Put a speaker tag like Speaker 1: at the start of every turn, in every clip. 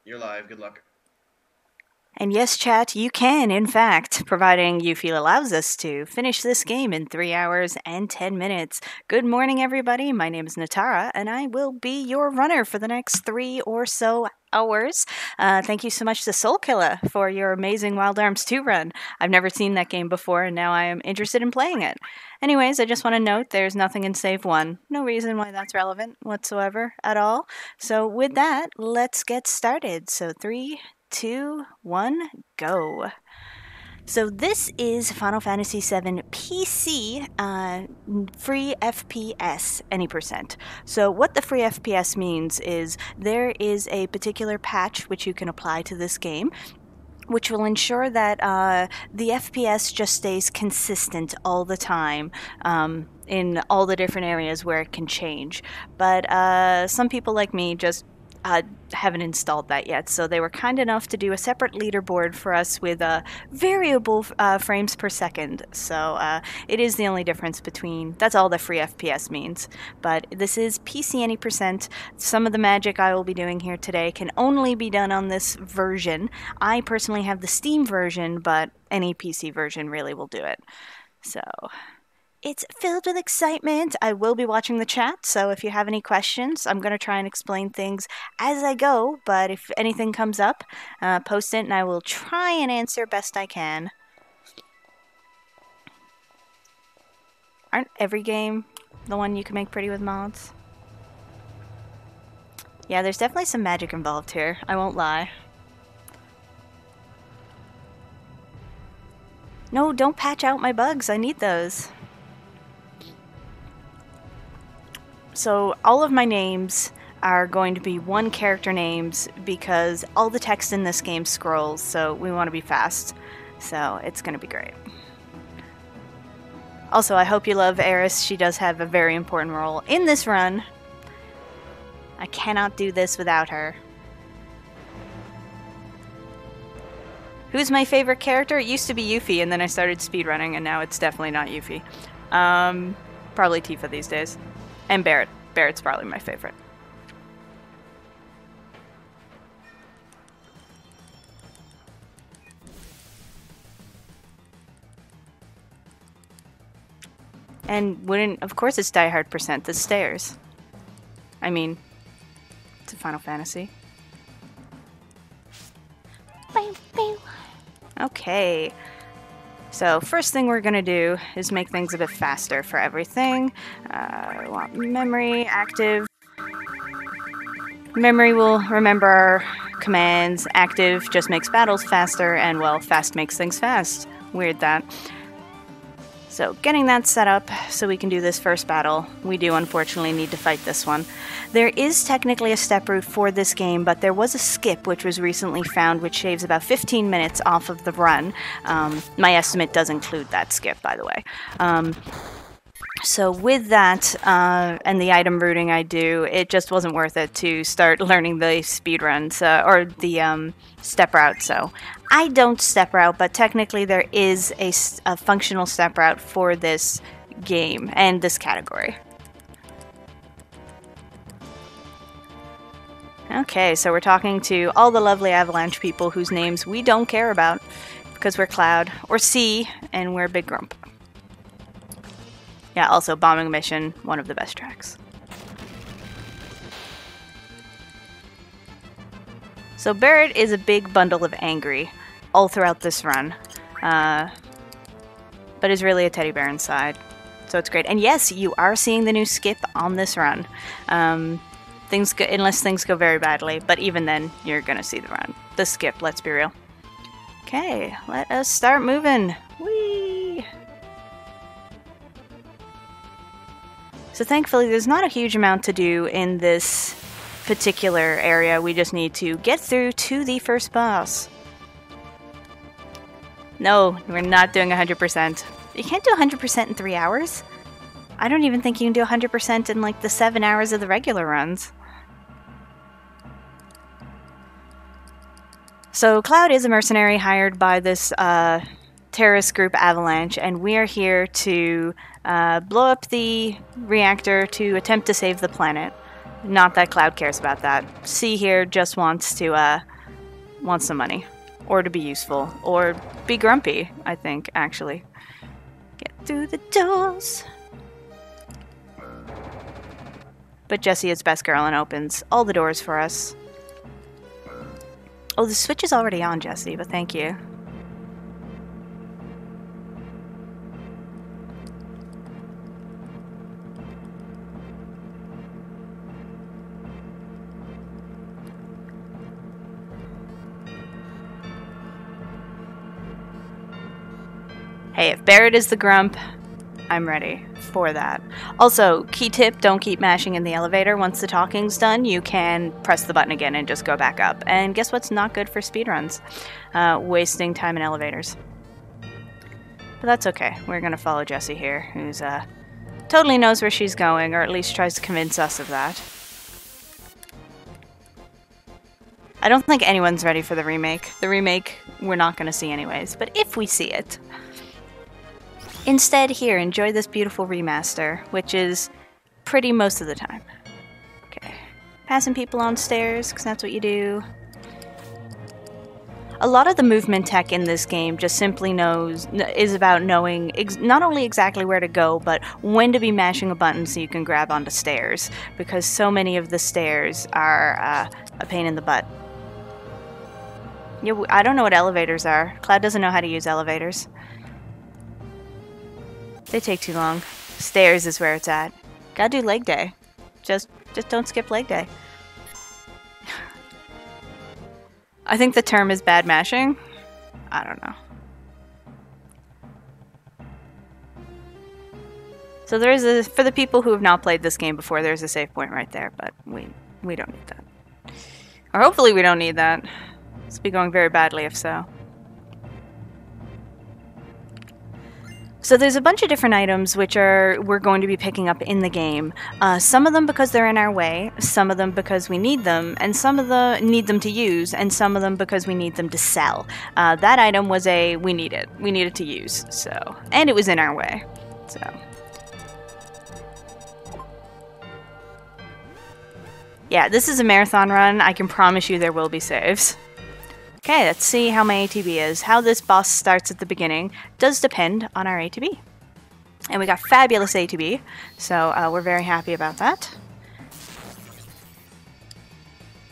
Speaker 1: You're live. Good luck.
Speaker 2: And yes, chat, you can, in fact, providing Yuffie allows us to, finish this game in 3 hours and 10 minutes. Good morning, everybody. My name is Netara, and I will be your runner for the next 3 or so hours. Thank you so much to Soulkiller for your amazing Wild Arms 2 run. I've never seen that game before, and now I am interested in playing it. Anyways, I just want to note there's nothing in Save 1. No reason why that's relevant whatsoever at all. So with that, let's get started. So 3, 2, 1, go. So this is Final Fantasy VII PC free FPS any percent. So what the free FPS means is there is a particular patch which you can apply to this game, which will ensure that the FPS just stays consistent all the time in all the different areas where it can change. But some people like me just haven't installed that yet, so they were kind enough to do a separate leaderboard for us with variable frames per second. So it is the only difference between, that's all the free FPS means. But this is PC any percent. Some of the magic I will be doing here today can only be done on this version. I personally have the Steam version, but any PC version really will do it. So it's filled with excitement. I will be watching the chat, so if you have any questions, I'm going to try and explain things as I go, but if anything comes up, post it and I will try and answer best I can. Aren't every game the one you can make pretty with mods? Yeah, there's definitely some magic involved here, I won't lie. No, don't patch out my bugs, I need those. So all of my names are going to be one character names because all the text in this game scrolls, so we want to be fast. So it's going to be great. Also, I hope you love Eris. She does have a very important role in this run. I cannot do this without her. Who's my favorite character? It used to be Yuffie, and then I started speedrunning, and now it's definitely not Yuffie. Probably Tifa these days. And Barrett. Barrett's probably my favorite. And wouldn't, of course it's Die Hard percent, the stairs. I mean, it's a Final Fantasy. Okay. So first thing we're going to do is make things a bit faster for everything. I want memory active. Memory will remember our commands. Active just makes battles faster, and well, fast makes things fast. Weird that. So getting that set up so we can do this first battle. We do unfortunately need to fight this one. There is technically a step route for this game, but there was a skip which was recently found which shaves about 15 minutes off of the run. My estimate does include that skip, by the way. So with that and the item routing I do, it just wasn't worth it to start learning the speed runs or the step route. So I don't step route, but technically there is a functional step route for this game and this category. Okay, so we're talking to all the lovely Avalanche people whose names we don't care about because we're Cloud, or C, and we're Big Grump. Yeah, also Bombing Mission, one of the best tracks. So Barrett is a big bundle of angry all throughout this run, but is really a teddy bear inside, so it's great. And yes, you are seeing the new skip on this run. Unless things go very badly, but even then, you're gonna see the skip, let's be real. Okay, let us start moving. Whee! So thankfully, there's not a huge amount to do in this particular area. We just need to get through to the first boss. No, we're not doing 100%. You can't do 100% in 3 hours. I don't even think you can do 100% in like the 7 hours of the regular runs. So Cloud is a mercenary hired by this terrorist group Avalanche, and we are here to blow up the reactor to attempt to save the planet. Not that Cloud cares about that. C here just wants to wants some money. Or to be useful. Or be grumpy, I think, actually. Get through the doors. But Jessie is best girl and opens all the doors for us. Oh, the switch is already on, Jessie, but thank you. Hey, if Barrett is the grump, I'm ready for that. Also, key tip, don't keep mashing in the elevator. Once the talking's done, you can press the button again and just go back up. And guess what's not good for speedruns? Wasting time in elevators. But that's okay. We're gonna follow Jessie here, who's totally knows where she's going, or at least tries to convince us of that. I don't think anyone's ready for the remake. The remake we're not gonna see anyways, but if we see it... Instead, here, enjoy this beautiful remaster, which is pretty most of the time. Okay. Passing people on stairs, because that's what you do. A lot of the movement tech in this game just simply is about knowing not only exactly where to go, but when to be mashing a button so you can grab onto stairs, because so many of the stairs are a pain in the butt. Yeah, I don't know what elevators are. Cloud doesn't know how to use elevators. They take too long. Stairs is where it's at. Gotta do leg day. Just don't skip leg day. I think the term is bad mashing. I don't know. So there is for the people who have not played this game before, there's a save point right there, but we don't need that. Or hopefully we don't need that. It's be going very badly if so. So there's a bunch of different items which we're going to be picking up in the game. Some of them because they're in our way, some of them because we need them, and some of them need them to use, and some of them because we need them to sell. That item was we need it to use, so, and it was in our way, so. Yeah, this is a marathon run. I can promise you there will be saves. Okay, let's see how my ATB is. How this boss starts at the beginning does depend on our ATB. And we got fabulous ATB, so we're very happy about that.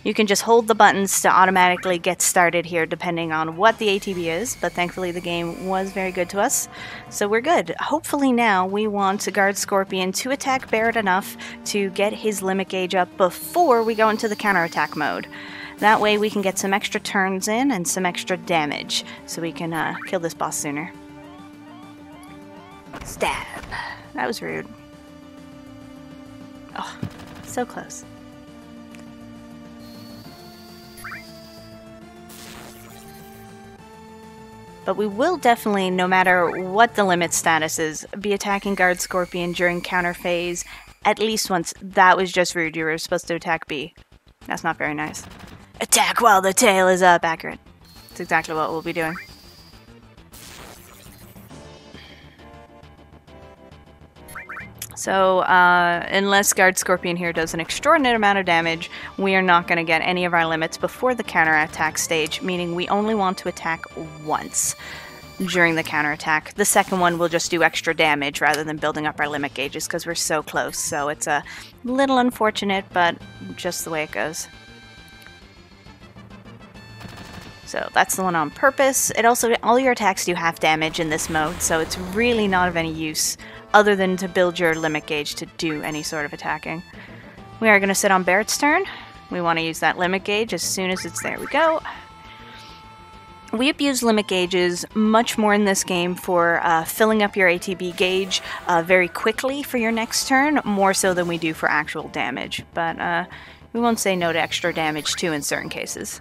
Speaker 2: You can just hold the buttons to automatically get started here depending on what the ATB is, but thankfully the game was very good to us, so we're good. Hopefully now we want Guard Scorpion to attack Barrett enough to get his limit gauge up before we go into the counterattack mode. That way we can get some extra turns in and some extra damage, so we can kill this boss sooner. Stab. That was rude. Oh, so close. But we will definitely, no matter what the limit status is, be attacking Guard Scorpion during counter phase at least once. That was just rude. You were supposed to attack B. That's not very nice. Attack while the tail is up. Accurate. That's exactly what we'll be doing. So, unless Guard Scorpion here does an extraordinary amount of damage, we are not going to get any of our limits before the counterattack stage, meaning we only want to attack once during the counterattack. The second one will just do extra damage rather than building up our limit gauges because we're so close. So it's a little unfortunate, but just the way it goes. So that's the one on purpose. It also, all your attacks do half damage in this mode, so it's really not of any use other than to build your limit gauge to do any sort of attacking. We are going to sit on Barrett's turn. We want to use that limit gauge as soon as it's there. We go. We abuse limit gauges much more in this game for filling up your ATB gauge very quickly for your next turn, more so than we do for actual damage. But we won't say no to extra damage too in certain cases.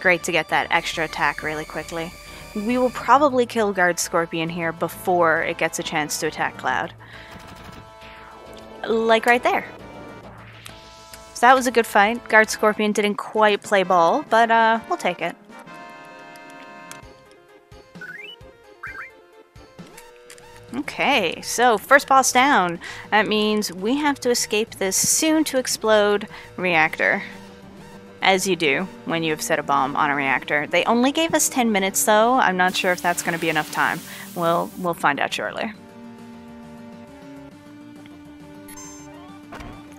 Speaker 2: Great to get that extra attack really quickly. We will probably kill Guard Scorpion here before it gets a chance to attack Cloud. Like right there. So that was a good fight. Guard Scorpion didn't quite play ball, but we'll take it. Okay, so first boss down. That means we have to escape this soon-to-explode reactor. As you do when you have set a bomb on a reactor. They only gave us 10 minutes, though. I'm not sure if that's going to be enough time. We'll find out shortly.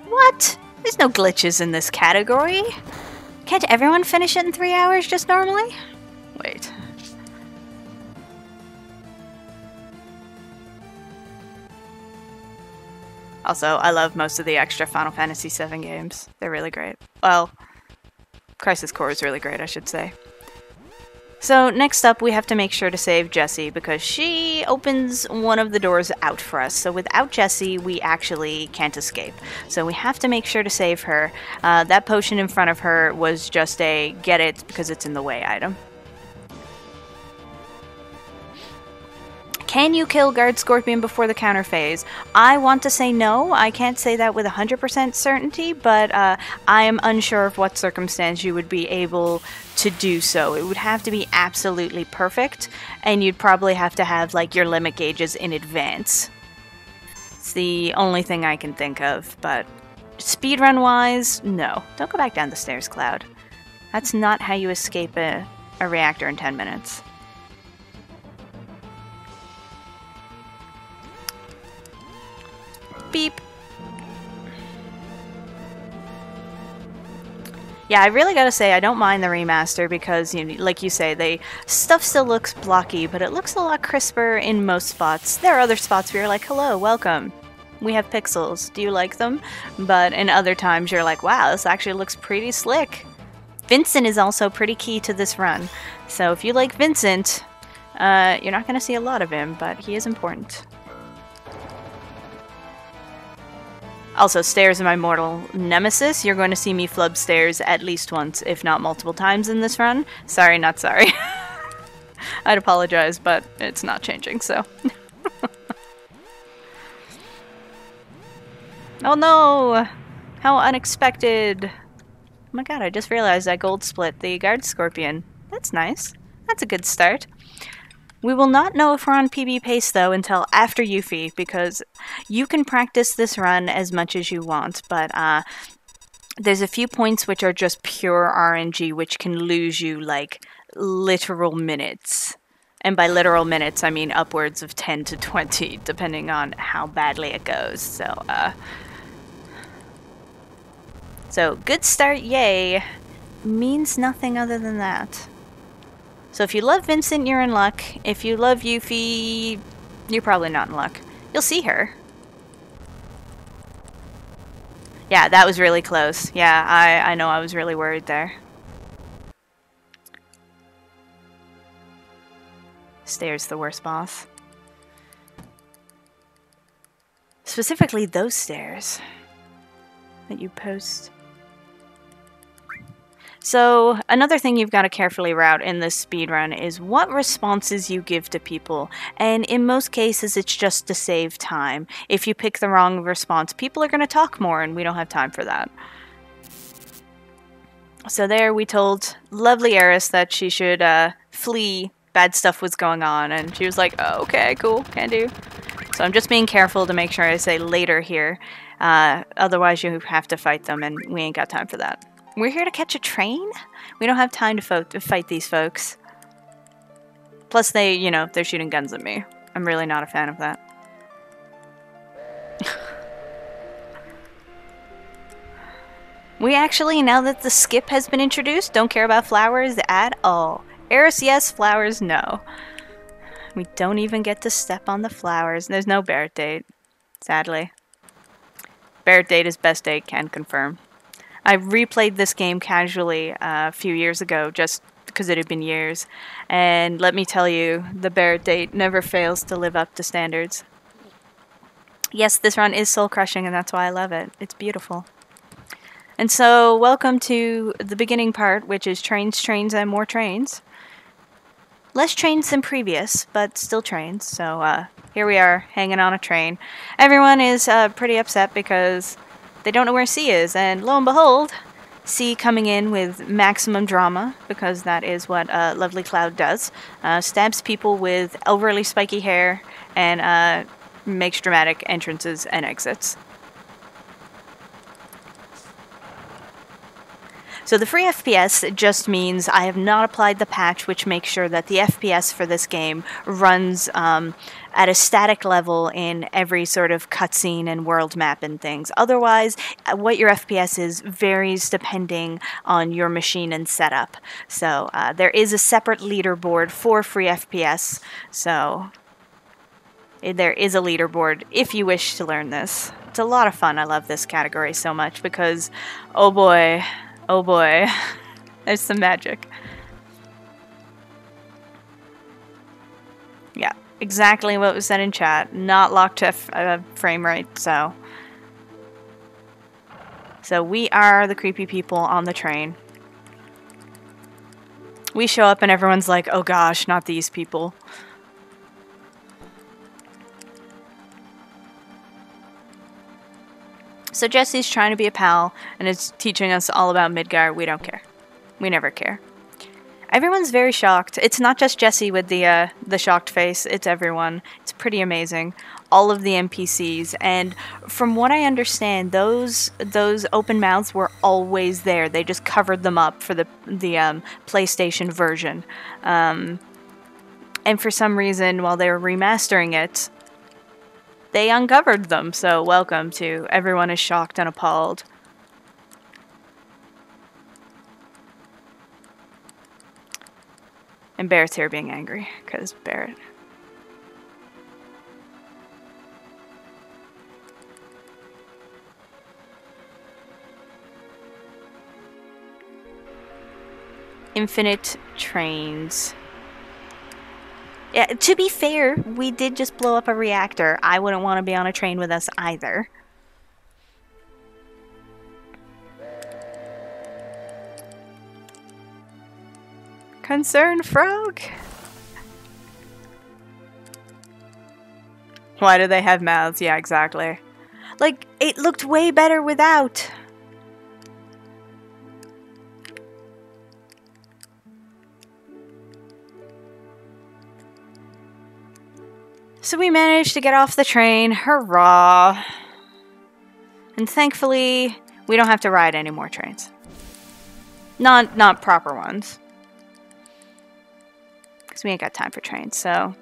Speaker 2: What? There's no glitches in this category. Can't everyone finish it in 3 hours just normally? Wait. Also, I love most of the extra Final Fantasy VII games. They're really great. Well, Crisis Core is really great, I should say. So next up, we have to make sure to save Jessie because she opens one of the doors out for us. So without Jessie, we actually can't escape. So we have to make sure to save her. That potion in front of her was just a get it because it's in the way item. Can you kill Guard Scorpion before the counter phase? I want to say no. I can't say that with 100% certainty, but I am unsure of what circumstance you would be able to do so. It would have to be absolutely perfect, and you'd probably have to have like your limit gauges in advance. It's the only thing I can think of, but speedrun-wise, no. Don't go back down the stairs, Cloud. That's not how you escape a reactor in 10 minutes. Beep. Yeah, I really gotta say, I don't mind the remaster because, you know, like you say, stuff still looks blocky, but it looks a lot crisper in most spots. There are other spots where you're like, hello, welcome. We have pixels. Do you like them? But in other times, you're like, wow, this actually looks pretty slick. Vincent is also pretty key to this run. So if you like Vincent, you're not gonna see a lot of him, but he is important. Also, stairs are my mortal nemesis. You're going to see me flub stairs at least once, if not multiple times in this run. Sorry, not sorry. I'd apologize, but it's not changing, so. Oh no! How unexpected. Oh my god, I just realized I gold split the Guard Scorpion. That's nice. That's a good start. We will not know if we're on PB pace, though, until after Yuffie, because you can practice this run as much as you want, but there's a few points which are just pure RNG, which can lose you, like, literal minutes. And by literal minutes, I mean upwards of 10 to 20, depending on how badly it goes. So good start, yay, means nothing other than that. So if you love Vincent, you're in luck. If you love Yuffie, you're probably not in luck. You'll see her. Yeah, that was really close. Yeah, I know I was really worried there. Stairs the worst boss. Specifically those stairs that you post. So, another thing you've got to carefully route in this speedrun is what responses you give to people, and in most cases it's just to save time. If you pick the wrong response, people are going to talk more, and we don't have time for that. So there we told lovely Eris that she should flee, bad stuff was going on, and she was like, oh, okay, cool, can do. So I'm just being careful to make sure I say later here, otherwise you have to fight them, and we ain't got time for that. We're here to catch a train? We don't have time to fight these folks. Plus they, you know, they're shooting guns at me. I'm really not a fan of that. We actually, now that the skip has been introduced, don't care about flowers at all. Eris, yes. Flowers, no. We don't even get to step on the flowers. There's no Barrett date, sadly. Barrett date is best date, can confirm. I replayed this game casually a few years ago, just because it had been years, and let me tell you, the Barrett date never fails to live up to standards. Yes, this run is soul-crushing, and that's why I love it. It's beautiful. And so, welcome to the beginning part, which is trains, trains, and more trains. Less trains than previous, but still trains, so here we are, hanging on a train. Everyone is pretty upset because they don't know where C is, and lo and behold, C coming in with maximum drama, because that is what Lovely Cloud does. Stabs people with overly spiky hair and makes dramatic entrances and exits. So the free FPS just means I have not applied the patch which makes sure that the FPS for this game runs at a static level in every sort of cutscene and world map and things. Otherwise, what your FPS is varies depending on your machine and setup. So there is a separate leaderboard for free FPS, so there is a leaderboard if you wish to learn this. It's a lot of fun. I love this category so much because, oh boy, there's some magic. Yeah, exactly what was said in chat. Not locked to frame rate, so we are the creepy people on the train. We show up and everyone's like, oh gosh, not these people. So Jesse's trying to be a pal and is teaching us all about Midgar. We don't care. We never care. Everyone's very shocked. It's not just Jesse with the shocked face. It's everyone. It's pretty amazing. All of the NPCs, and from what I understand, those open mouths were always there. They just covered them up for the PlayStation version, and for some reason, while they were remastering it, they uncovered them. So welcome to everyone is shocked and appalled. And Barrett's here being angry, because Barrett. Infinite trains. Yeah, to be fair, we did just blow up a reactor. I wouldn't want to be on a train with us either. Concerned frog. Why do they have mouths? Yeah, exactly. Like, it looked way better without. So we managed to get off the train. Hurrah. And thankfully, we don't have to ride any more trains. Not proper ones. Because we ain't got time for trains, so.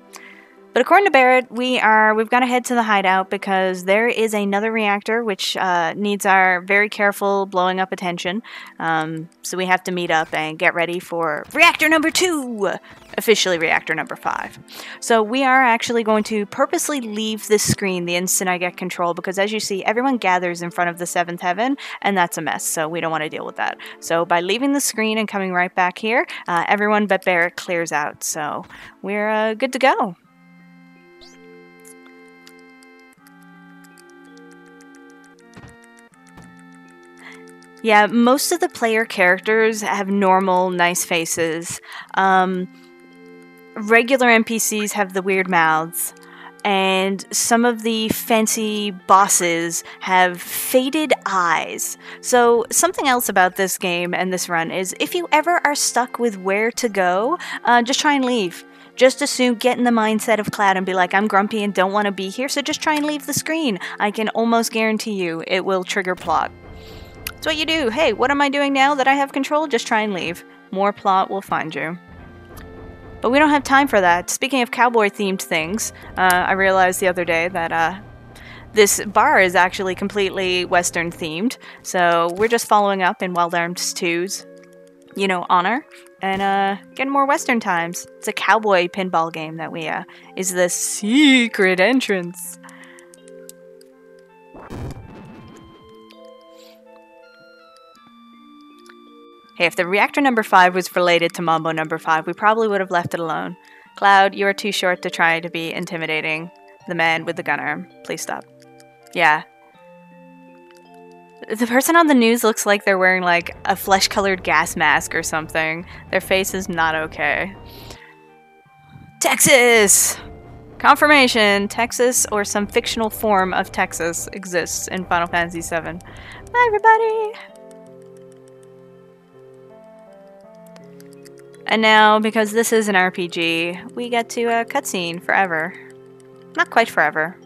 Speaker 2: But according to Barrett, we've got to head to the hideout because there is another reactor which needs our very careful blowing up attention. So we have to meet up and get ready for reactor number 2, officially reactor number 5. So we are actually going to purposely leave this screen the instant I get control because as you see, everyone gathers in front of the 7th heaven and that's a mess. So we don't want to deal with that. So by leaving the screen and coming right back here, everyone but Barrett clears out. So we're good to go. Yeah, most of the player characters have normal, nice faces. Regular NPCs have the weird mouths. And some of the fancy bosses have faded eyes. So something else about this game and this run is if you ever are stuck with where to go, just try and leave. Just assume, get in the mindset of Cloud and be like, I'm grumpy and don't want to be here, so just try and leave the screen. I can almost guarantee you it will trigger plot. That's what you do. Hey, what am I doing now that I have control? Just try and leave. More plot will find you. But we don't have time for that. Speaking of cowboy-themed things, I realized the other day that this bar is actually completely Western-themed. So we're just following up in Wild Arms 2's, honor. And getting more Western times. It's a cowboy pinball game that we, is the secret entrance. Hey, if the reactor number 5 was related to Mambo number 5, we probably would have left it alone. Cloud, you are too short to try to be intimidating the man with the gun arm. Please stop. Yeah. The person on the news looks like they're wearing, like, a flesh-colored gas mask or something. Their face is not okay. Texas! Confirmation! Texas, or some fictional form of Texas, exists in Final Fantasy VII. Bye, everybody! And now, because this is an RPG, we get to cutscene forever. Not quite forever.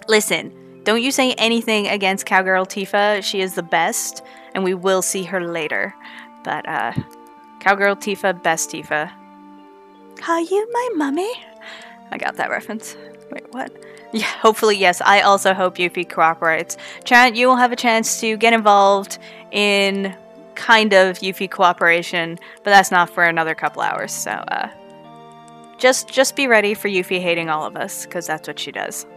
Speaker 2: Listen, don't you say anything against Cowgirl Tifa. She is the best, and we will see her later. But, Cowgirl Tifa, best Tifa. Are you my mummy? I got that reference. Wait, what? Yeah, hopefully, yes. I also hope Yuffie cooperates. Chat, you will have a chance to get involved in kind of Yuffie cooperation, but that's not for another couple hours, so, just be ready for Yuffie hating all of us, because that's what she does.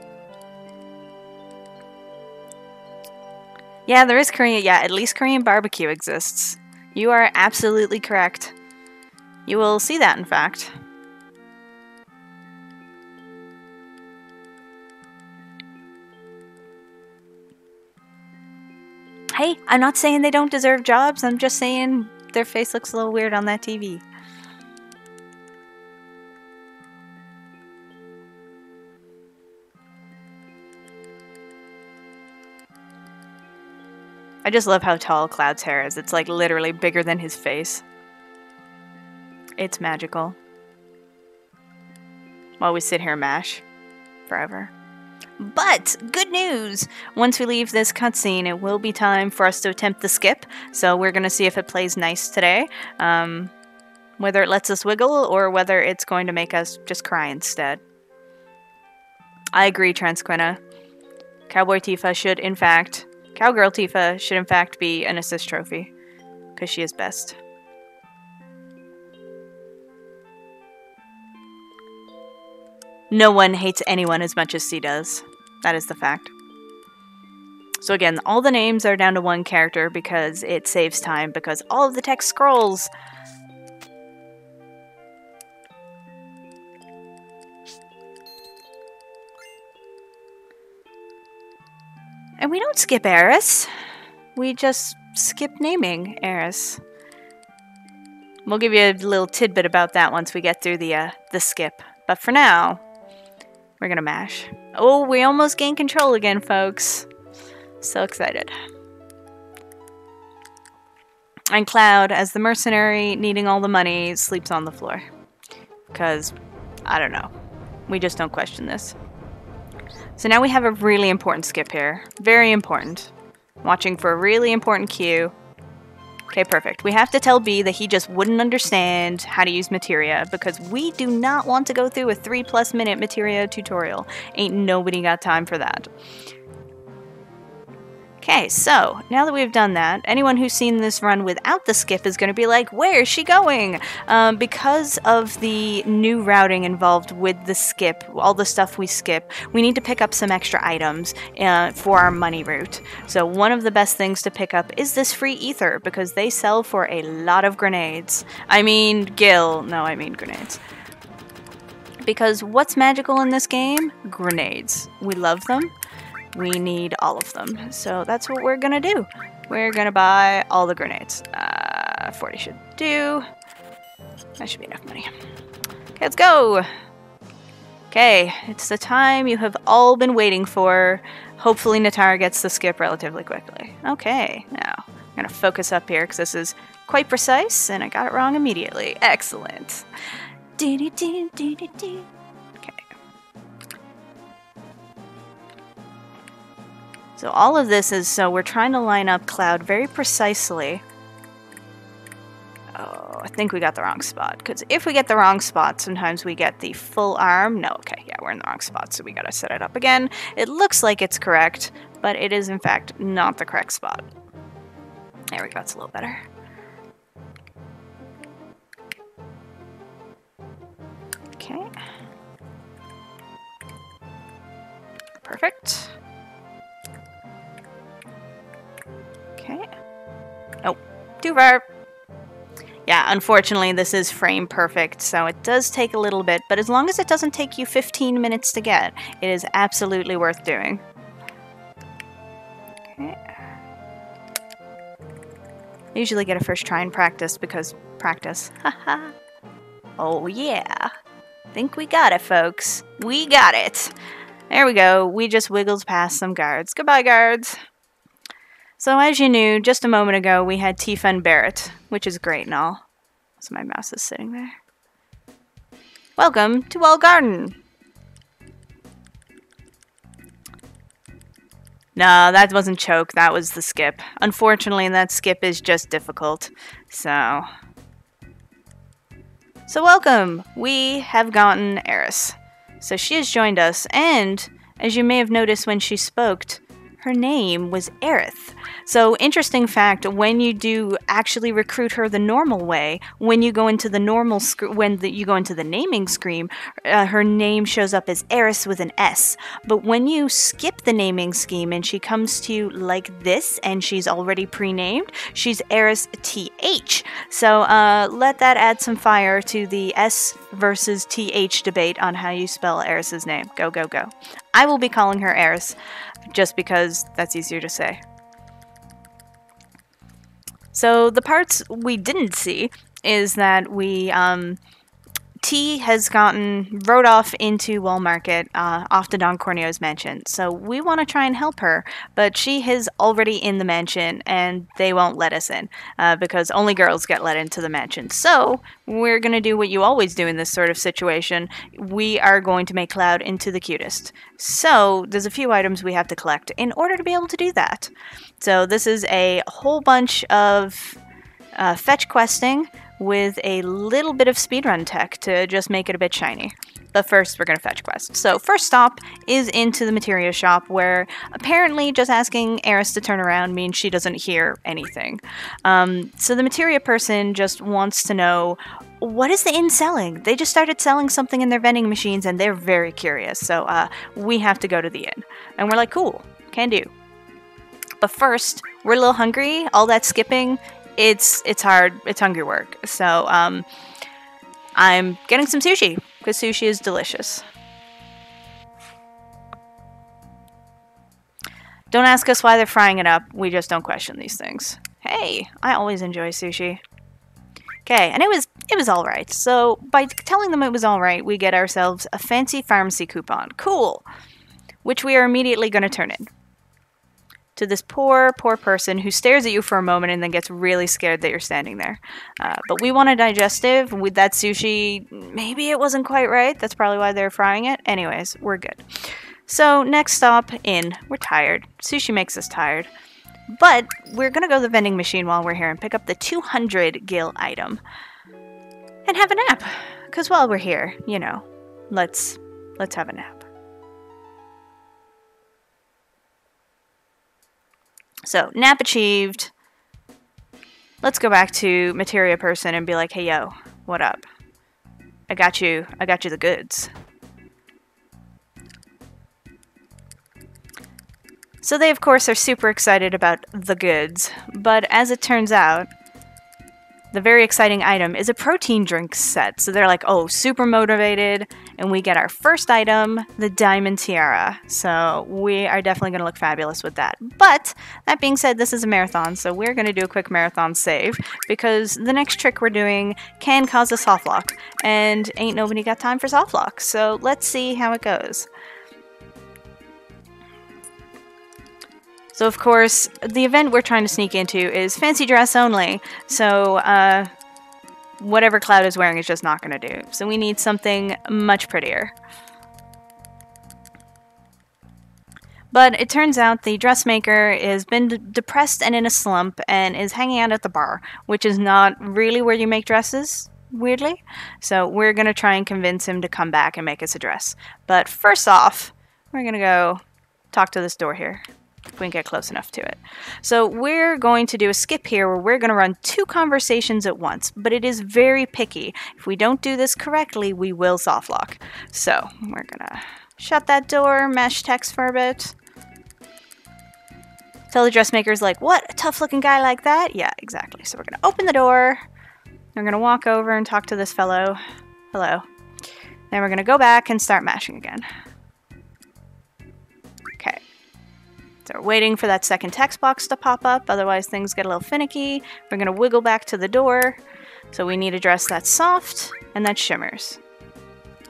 Speaker 2: Yeah, there is Korean. Yeah, at least Korean barbecue exists. You are absolutely correct. You will see that, in fact. Hey, I'm not saying they don't deserve jobs. I'm just saying their face looks a little weird on that TV. I just love how tall Cloud's hair is. It's like literally bigger than his face. It's magical. While we sit here and mash forever. But good news! Once we leave this cutscene, it will be time for us to attempt the skip. So we're going to see if it plays nice today. Whether it lets us wiggle or whether it's going to make us just cry instead. I agree, Transquina. Cowgirl Tifa should in fact be an assist trophy. Because she is best. No one hates anyone as much as C does. That is the fact. So again, all the names are down to one character because it saves time, because all of the text scrolls. And we don't skip Eris. We just skip naming Eris. We'll give you a little tidbit about that once we get through the skip. But for now, we're gonna mash. Oh, we almost gained control again, folks. So excited. And Cloud, as the mercenary needing all the money, sleeps on the floor. Because, I don't know. We just don't question this. So now we have a really important skip here. Very important. Watching for a really important cue. Okay, perfect. We have to tell B that he just wouldn't understand how to use materia because we do not want to go through a 3+ minute materia tutorial. Ain't nobody got time for that. Okay, so now that we've done that, anyone who's seen this run without the skip is going to be like, where is she going? Because of the new routing involved with the skip, all the stuff we skip, we need to pick up some extra items for our money route. So one of the best things to pick up is this free ether because they sell for a lot of grenades. I mean grenades. Because what's magical in this game? Grenades. We love them. We need all of them. So that's what we're gonna do. We're gonna buy all the grenades. 40 should do. That should be enough money. Okay, let's go! Okay, it's the time you have all been waiting for. Hopefully Netara gets the skip relatively quickly. Okay, now I'm gonna focus up here because this is quite precise and I got it wrong immediately. Excellent. Okay. So all of this is, so we're trying to line up Cloud very precisely. Oh, I think we got the wrong spot. Because if we get the wrong spot, sometimes we get the full arm. No, okay, yeah, we're in the wrong spot, so we gotta set it up again. It looks like it's correct, but it is in fact not the correct spot. There we go, it's a little better. Okay. Perfect. Okay. Oh, too far. Yeah, unfortunately this is frame perfect, so it does take a little bit, but as long as it doesn't take you 15 minutes to get, it is absolutely worth doing. Okay. I usually get a first try in practice because practice. Haha. Oh yeah. Think we got it, folks. We got it. There we go. We just wiggled past some guards. Goodbye, guards. So as you knew, just a moment ago, we had Tifa and Barrett, which is great and all. So my mouse is sitting there. Welcome to Wall Garden. No, that wasn't choke. That was the skip. Unfortunately, that skip is just difficult. So welcome. We have gotten Eris. So she has joined us, and as you may have noticed when she spoke, her name was Aerith. So, interesting fact, when you do actually recruit her the normal way, when you go into the normal you go into the naming screen, her name shows up as Eris with an S. But when you skip the naming scheme and she comes to you like this and she's already pre-named, she's Eris TH. So, let that add some fire to the S versus TH debate on how you spell Eris's name. Go, go, go. I will be calling her Eris, just because that's easier to say. So the parts we didn't see is that T has rode off into Wall Market, off to Don Corneo's mansion. So we want to try and help her, but she is already in the mansion, and they won't let us in, because only girls get let into the mansion. So we're going to do what you always do in this sort of situation. We are going to make Cloud into the cutest. So there's a few items we have to collect in order to be able to do that. So this is a whole bunch of fetch questing with a little bit of speedrun tech to just make it a bit shiny. But first, we're going to fetch quest. So first stop is into the materia shop, where apparently just asking Eris to turn around means she doesn't hear anything. So the materia person just wants to know, what is the inn selling? They just started selling something in their vending machines, and they're very curious. So we have to go to the inn. And we're like, cool, can do. But first, we're a little hungry. All that skipping, it's hard. It's hungry work. So I'm getting some sushi, because sushi is delicious. Don't ask us why they're frying it up. We just don't question these things. Hey, I always enjoy sushi. Okay, and it was all right. So by telling them it was all right, we get ourselves a fancy pharmacy coupon. Cool. Which we are immediately going to turn in to this poor person who stares at you for a moment and then gets really scared that you're standing there. But we want a digestive. With that sushi, maybe it wasn't quite right. That's probably why they're frying it. Anyways, we're good. So next stop, inn. We're tired. Sushi makes us tired. But we're going to go to the vending machine while we're here and pick up the 200 gil item. And have a nap. Because while we're here, you know, let's have a nap. So, nap achieved. Let's go back to materia person and be like, hey, yo, what up? I got you the goods. So they, of course, are super excited about the goods. But as it turns out, the very exciting item is a protein drink set. So they're like, oh, super motivated. And we get our first item, the Diamond Tiara. So we are definitely going to look fabulous with that. But that being said, this is a marathon. So we're going to do a quick marathon save, because the next trick we're doing can cause a soft lock. And ain't nobody got time for soft lock. So let's see how it goes. So, of course, the event we're trying to sneak into is fancy dress only. So, whatever Cloud is wearing is just not going to do. So we need something much prettier. But it turns out the dressmaker has been depressed and in a slump and is hanging out at the bar, which is not really where you make dresses, weirdly. So we're going to try and convince him to come back and make us a dress. But first off, we're going to go talk to this door here, if we can get close enough to it. So we're going to do a skip here where we're going to run 2 conversations at once, but it is very picky. If we don't do this correctly, we will soft lock. So we're going to shut that door, mesh text for a bit. Tell the dressmaker's like, what? A tough looking guy like that? Yeah, exactly. So we're going to open the door. We're going to walk over and talk to this fellow. Hello. Then we're going to go back and start mashing again. Okay. So we're waiting for that second text box to pop up, otherwise things get a little finicky. We're going to wiggle back to the door. So we need a dress that's soft and that shimmers.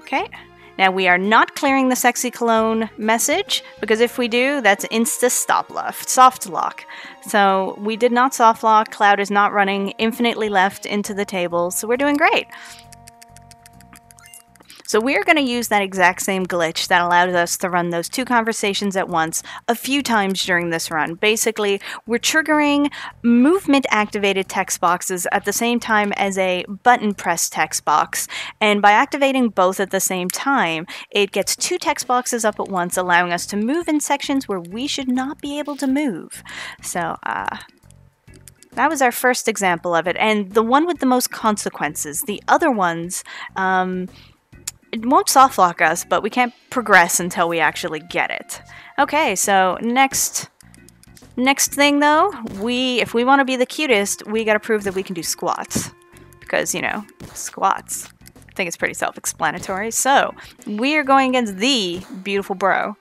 Speaker 2: Okay. Now we are not clearing the sexy cologne message, because if we do, that's insta soft lock. So we did not soft lock. Cloud is not running infinitely left into the table, so we're doing great. So we're going to use that exact same glitch that allowed us to run those 2 conversations at once a few times during this run. Basically, we're triggering movement activated text boxes at the same time as a button press text box. And by activating both at the same time, it gets 2 text boxes up at once, allowing us to move in sections where we should not be able to move. So, that was our first example of it, and the one with the most consequences. The other ones, it won't softlock us, but we can't progress until we actually get it. Okay, so next thing though, if we want to be the cutest, we gotta prove that we can do squats. Because, you know, squats. I think it's pretty self-explanatory. So, we are going against the beautiful bro.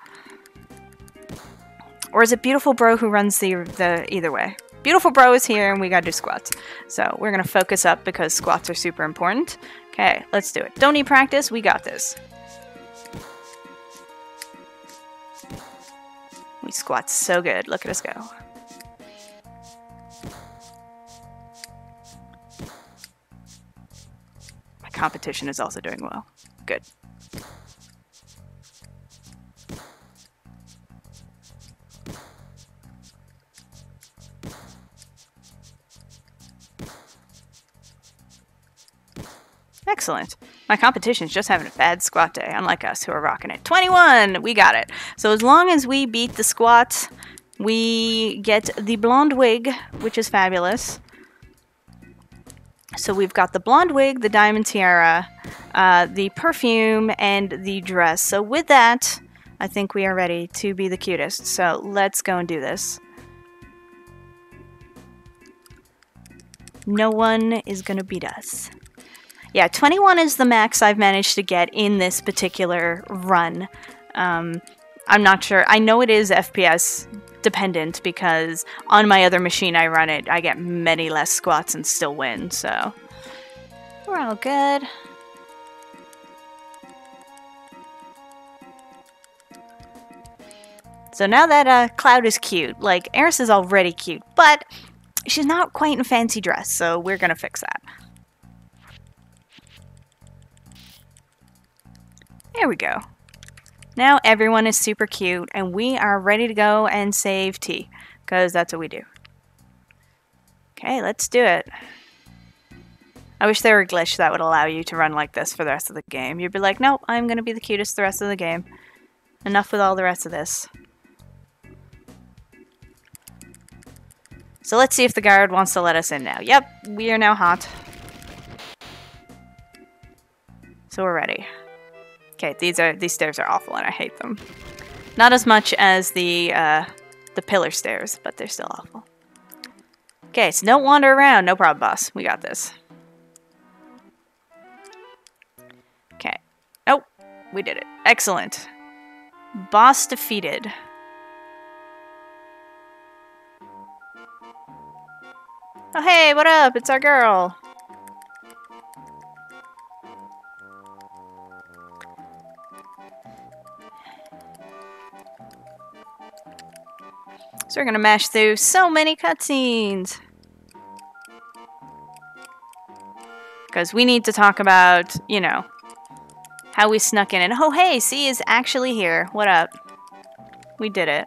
Speaker 2: Or is it beautiful bro who runs the either way? Beautiful bro is here and we gotta do squats. So we're gonna focus up because squats are super important. Okay, let's do it. Don't need practice, we got this. We squat so good, look at us go. My competition is also doing well. Good. Excellent. My competition's just having a bad squat day, unlike us who are rocking it. 21! We got it. So as long as we beat the squat, we get the blonde wig, which is fabulous. So we've got the blonde wig, the diamond tiara, the perfume, and the dress. So with that, I think we are ready to be the cutest. So let's go and do this. No one is gonna beat us. Yeah, 21 is the max I've managed to get in this particular run. I'm not sure. I know it is FPS dependent because on my other machine I run it, I get many less squats and still win, so we're all good. So now that Cloud is cute, like Eris is already cute, but she's not quite in a fancy dress, so we're gonna fix that. There we go. Now everyone is super cute, and we are ready to go and save T, because that's what we do. Okay, let's do it. I wish there were a glitch that would allow you to run like this for the rest of the game. You'd be like, nope, I'm going to be the cutest the rest of the game. Enough with all the rest of this. So let's see if the guard wants to let us in now. Yep, we are now hot. So we're ready. Okay, these stairs are awful and I hate them. Not as much as the pillar stairs, but they're still awful. Okay, so don't wander around. No problem, boss. We got this. Okay. Oh, we did it. Excellent. Boss defeated. Oh, hey, what up? It's our girl. So we're gonna mash through so many cutscenes. Because we need to talk about, you know, how we snuck in. And oh, hey, C is actually here. What up? We did it.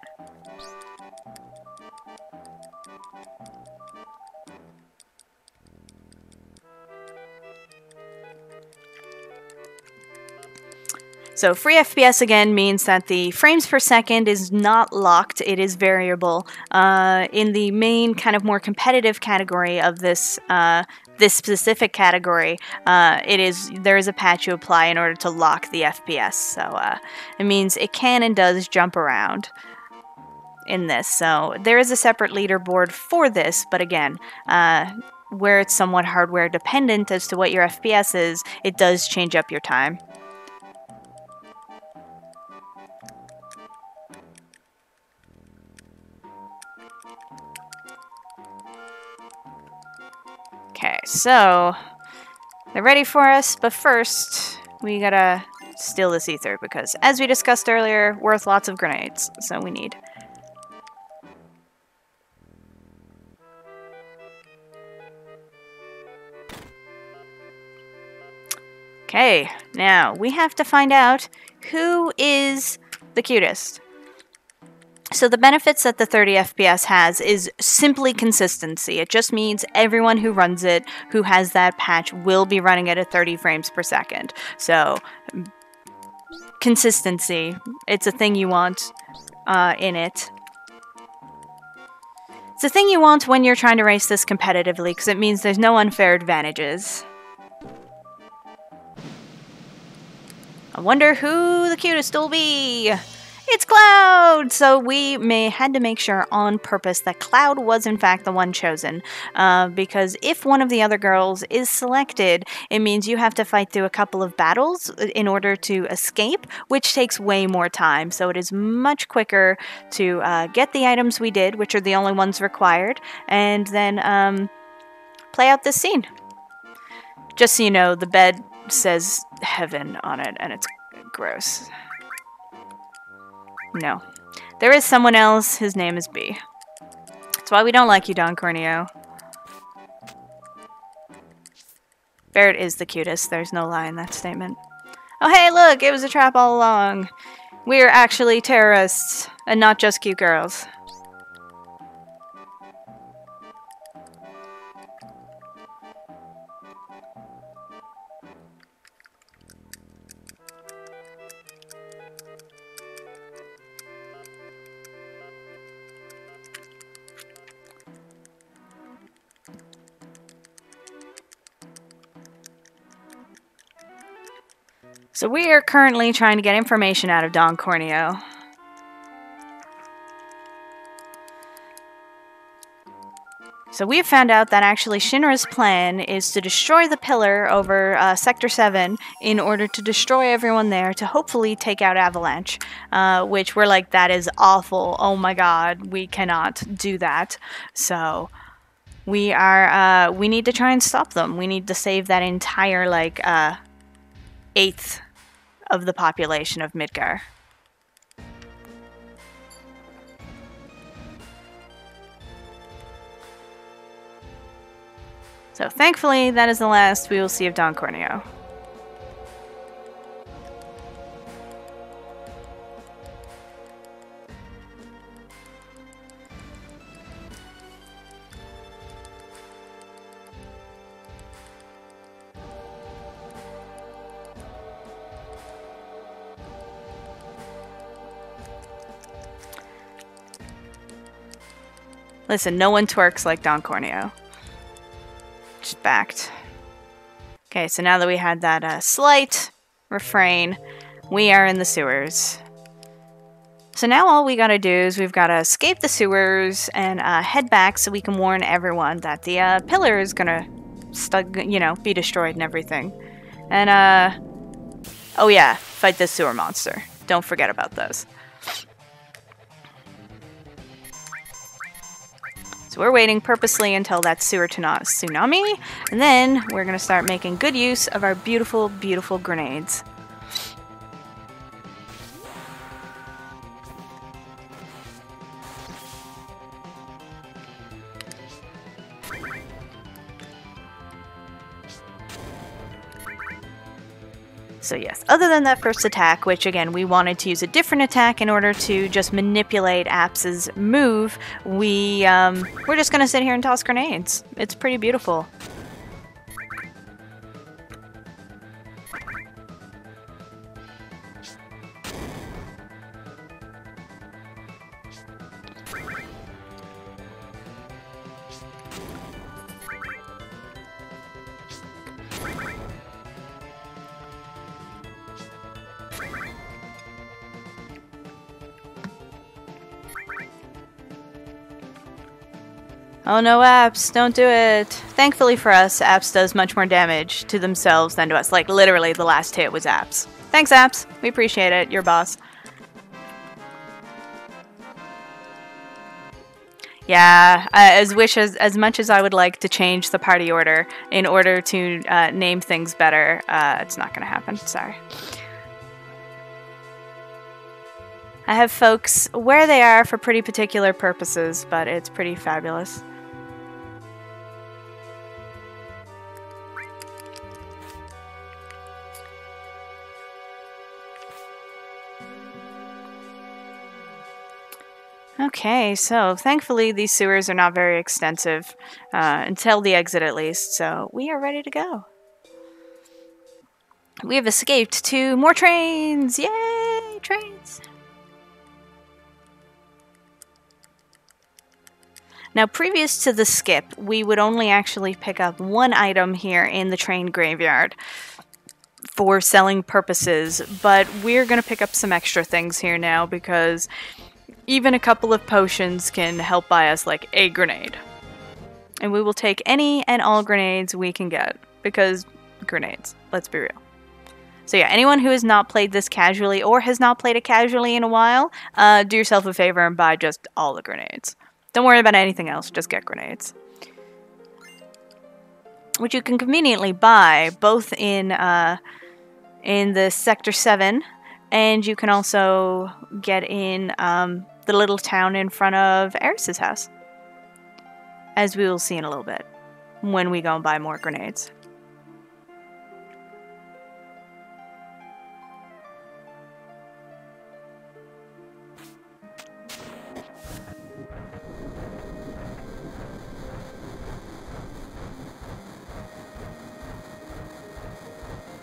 Speaker 2: So free FPS again means that the frames per second is not locked, it is variable. In the main kind of more competitive category of this this specific category, there is a patch you apply in order to lock the FPS. So it means it can and does jump around in this. So there is a separate leaderboard for this, but again, where it's somewhat hardware dependent as to what your FPS is, it does change up your time. Okay, so they're ready for us, but first we gotta steal this ether because, as we discussed earlier, worth lots of grenades, so we need. Okay, now we have to find out who is the cutest. So the benefits that the 30 FPS has is simply consistency. It just means everyone who runs it, who has that patch, will be running it at 30 frames per second. So consistency, it's a thing you want in it. It's a thing you want when you're trying to race this competitively, because it means there's no unfair advantages. I wonder who the cutest will be. It's Cloud! So we had to make sure on purpose that Cloud was in fact the one chosen. Because if one of the other girls is selected, it means you have to fight through a couple of battles in order to escape, which takes way more time. So it is much quicker to get the items we did, which are the only ones required, and then play out this scene. Just so you know, the bed says heaven on it, and it's gross. No. There is someone else. His name is B. That's why we don't like you, Don Corneo. Barrett is the cutest. There's no lie in that statement. Oh, hey, look! It was a trap all along. We're actually terrorists, and not just cute girls. So we are currently trying to get information out of Don Corneo. So we have found out that actually Shinra's plan is to destroy the pillar over Sector 7 in order to destroy everyone there to hopefully take out Avalanche. Which we're like, that is awful. Oh my god, we cannot do that. So we need to try and stop them. We need to save that entire, like, eighth of the population of Midgar. So thankfully, that is the last we will see of Don Corneo. Listen, no one twerks like Don Corneo. Just backed. Okay, so now that we had that slight refrain, we are in the sewers. So now all we gotta do is we've gotta escape the sewers and head back so we can warn everyone that the pillar is gonna, be destroyed and everything. And, oh yeah, fight this sewer monster. Don't forget about those. So we're waiting purposely until that sewer tsunami, and then we're going to start making good use of our beautiful, beautiful grenades. So yes, other than that first attack, which again, we wanted to use a different attack in order to just manipulate Apps's move, we're just gonna sit here and toss grenades. It's pretty beautiful. Oh no, Apps, don't do it. Thankfully for us, Apps does much more damage to themselves than to us. Like, literally, the last hit was Apps. Thanks, Apps. We appreciate it. You're boss. Yeah, as much as I would like to change the party order in order to name things better, it's not gonna happen. Sorry. I have folks where they are for pretty particular purposes, but it's pretty fabulous. Okay, so thankfully these sewers are not very extensive, until the exit at least, so we are ready to go. We have escaped to more trains! Yay! Trains! Now, previous to the skip, we would only actually pick up one item here in the train graveyard for selling purposes, but we're going to pick up some extra things here now because even a couple of potions can help buy us, like, a grenade. And we will take any and all grenades we can get, because grenades, let's be real. So yeah, anyone who has not played this casually or has not played it casually in a while, do yourself a favor and buy just all the grenades. Don't worry about anything else, just get grenades. Which you can conveniently buy both in the Sector 7, and you can also get in the little town in front of Eris's house. As we will see in a little bit, when we go and buy more grenades.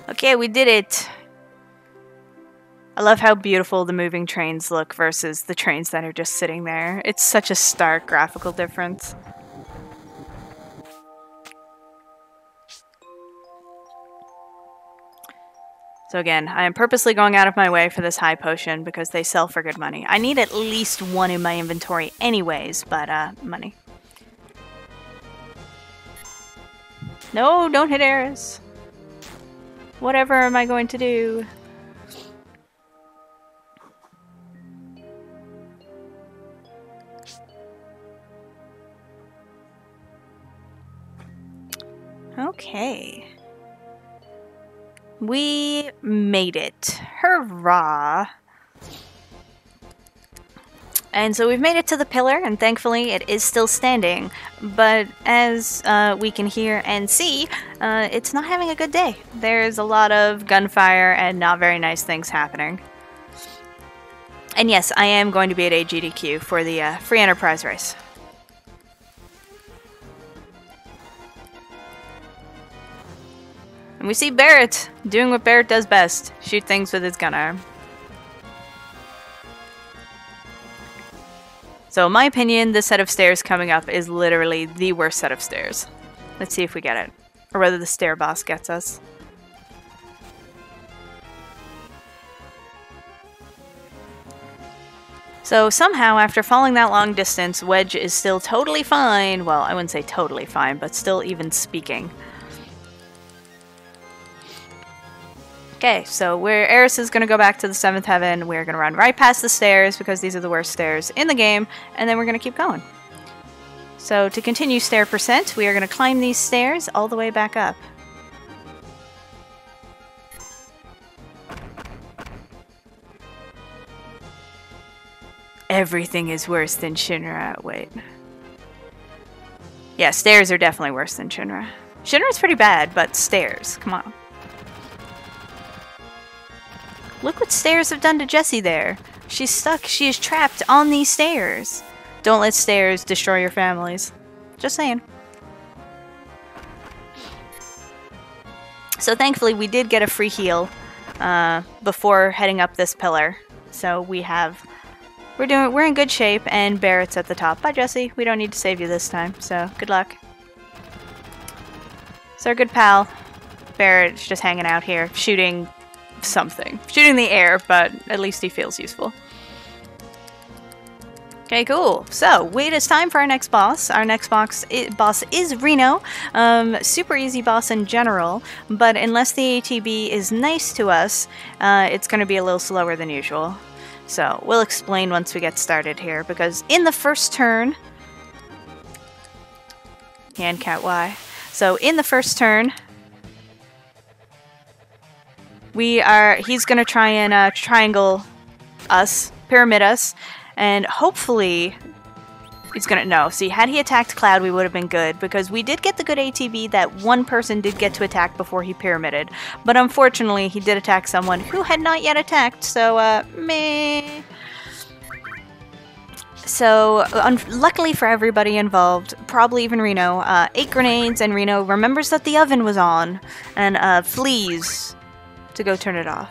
Speaker 2: Okay, we did it! I love how beautiful the moving trains look versus the trains that are just sitting there. It's such a stark graphical difference. So again, I am purposely going out of my way for this high potion because they sell for good money. I need at least one in my inventory anyways, but money. No, don't hit Eris. Whatever am I going to do? Okay. We made it. Hurrah! And so we've made it to the pillar, and thankfully it is still standing. But as we can hear and see, it's not having a good day. There's a lot of gunfire and not very nice things happening. And yes, I am going to be at AGDQ for the Free Enterprise race. And we see Barrett doing what Barrett does best, shoot things with his gun arm. So in my opinion, this set of stairs coming up is literally the worst set of stairs. Let's see if we get it. Or whether the stair boss gets us. So somehow, after falling that long distance, Wedge is still totally fine. Well, I wouldn't say totally fine, but still even speaking. Okay, so Eris is going to go back to the 7th heaven. We're going to run right past the stairs because these are the worst stairs in the game, and then we're going to keep going. So to continue stair percent, we are going to climb these stairs all the way back up. Everything is worse than Shinra. Wait. Yeah, stairs are definitely worse than Shinra. Shinra's pretty bad, but stairs, come on. Look what stairs have done to Jessie there. She's stuck. She is trapped on these stairs. Don't let stairs destroy your families. Just saying. So thankfully we did get a free heal before heading up this pillar. So we're in good shape, and Barrett's at the top. Bye, Jessie. We don't need to save you this time, so good luck. So our good pal Barrett's just hanging out here, shooting something. Shooting the air, but at least he feels useful. Okay, cool. So, it is time for our next boss. Our next boss is Reno. Super easy boss in general, but unless the ATB is nice to us, it's going to be a little slower than usual. So, we'll explain once we get started here, because in the first turn... Hand cat Y. So, in the first turn... he's gonna try and triangle us, pyramid us, and hopefully he's gonna, no, see, had he attacked Cloud we would have been good, because we did get the good ATB that one person did get to attack before he pyramided, but unfortunately he did attack someone who had not yet attacked, so meh. So, luckily for everybody involved, probably even Reno, 8 grenades, and Reno remembers that the oven was on and flees to go turn it off.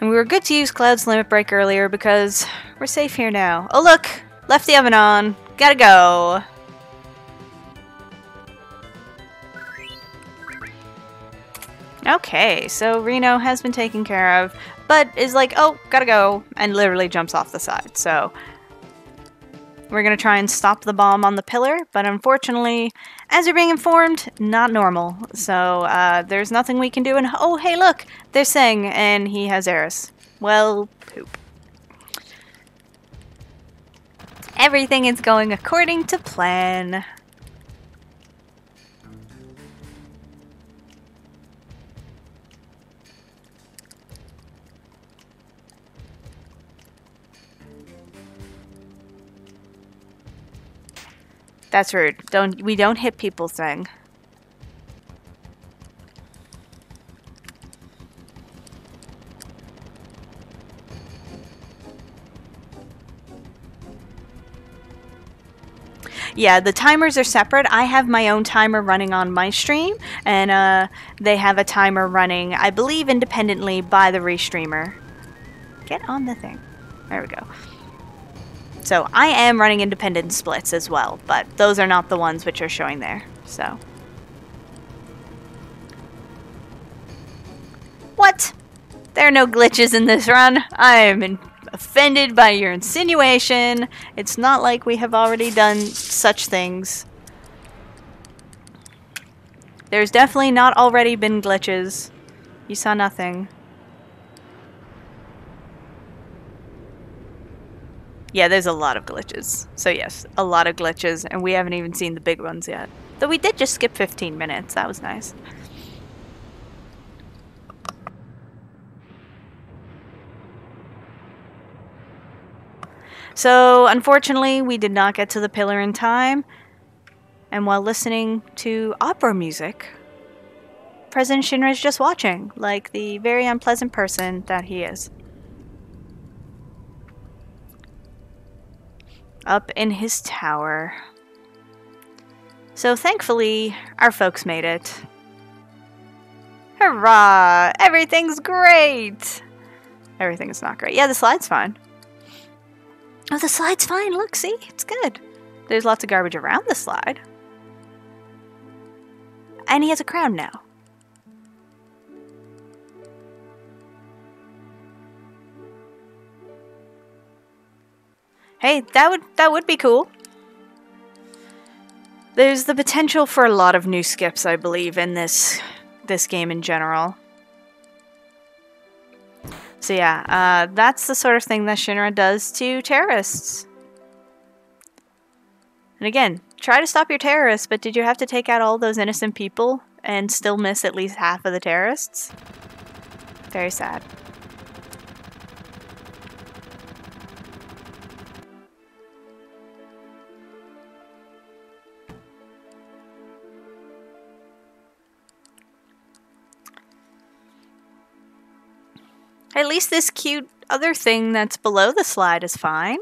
Speaker 2: And we were good to use Cloud's limit break earlier because we're safe here now. Oh look! Left the oven on. Gotta go! Okay, so Reno has been taken care of, but is like, oh, gotta go, and literally jumps off the side. So we're gonna try and stop the bomb on the pillar, but unfortunately, as you're being informed, not normal. So there's nothing we can do, and oh, hey, look, they're saying, and he has Eris. Well, poop. Everything is going according to plan. That's rude. We don't hit people thing. Yeah, the timers are separate. I have my own timer running on my stream, and they have a timer running, I believe, independently by the restreamer. Get on the thing. There we go. So I am running independent splits as well, but those are not the ones which are showing there. So. What? There are no glitches in this run. I am offended by your insinuation. It's not like we have already done such things. There's definitely not already been glitches. You saw nothing. Yeah, there's a lot of glitches. So yes, a lot of glitches, and we haven't even seen the big ones yet. Though we did just skip 15 minutes. That was nice. So, unfortunately, we did not get to the pillar in time. And while listening to opera music, President Shinra is just watching, like the very unpleasant person that he is. Up in his tower. So thankfully, our folks made it. Hurrah! Everything's great! Everything is not great. Yeah, the slide's fine. Oh, the slide's fine. Look, see? It's good. There's lots of garbage around the slide. And he has a crown now. Hey, that would be cool. There's the potential for a lot of new skips, I believe, in this game in general. So yeah, that's the sort of thing that Shinra does to terrorists. And again, try to stop your terrorists, but did you have to take out all those innocent people and still miss at least half of the terrorists? Very sad. At least this cute other thing that's below the slide is fine.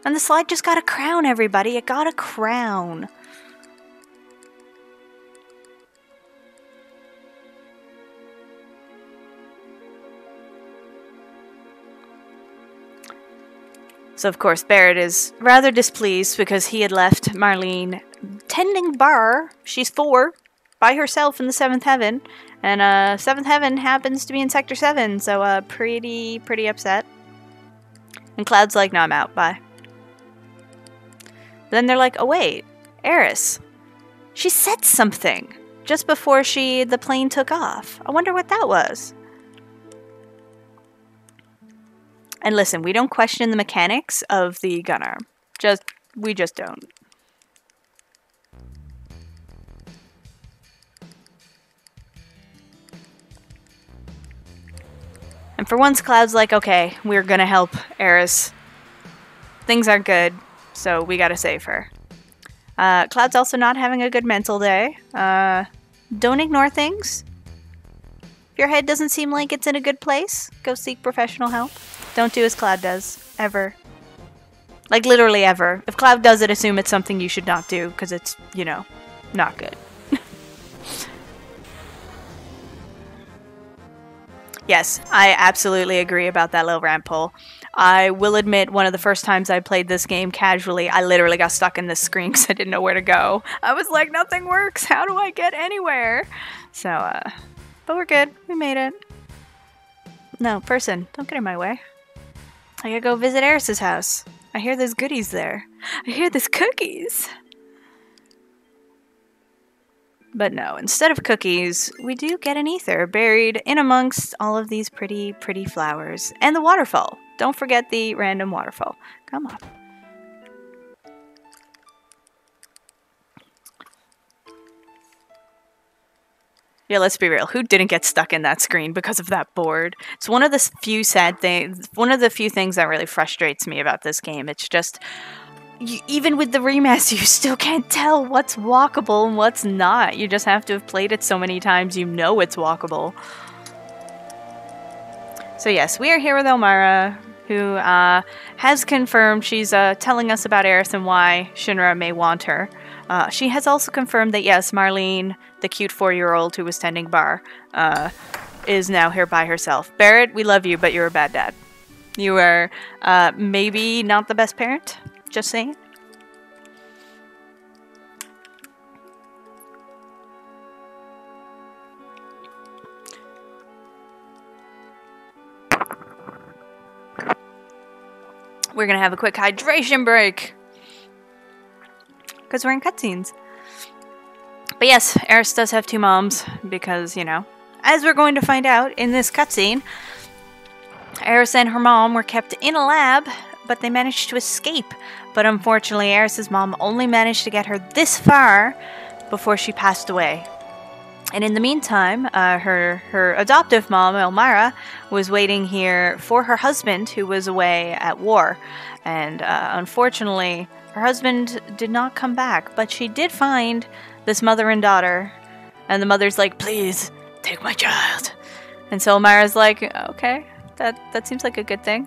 Speaker 2: And the slide just got a crown, everybody. It got a crown. So, of course, Barrett is rather displeased because he had left Marlene tending bar. She's 4 by herself in the 7th heaven. And 7th heaven happens to be in Sector 7, so pretty upset. And Cloud's like, no, I'm out, bye. But then they're like, oh wait, Eris. She said something just before the plane took off. I wonder what that was. And listen, we don't question the mechanics of the gun arm. We just don't. And for once, Cloud's like, okay, we're gonna help Eris. Things are good, so we gotta save her. Cloud's also not having a good mental day. Don't ignore things. If your head doesn't seem like it's in a good place, go seek professional help. Don't do as Cloud does. Ever. Like, literally ever. If Cloud does it, assume it's something you should not do, because it's, you know, not good. Yes, I absolutely agree about that little ramp pole. I will admit, one of the first times I played this game casually, I literally got stuck in this screen because I didn't know where to go. I was like, nothing works. How do I get anywhere? So, but we're good. We made it. No, person, don't get in my way. I gotta go visit Eris's house. I hear there's goodies there. I hear there's cookies. But no, instead of cookies, we do get an ether buried in amongst all of these pretty, pretty flowers. And the waterfall. Don't forget the random waterfall. Come on. Yeah, let's be real. Who didn't get stuck in that screen because of that board? It's one of the few sad things, one of the few things that really frustrates me about this game. It's just, even with the remaster, you still can't tell what's walkable and what's not. You just have to have played it so many times you know it's walkable. So yes, we are here with Elmira, who has confirmed she's telling us about Eris and why Shinra may want her. She has also confirmed that yes, Marlene, the cute 4-year-old who was tending bar, is now here by herself. Barrett, we love you, but you're a bad dad. You are maybe not the best parent. Just saying. We're gonna have a quick hydration break. Because we're in cutscenes. But yes, Eris does have 2 moms. Because, you know, as we're going to find out in this cutscene, Eris and her mom were kept in a lab, but they managed to escape. But unfortunately, Eris's mom only managed to get her this far before she passed away. And in the meantime, her adoptive mom, Elmira, was waiting here for her husband, who was away at war. And unfortunately, her husband did not come back. But she did find this mother and daughter. And the mother's like, please, take my child. And so Elmira's like, okay, that seems like a good thing.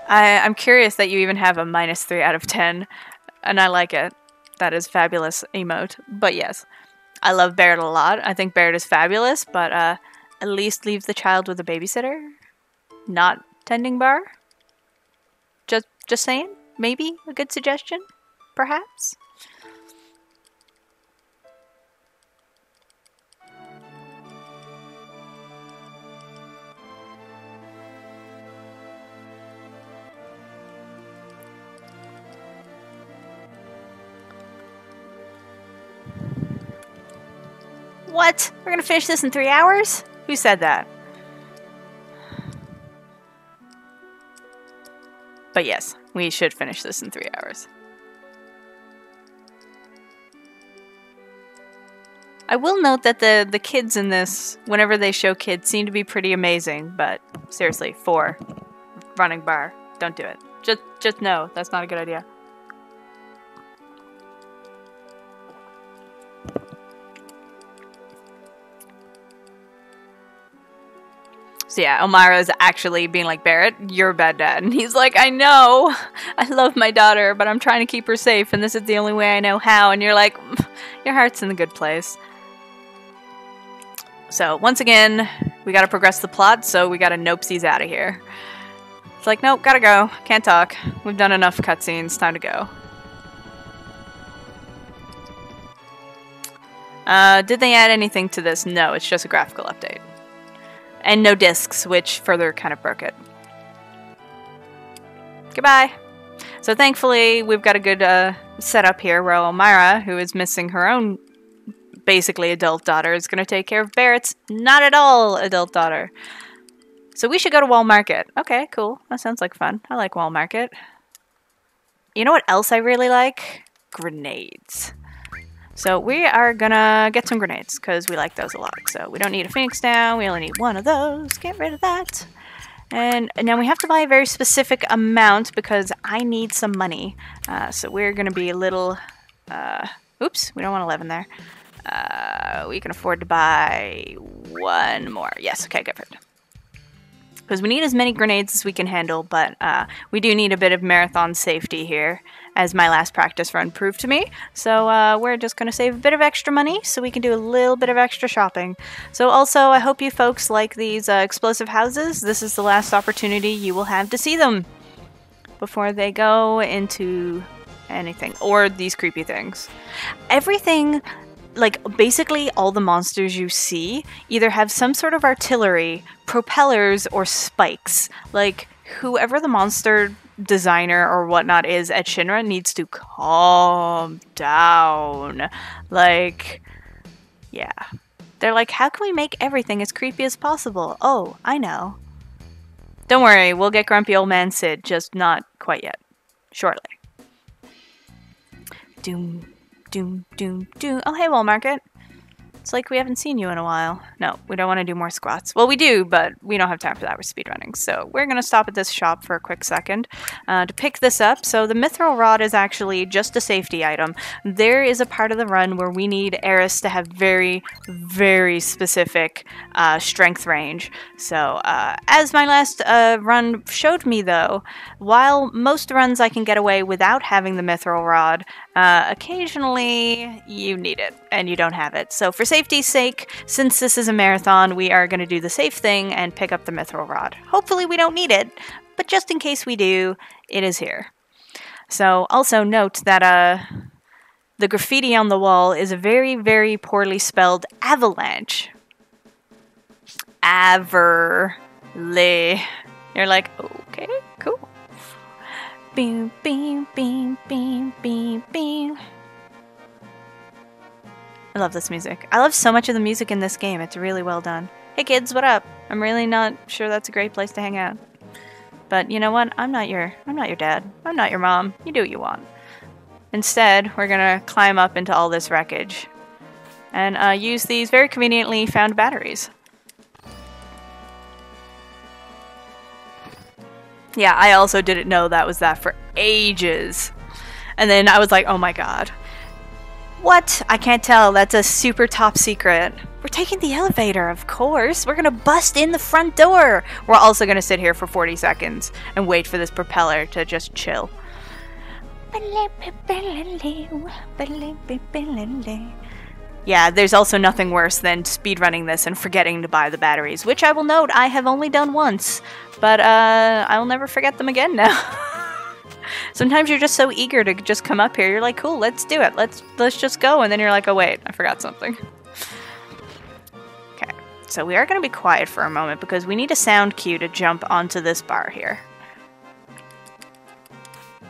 Speaker 2: I'm curious that you even have a -3 out of 10, and I like it. That is fabulous emote. But yes, I love Barrett a lot. I think Barrett is fabulous, but at least leave the child with a babysitter, not tending bar. Just saying, maybe a good suggestion, perhaps. What? We're gonna finish this in 3 hours? Who said that? But yes, we should finish this in 3 hours. I will note that the kids in this, whenever they show kids, seem to be pretty amazing, but seriously, 4. Running bar. Don't do it. Just no, that's not a good idea. So yeah, Elmira is actually being like, Barrett, you're a bad dad. And he's like, I know. I love my daughter, but I'm trying to keep her safe, and this is the only way I know how. And you're like, your heart's in a good place. So once again, we gotta progress the plot, so we gotta nopesies out of here. It's like, nope, gotta go. Can't talk. We've done enough cutscenes. Time to go. Did they add anything to this? No, it's just a graphical update. And no discs, which further kind of broke it. Goodbye. So thankfully, we've got a good setup here where Elmira, who is missing her own basically adult daughter, is going to take care of Barrett's not at all adult daughter. So we should go to Wall Market. Okay, cool. That sounds like fun. I like Wall Market. You know what else I really like? Grenades. So we are gonna get some grenades because we like those a lot. So we don't need a Phoenix down. We only need one of those. Get rid of that. And now we have to buy a very specific amount because I need some money. So we're gonna be a little... oops, we don't want 11 there. We can afford to buy one more. Yes, okay, good for it. Because we need as many grenades as we can handle, but we do need a bit of marathon safety here, as my last practice run proved to me. So we're just going to save a bit of extra money so we can do a little bit of extra shopping. So also, I hope you folks like these explosive houses. This is the last opportunity you will have to see them before they go into anything, or these creepy things. Everything... Like, basically all the monsters you see either have some sort of artillery, propellers, or spikes. Like, whoever the monster designer or whatnot is at Shinra needs to calm down. Like, yeah. They're like, how can we make everything as creepy as possible? Oh, I know. Don't worry, we'll get grumpy old man Sid, just not quite yet. Shortly. Doom. Doom, doom, doom. Oh, hey, Wall Market. It's like we haven't seen you in a while. No, we don't want to do more squats. Well, we do, but we don't have time for that. We're speedrunning. So we're going to stop at this shop for a quick second to pick this up. So the mithril rod is actually just a safety item. There is a part of the run where we need Eris to have very, very specific strength range. So as my last run showed me, though, while most runs I can get away without having the mithril rod, occasionally you need it and you don't have it. So for safety's sake, since this is a marathon, we are going to do the safe thing and pick up the mithril rod. Hopefully we don't need it, but just in case we do, it is here. So also note that the graffiti on the wall is a very, very poorly spelled avalanche. Averly. You're like, okay, cool. Beam, beam, beam, beam, beam, beam. I love this music. I love so much of the music in this game. It's really well done. Hey kids, what up? I'm really not sure that's a great place to hang out. But you know what? I'm not your dad. I'm not your mom. You do what you want. Instead, we're gonna climb up into all this wreckage and use these very conveniently found batteries. Yeah, I also didn't know that was that for ages. And then I was like, oh my god. What? I can't tell. That's a super top secret. We're taking the elevator, of course. We're gonna bust in the front door. We're also gonna sit here for 40 seconds and wait for this propeller to just chill. Yeah, there's also nothing worse than speedrunning this and forgetting to buy the batteries, which I will note I have only done once, but I'll never forget them again now. Sometimes you're just so eager to just come up here. You're like, cool, let's do it. Let's just go. And then you're like, oh, wait, I forgot something. Okay, so we are going to be quiet for a moment because we need a sound cue to jump onto this bar here.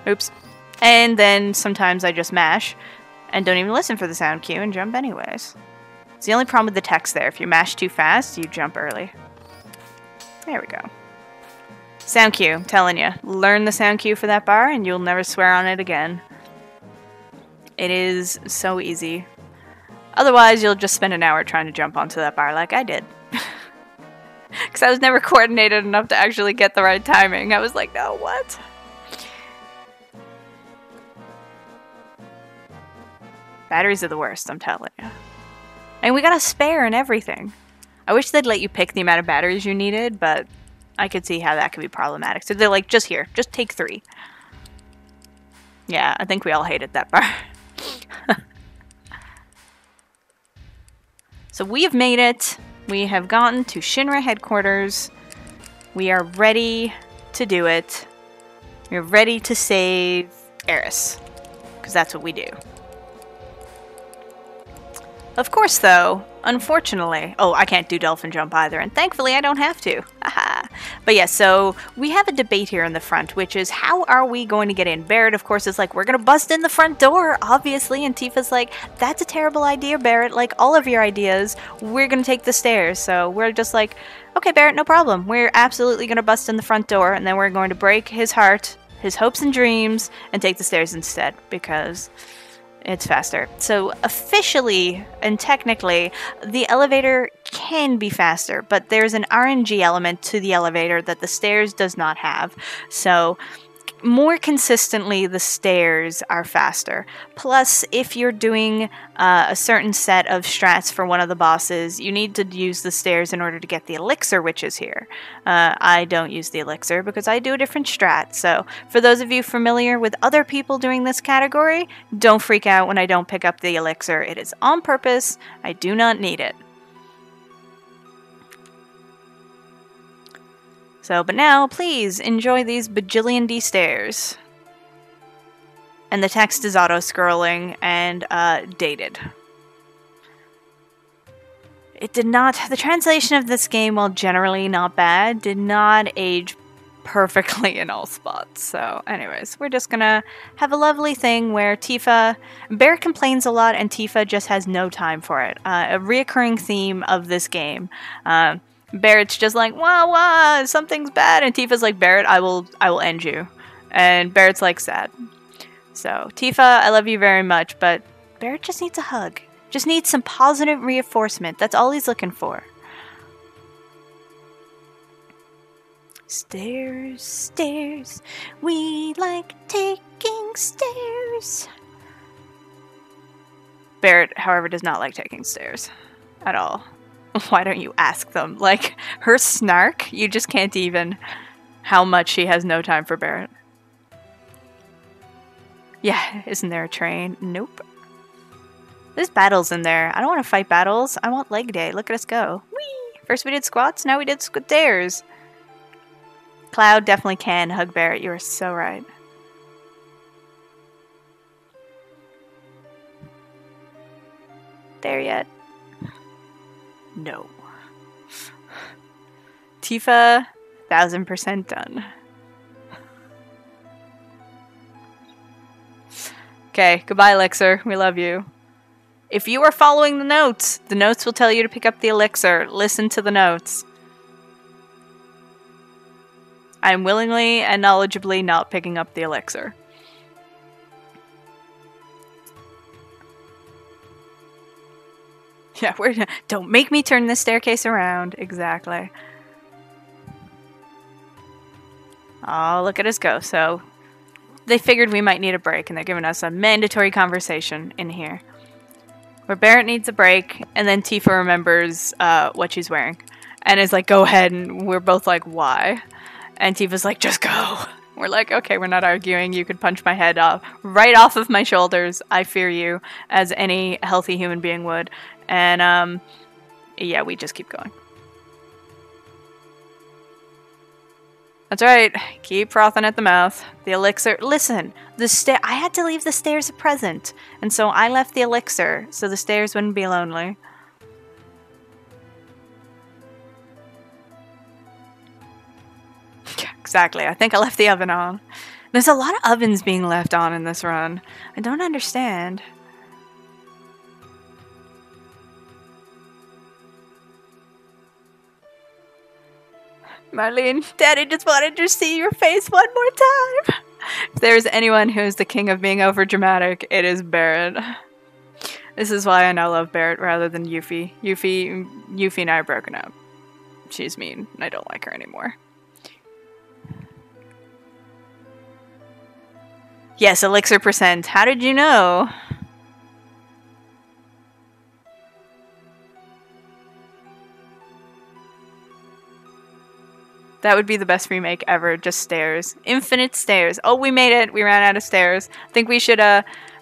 Speaker 2: Oops. And then sometimes I just mash and don't even listen for the sound cue and jump anyways. It's the only problem with the text there. If you mash too fast, you jump early. There we go. Sound cue, I'm telling you. Learn the sound cue for that bar and you'll never swear on it again. It is so easy. Otherwise, you'll just spend an hour trying to jump onto that bar like I did. Because I was never coordinated enough to actually get the right timing. I was like, no, what? Batteries are the worst, I'm telling you. And we got a spare and everything. I wish they'd let you pick the amount of batteries you needed, but I could see how that could be problematic. So they're like, just here, just take 3. Yeah, I think we all hated that bar. So we have made it. We have gotten to Shinra headquarters. We are ready to do it. We're ready to save Eris, because that's what we do. Of course, though, unfortunately... Oh, I can't do dolphin jump either, and thankfully I don't have to. Haha. But yeah, so we have a debate here in the front, which is how are we going to get in? Barrett, of course, is like, we're going to bust in the front door, obviously, and Tifa's like, that's a terrible idea, Barrett. Like all of your ideas, we're going to take the stairs. So we're just like, okay, Barrett, no problem. We're absolutely going to bust in the front door, and then we're going to break his heart, his hopes and dreams, and take the stairs instead, because... It's faster. So officially and technically, the elevator can be faster, but there's an RNG element to the elevator that the stairs does not have. So more consistently, the stairs are faster. Plus, if you're doing a certain set of strats for one of the bosses, you need to use the stairs in order to get the elixir, which is here. I don't use the elixir because I do a different strat. So, for those of you familiar with other people doing this category, don't freak out when I don't pick up the elixir. It is on purpose. I do not need it. So, but now, please enjoy these bajillion D stairs. And the text is auto-scrolling and dated. It did not, the translation of this game, while generally not bad, did not age perfectly in all spots. So, anyways, we're just gonna have a lovely thing where Barrett complains a lot and Tifa just has no time for it. A reoccurring theme of this game. Barrett's just like, wah, something's bad. And Tifa's like, Barrett, I will end you. And Barrett's like, sad. So, Tifa, I love you very much, but Barrett just needs a hug. Just needs some positive reinforcement. That's all he's looking for. Stairs, stairs, we like taking stairs. Barrett, however, does not like taking stairs at all. Why don't you ask them? Like, her snark, you just can't even how much she has no time for Barrett. Yeah, isn't there a train? Nope. There's battles in there. I don't want to fight battles. I want leg day. Look at us go. Whee! First we did squats, now we did stairs. Cloud definitely can hug Barrett. You are so right. There yet? No. Tifa, 1000% done. Okay, goodbye, Elixir. We love you. If you are following the notes will tell you to pick up the elixir. Listen to the notes. I'm willingly and knowledgeably not picking up the elixir. Yeah, don't make me turn this staircase around. Exactly. Oh, look at us go. So, they figured we might need a break, and they're giving us a mandatory conversation in here. Where Barrett needs a break, and then Tifa remembers what she's wearing. And is like, go ahead, and we're both like, why? And Tifa's like, just go. We're like, okay, we're not arguing. You could punch my head off, right off of my shoulders. I fear you, as any healthy human being would. And, yeah, we just keep going. That's right. Keep frothing at the mouth. The elixir. Listen, I had to leave the stairs a present. And so I left the elixir so the stairs wouldn't be lonely. Exactly. I think I left the oven on. There's a lot of ovens being left on in this run. I don't understand. Marlene, Daddy just wanted to see your face one more time. If there's anyone who's the king of being overdramatic, it is Barrett. This is why I now love Barrett rather than Yuffie. Yuffie and I are broken up. She's mean. I don't like her anymore. Yes, elixir percent. How did you know? That would be the best remake ever. Just stairs. Infinite stairs. Oh, we made it. We ran out of stairs. I think we should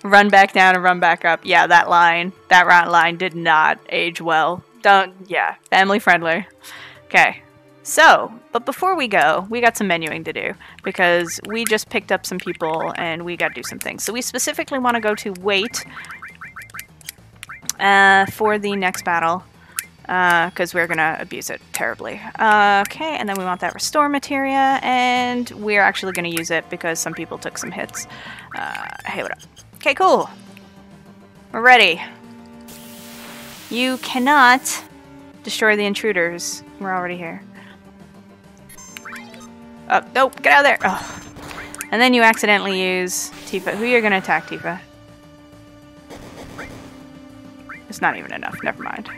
Speaker 2: run back down and run back up. Yeah, that line did not age well. Yeah, family friendly. Okay. So, but before we go, we got some menuing to do because we just picked up some people and we got to do some things. So we specifically want to go to wait for the next battle. Because we're gonna abuse it terribly. Okay, and then we want that restore materia, and we're actually gonna use it because some people took some hits. Hey, what up? Okay, cool. We're ready. You cannot destroy the intruders. We're already here. Oh, nope, get out of there! Oh. And then you accidentally use Tifa. Who you're gonna attack, Tifa? It's not even enough. Never mind.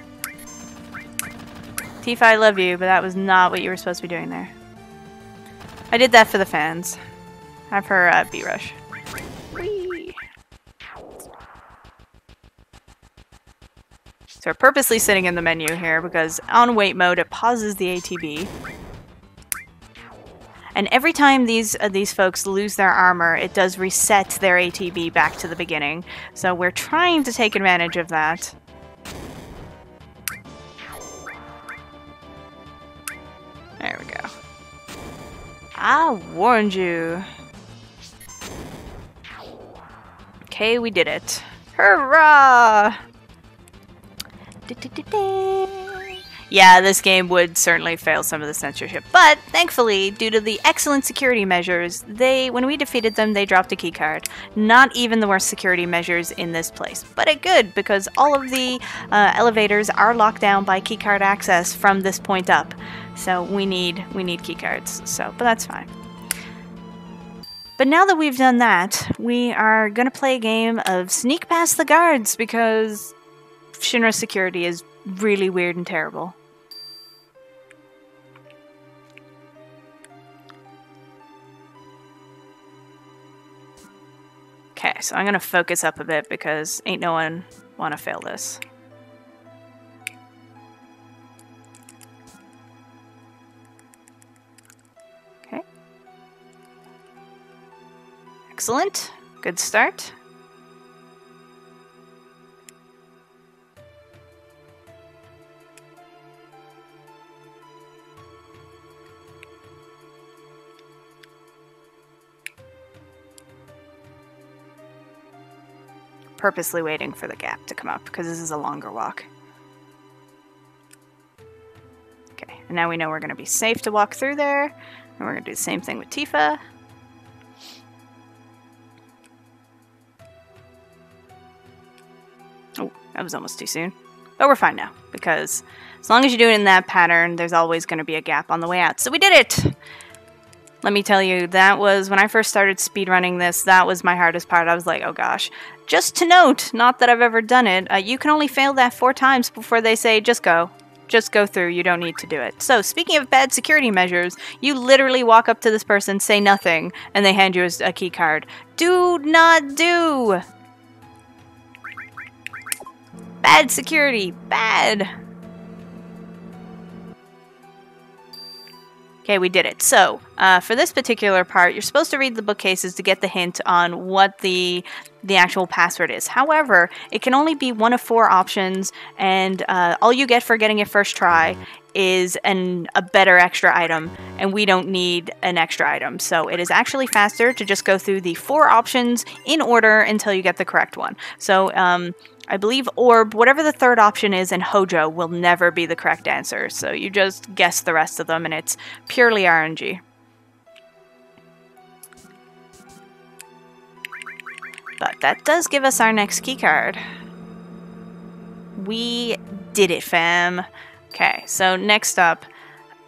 Speaker 2: Tifa, I love you, but that was not what you were supposed to be doing there. I did that for the fans. Have her B-rush. Whee! So we're purposely sitting in the menu here because on wait mode it pauses the ATB. And every time these folks lose their armor, it does reset their ATB back to the beginning. So we're trying to take advantage of that. There we go. I warned you. Okay, we did it. Hurrah! Yeah, this game would certainly fail some of the censorship, but thankfully, due to the excellent security measures, when we defeated them, they dropped a keycard. Not even the worst security measures in this place, but it good because all of the elevators are locked down by keycard access from this point up. So we need keycards. So, but that's fine. But now that we've done that, we are gonna play a game of sneak past the guards because Shinra's security is really weird and terrible. Okay, so I'm gonna focus up a bit because ain't no one wanna fail this. Okay. Excellent. Good start. Purposely waiting for the gap to come up because this is a longer walk. Okay, and now we know we're going to be safe to walk through there, and we're going to do the same thing with Tifa. Oh, that was almost too soon. But we're fine now, because as long as you do it in that pattern, there's always going to be a gap on the way out. So we did it! Let me tell you, that was, when I first started speedrunning this, that was my hardest part. I was like, oh gosh. Just to note, not that I've ever done it, you can only fail that 4 times before they say, just go. Just go through, you don't need to do it. So, speaking of bad security measures, you literally walk up to this person, say nothing, and they hand you a key card. Do not do! Bad security, bad! Okay, we did it. So, for this particular part, you're supposed to read the bookcases to get the hint on what the actual password is. However, it can only be one of 4 options, and all you get for getting it first try is a better extra item, and we don't need an extra item. So it is actually faster to just go through the 4 options in order until you get the correct one. So, I believe Orb, whatever the 3rd option is, and Hojo will never be the correct answer. So you just guess the rest of them, and it's purely RNG. But that does give us our next keycard. We did it, fam. Okay, so next up,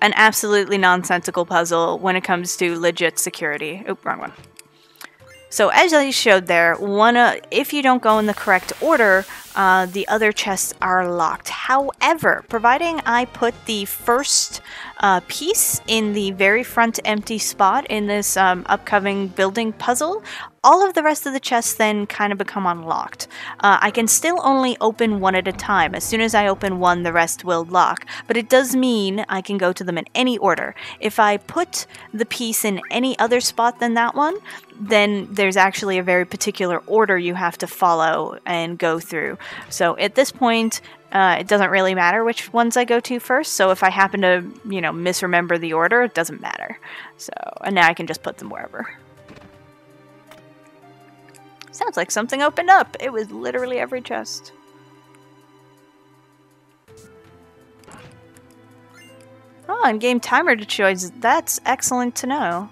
Speaker 2: an absolutely nonsensical puzzle when it comes to legit security. Oop, wrong one. So as I showed there, if you don't go in the correct order, the other chests are locked. However, providing I put the first piece in the very front empty spot in this upcoming building puzzle, all of the rest of the chests then kind of become unlocked. I can still only open one at a time. As soon as I open one, the rest will lock. But it does mean I can go to them in any order. If I put the piece in any other spot than that one, then there's actually a very particular order you have to follow and go through. So at this point, it doesn't really matter which ones I go to first. So if I happen to, misremember the order, it doesn't matter. So, and now I can just put them wherever. Sounds like something opened up. It was literally every chest. Oh, and game timer choice. That's excellent to know.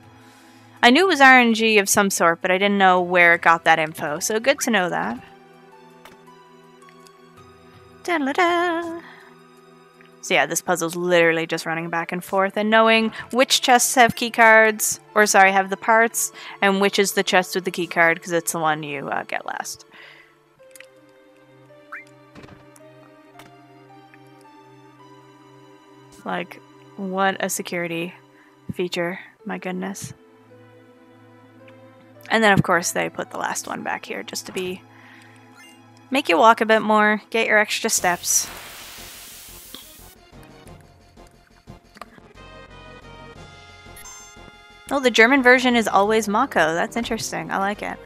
Speaker 2: I knew it was RNG of some sort, but I didn't know where it got that info. So good to know that. Da-da-da. So yeah, this puzzle's literally just running back and forth and knowing which chests have key cards, or sorry, have the parts, and which is the chest with the key card, because it's the one you get last. Like, what a security feature. My goodness. And then, of course, they put the last one back here just to make you walk a bit more, get your extra steps. Oh, the German version is always Mako. That's interesting. I like it.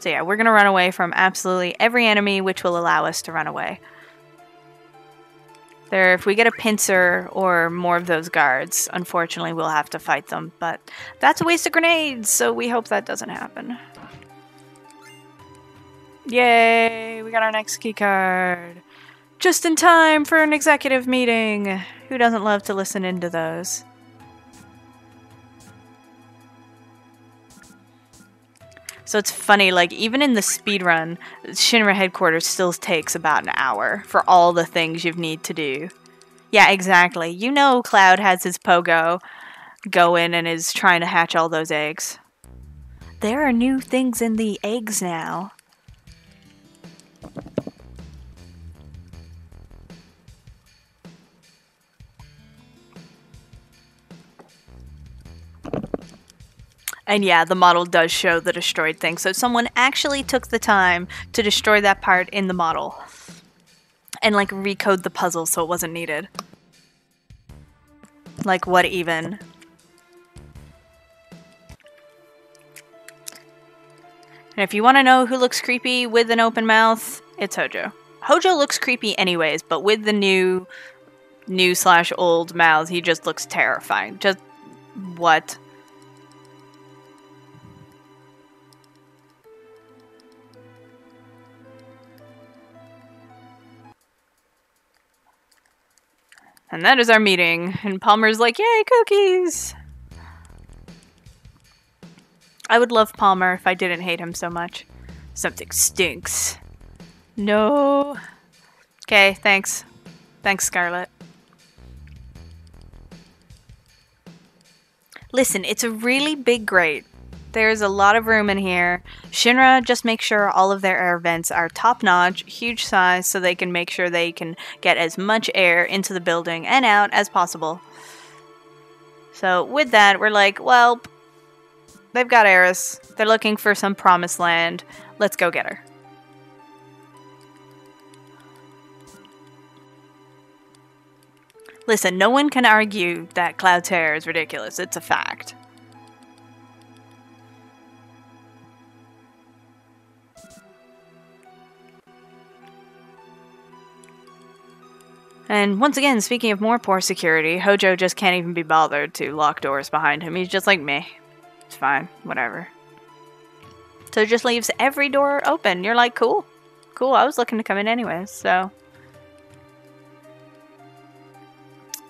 Speaker 2: So yeah, we're going to run away from absolutely every enemy which will allow us to run away. If we get a pincer or more of those guards, unfortunately we'll have to fight them. But that's a waste of grenades, so we hope that doesn't happen. Yay! We got our next key card. Just in time for an executive meeting. Who doesn't love to listen into those? So it's funny, like, even in the speedrun, Shinra headquarters still takes about an hour for all the things you need to do. Yeah, exactly. You know Cloud has his pogo going and is trying to hatch all those eggs. There are new things in the eggs now. And yeah, the model does show the destroyed thing. So someone actually took the time to destroy that part in the model. And like recode the puzzle so it wasn't needed. Like what even? And if you want to know who looks creepy with an open mouth, it's Hojo. Hojo looks creepy anyways, but with the new/old mouth, he just looks terrifying. Just what? And that is our meeting. And Palmer's like, yay, cookies! I would love Palmer if I didn't hate him so much. Something stinks. No. Okay, thanks. Thanks, Scarlet. Listen, it's a really big grate. There's a lot of room in here. Shinra just makes sure all of their air vents are top-notch, huge size, so they can make sure they can get as much air into the building and out as possible. So with that, we're like, well, they've got Eris. They're looking for some promised land. Let's go get her. Listen, no one can argue that Cloud's hair is ridiculous. It's a fact. And once again, speaking of more poor security, Hojo just can't even be bothered to lock doors behind him. He's just like, meh. It's fine. Whatever. So it just leaves every door open. You're like, cool. Cool, I was looking to come in anyways, so...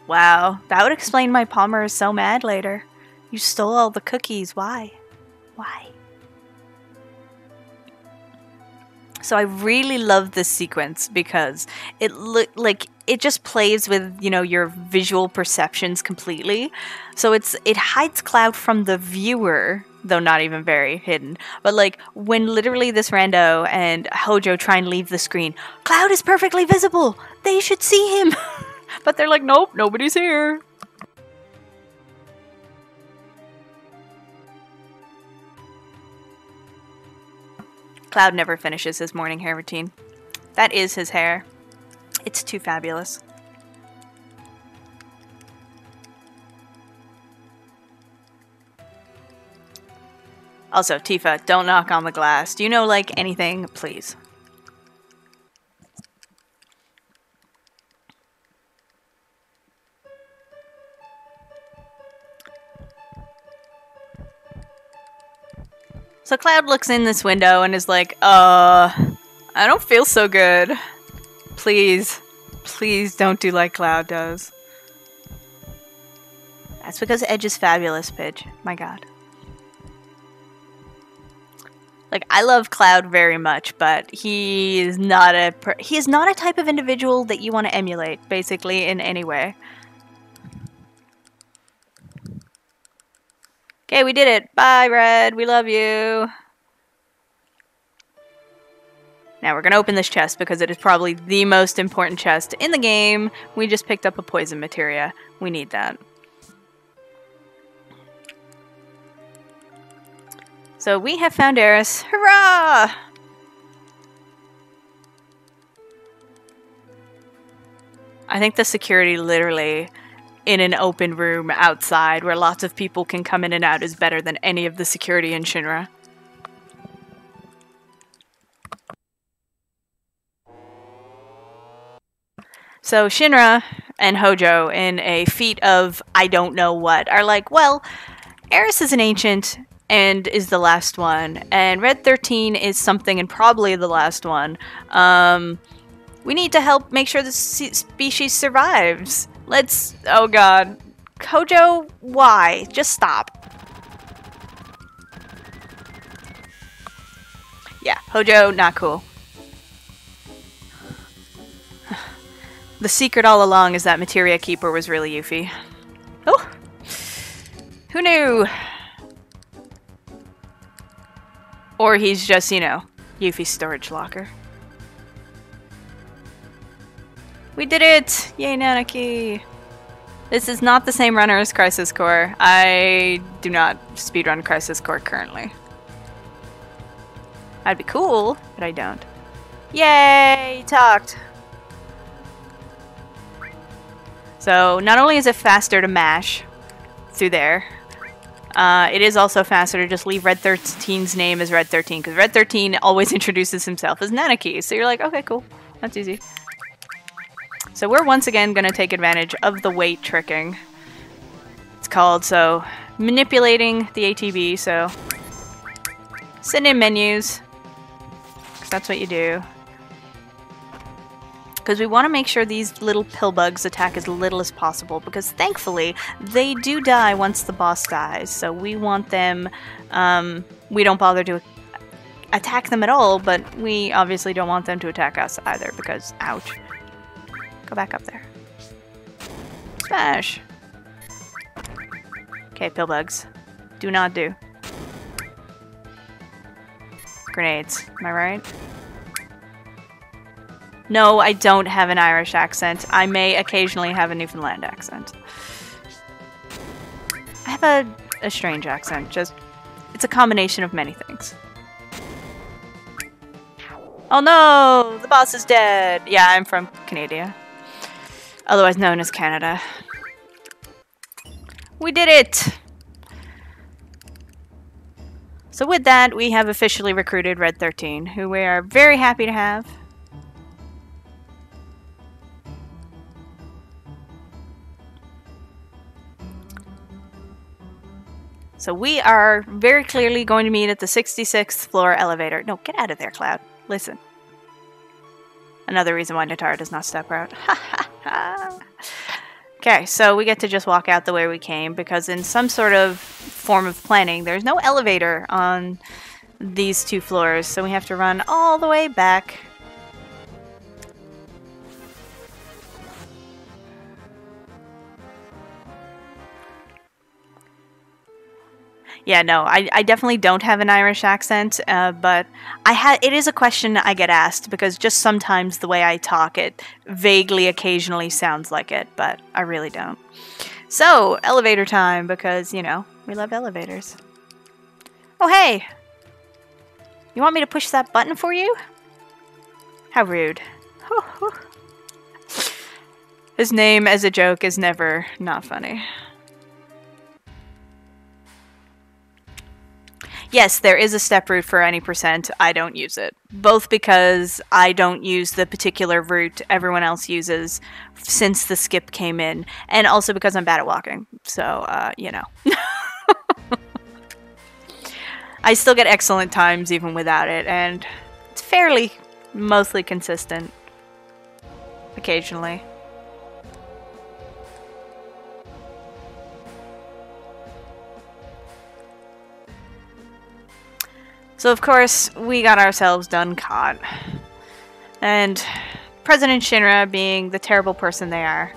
Speaker 2: Wow, that would explain why Palmer is so mad later. You stole all the cookies. Why? Why? So I really love this sequence because it just plays with, you know, your visual perceptions completely. So it hides Cloud from the viewer, though not even very hidden. But like when literally this rando and Hojo try and leave the screen, Cloud is perfectly visible. They should see him. But they're like, nope, nobody's here. Cloud never finishes his morning hair routine. That is his hair. It's too fabulous. Also, Tifa, don't knock on the glass. Do you know, like, anything? Please. So Cloud looks in this window and is like, I don't feel so good. Please. Please don't do like Cloud does. That's because Edge is fabulous, Pidge. My god. Like, I love Cloud very much, but he is not a type of individual that you want to emulate, basically, in any way. Okay, we did it. Bye, Red. We love you. Now we're going to open this chest because it is probably the most important chest in the game. We just picked up a poison materia. We need that. So we have found Eris. Hurrah! I think the security literally in an open room outside where lots of people can come in and out is better than any of the security in Shinra. So Shinra and Hojo, in a feat of I don't know what, are like, well, Eris is an ancient and is the last one, and Red 13 is something and probably the last one. We need to help make sure the species survives. Let's... Oh god. Hojo, why? Just stop. Yeah, Hojo, not cool. The secret all along is that Materia Keeper was really Yuffie. Oh! Who knew? Or he's just, you know, Yuffie's storage locker. We did it! Yay, Nanaki! This is not the same runner as Crisis Core. I do not speedrun Crisis Core currently. I'd be cool, but I don't. Yay! Talked! So, not only is it faster to mash through there, it is also faster to just leave Red 13's name as Red 13, because Red 13 always introduces himself as Nanaki, so you're like, okay, cool. That's easy. So we're once again going to take advantage of the weight tricking. It's called, so, manipulating the ATB, so send in menus, because that's what you do. Because we want to make sure these little pill bugs attack as little as possible, because thankfully they do die once the boss dies, so we want them, we don't bother to attack them at all, but we obviously don't want them to attack us either, because ouch. Go back up there. Smash! Okay, pill bugs. Do not do. Grenades, am I right? No, I don't have an Irish accent. I may occasionally have a Newfoundland accent. I have a strange accent, just... It's a combination of many things. Oh no! The boss is dead! Yeah, I'm from Canada. Otherwise known as Canada. We did it! So with that, we have officially recruited Red 13, who we are very happy to have. So we are very clearly going to meet at the 66th floor elevator. No, get out of there, Cloud. Listen. Another reason why Netara does not step out. Okay, so we get to just walk out the way we came, because in some sort of form of planning, there's no elevator on these two floors, so we have to run all the way back. Yeah, no, I definitely don't have an Irish accent, but it is a question I get asked, because just sometimes the way I talk, it vaguely occasionally sounds like it, but I really don't. So, elevator time, because, you know, we love elevators. Oh, hey! You want me to push that button for you? How rude. His name as a joke is never not funny. Yes, there is a step route for any percent. I don't use it. Both because I don't use the particular route everyone else uses since the skip came in, and also because I'm bad at walking. So, you know. I still get excellent times even without it, and it's fairly mostly consistent. Occasionally. So, of course, we got ourselves done caught. And President Shinra, being the terrible person they are,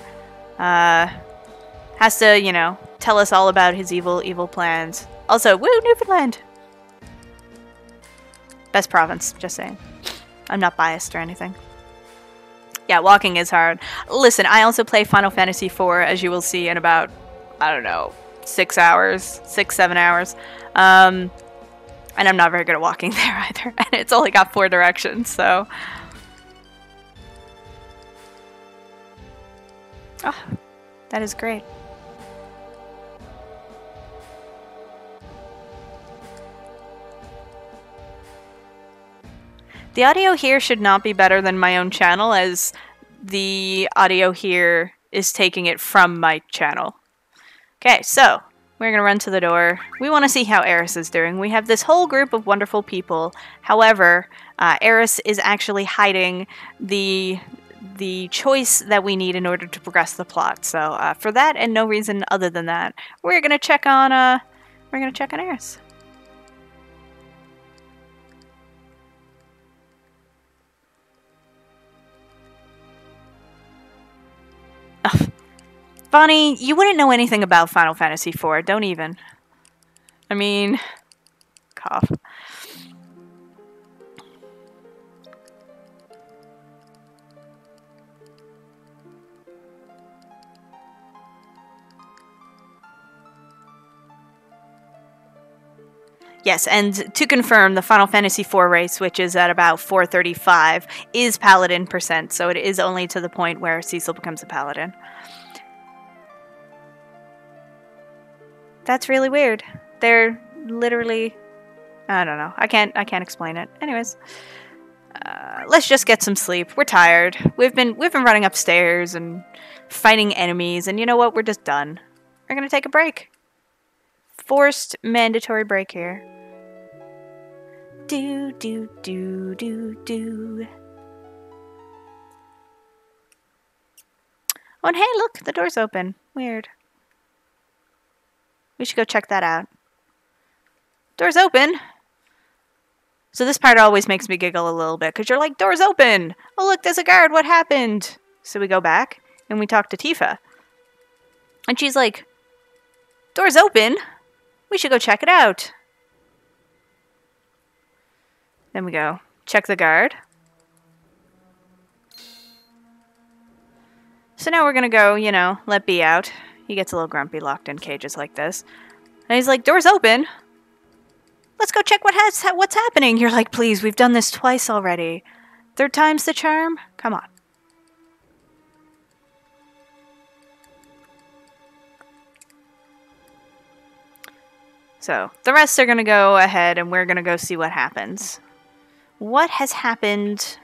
Speaker 2: has to, you know, tell us all about his evil plans. Also, woo, Newfoundland! Best province, just saying. I'm not biased or anything. Yeah, walking is hard. Listen, I also play Final Fantasy IV, as you will see in about, I don't know, 6 hours, 6-7 hours. And I'm not very good at walking there either. And it's only got 4 directions, so. Oh, that is great. The audio here should not be better than my own channel, as the audio here is taking it from my channel. Okay, so we're going to run to the door. We want to see how Eris is doing. We have this whole group of wonderful people. However, Eris is actually hiding the choice that we need in order to progress the plot. So for that and no reason other than that, we're going to check on Eris. Ugh. Bonnie, you wouldn't know anything about Final Fantasy IV. Don't even. I mean, cough. Yes, and to confirm, the Final Fantasy IV race, which is at about 435, is Paladin %, so it is only to the point where Cecil becomes a Paladin. That's really weird. They're literally... I don't know. I can't explain it. Anyways. Let's just get some sleep. We're tired. We've been running upstairs and fighting enemies, and you know what? We're just done. We're gonna take a break. Forced mandatory break here. Do do do do do. Oh, and hey, look, the door's open. Weird. We should go check that out. Door's open. So this part always makes me giggle a little bit, because you're like, door's open! Oh look, there's a guard, what happened? So we go back, and we talk to Tifa. And she's like, door's open? We should go check it out. Then we go check the guard. So now we're gonna go, you know, let B out. He gets a little grumpy locked in cages like this. And he's like, door's open. Let's go check what's happening. You're like, please, we've done this twice already. 3rd time's the charm? Come on. So, the rest are going to go ahead and we're going to go see what happens. What has happened?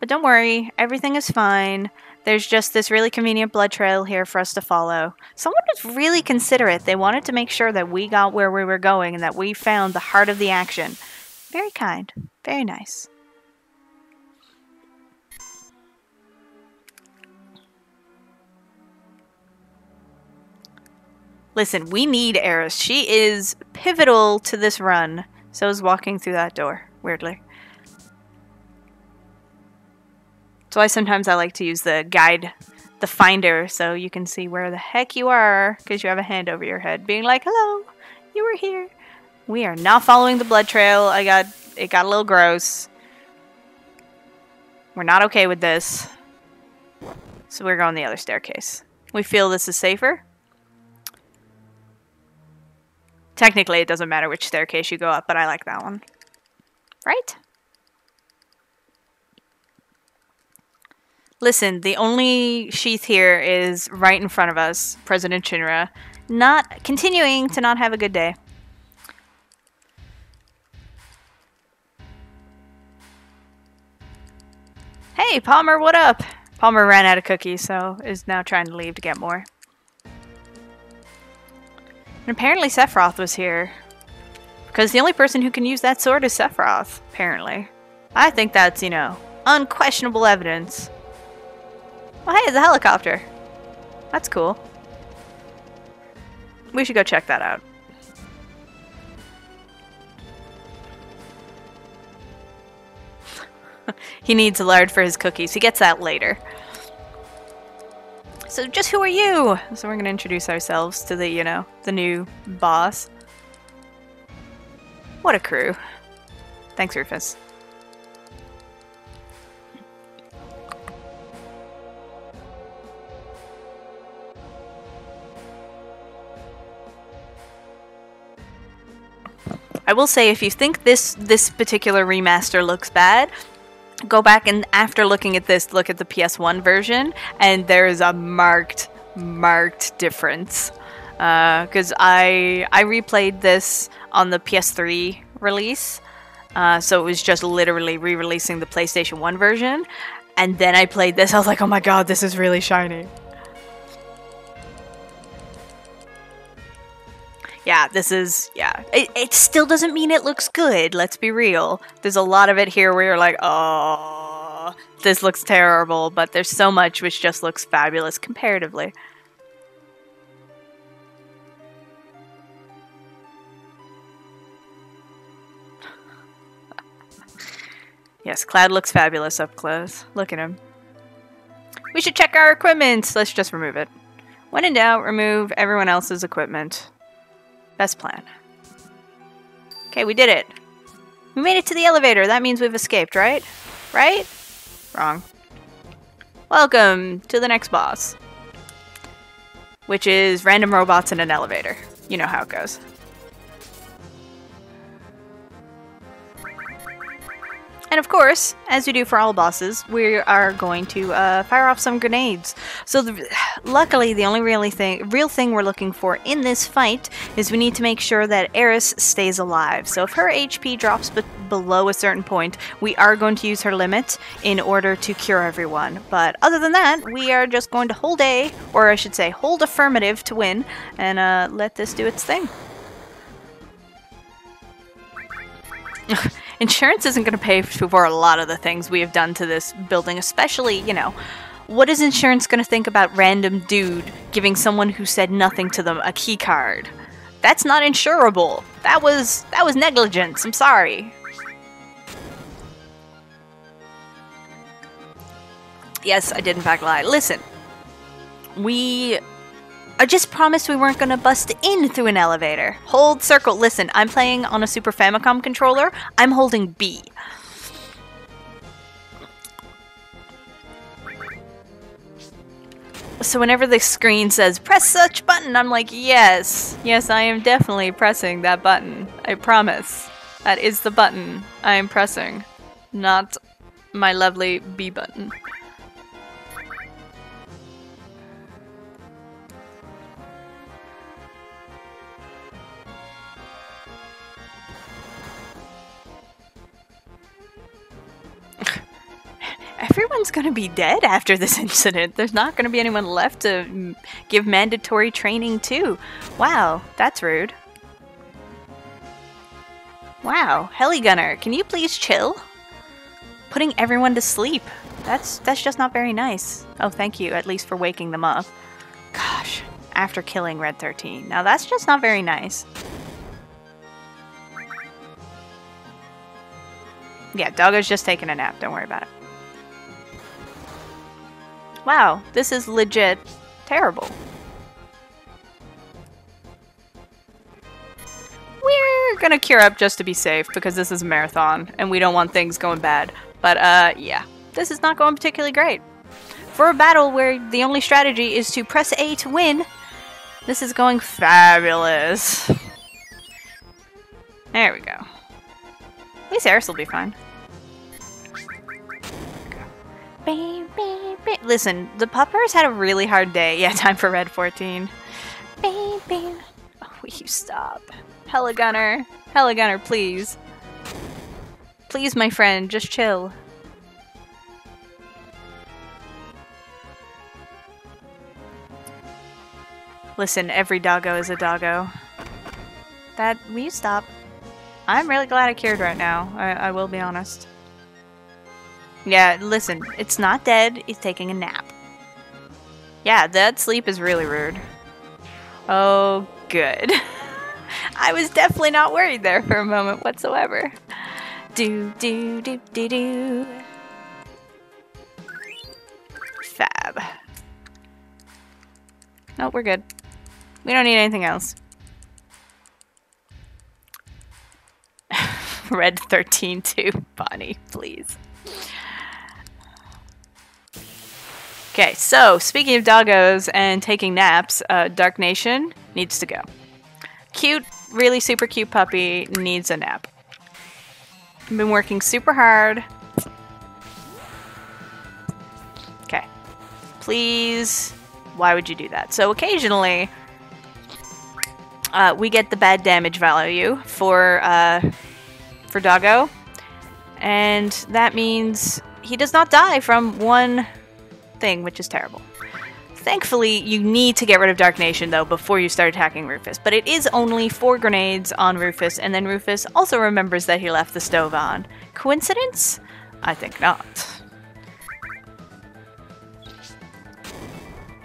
Speaker 2: But don't worry, everything is fine. There's just this really convenient blood trail here for us to follow. Someone was really considerate. They wanted to make sure that we got where we were going and that we found the heart of the action. Very kind. Very nice. Listen, we need Eris. She is pivotal to this run. So is walking through that door, weirdly. That's why sometimes I like to use the guide, the finder, so you can see where the heck you are, because you have a hand over your head, being like, hello, you were here. We are not following the blood trail. It got a little gross. We're not okay with this. So we're going the other staircase. We feel this is safer. Technically, it doesn't matter which staircase you go up, but I like that one. Right? Listen, the only sheath here is right in front of us, President Shinra, continuing to not have a good day. Hey, Palmer, what up? Palmer ran out of cookies, so is now trying to leave to get more. And apparently Sephiroth was here. Because the only person who can use that sword is Sephiroth, apparently. I think that's, you know, unquestionable evidence. Oh, hey, it's a helicopter. That's cool. We should go check that out. He needs a lard for his cookies. He gets that later. So just who are you? So we're going to introduce ourselves to the, you know, the new boss. What a crew. Thanks, Rufus. I will say, if you think this particular remaster looks bad, go back and after looking at this, look at the PS1 version, and there is a marked difference. Because I replayed this on the PS3 release, so it was just literally re-releasing the PlayStation 1 version, and then I played this. I was like, oh my god, this is really shiny. Yeah, this is, yeah. It still doesn't mean it looks good, let's be real. There's a lot of it here where you're like, oh, this looks terrible, but there's so much which just looks fabulous comparatively. Yes, Cloud looks fabulous up close. Look at him. We should check our equipment! Let's just remove it. When in doubt, remove everyone else's equipment. Best plan. Okay, we did it. We made it to the elevator. That means we've escaped, right? Right? Wrong. Welcome to the next boss. Which is random robots in an elevator. You know how it goes. And of course, as we do for all bosses, we are going to fire off some grenades. So luckily, the only real thing we're looking for in this fight is we need to make sure that Eris stays alive. So if her HP drops below a certain point, we are going to use her limit in order to cure everyone. But other than that, we are just going to hold A, or I should say hold affirmative to win, and let this do its thing. Insurance isn't going to pay for a lot of the things we have done to this building, especially, you know, what is insurance going to think about random dude giving someone who said nothing to them a key card? That's not insurable. That was negligence. I'm sorry. Yes, I did in fact lie. Listen, I just promised we weren't going to bust in through an elevator. Hold circle. Listen, I'm playing on a Super Famicom controller. I'm holding B. So whenever the screen says, press such button, I'm like, yes. Yes, I am definitely pressing that button. I promise. That is the button I am pressing. Not my lovely B button. Everyone's gonna be dead after this incident. There's not gonna be anyone left to give mandatory training to. Wow, that's rude. Wow, Heligunner, can you please chill? Putting everyone to sleep. That's just not very nice. Oh, thank you, at least for waking them up. Gosh, after killing Red 13. Now that's just not very nice. Yeah, Doggo's just taking a nap, don't worry about it. Wow, this is legit terrible. We're gonna cure up just to be safe because this is a marathon and we don't want things going bad. But yeah, this is not going particularly great. For a battle where the only strategy is to press A to win, this is going fabulous. There we go. At least Eris will be fine. Listen, the puppers had a really hard day. Yeah, time for Red 14. Oh, will you stop? Heligunner. Heligunner, please. Please, my friend, just chill. Listen, every doggo is a doggo. Will you stop? I'm really glad I cured right now. I will be honest. Yeah, listen, it's not dead, it's taking a nap. Yeah, that sleep is really rude. Oh, good. I was definitely not worried there for a moment whatsoever. Do. Fab. No, we're good. We don't need anything else. Red 13 too, Bonnie, please. Okay, so speaking of doggos and taking naps, Dark Nation needs to go. Cute, really super cute puppy needs a nap. I've been working super hard. Okay. Please. Why would you do that? So occasionally, we get the bad damage value for Doggo. And that means he does not die from one thing, which is terrible. Thankfully, you need to get rid of Dark Nation, though, before you start attacking Rufus. But it is only 4 grenades on Rufus, and then Rufus also remembers that he left the stove on. Coincidence? I think not.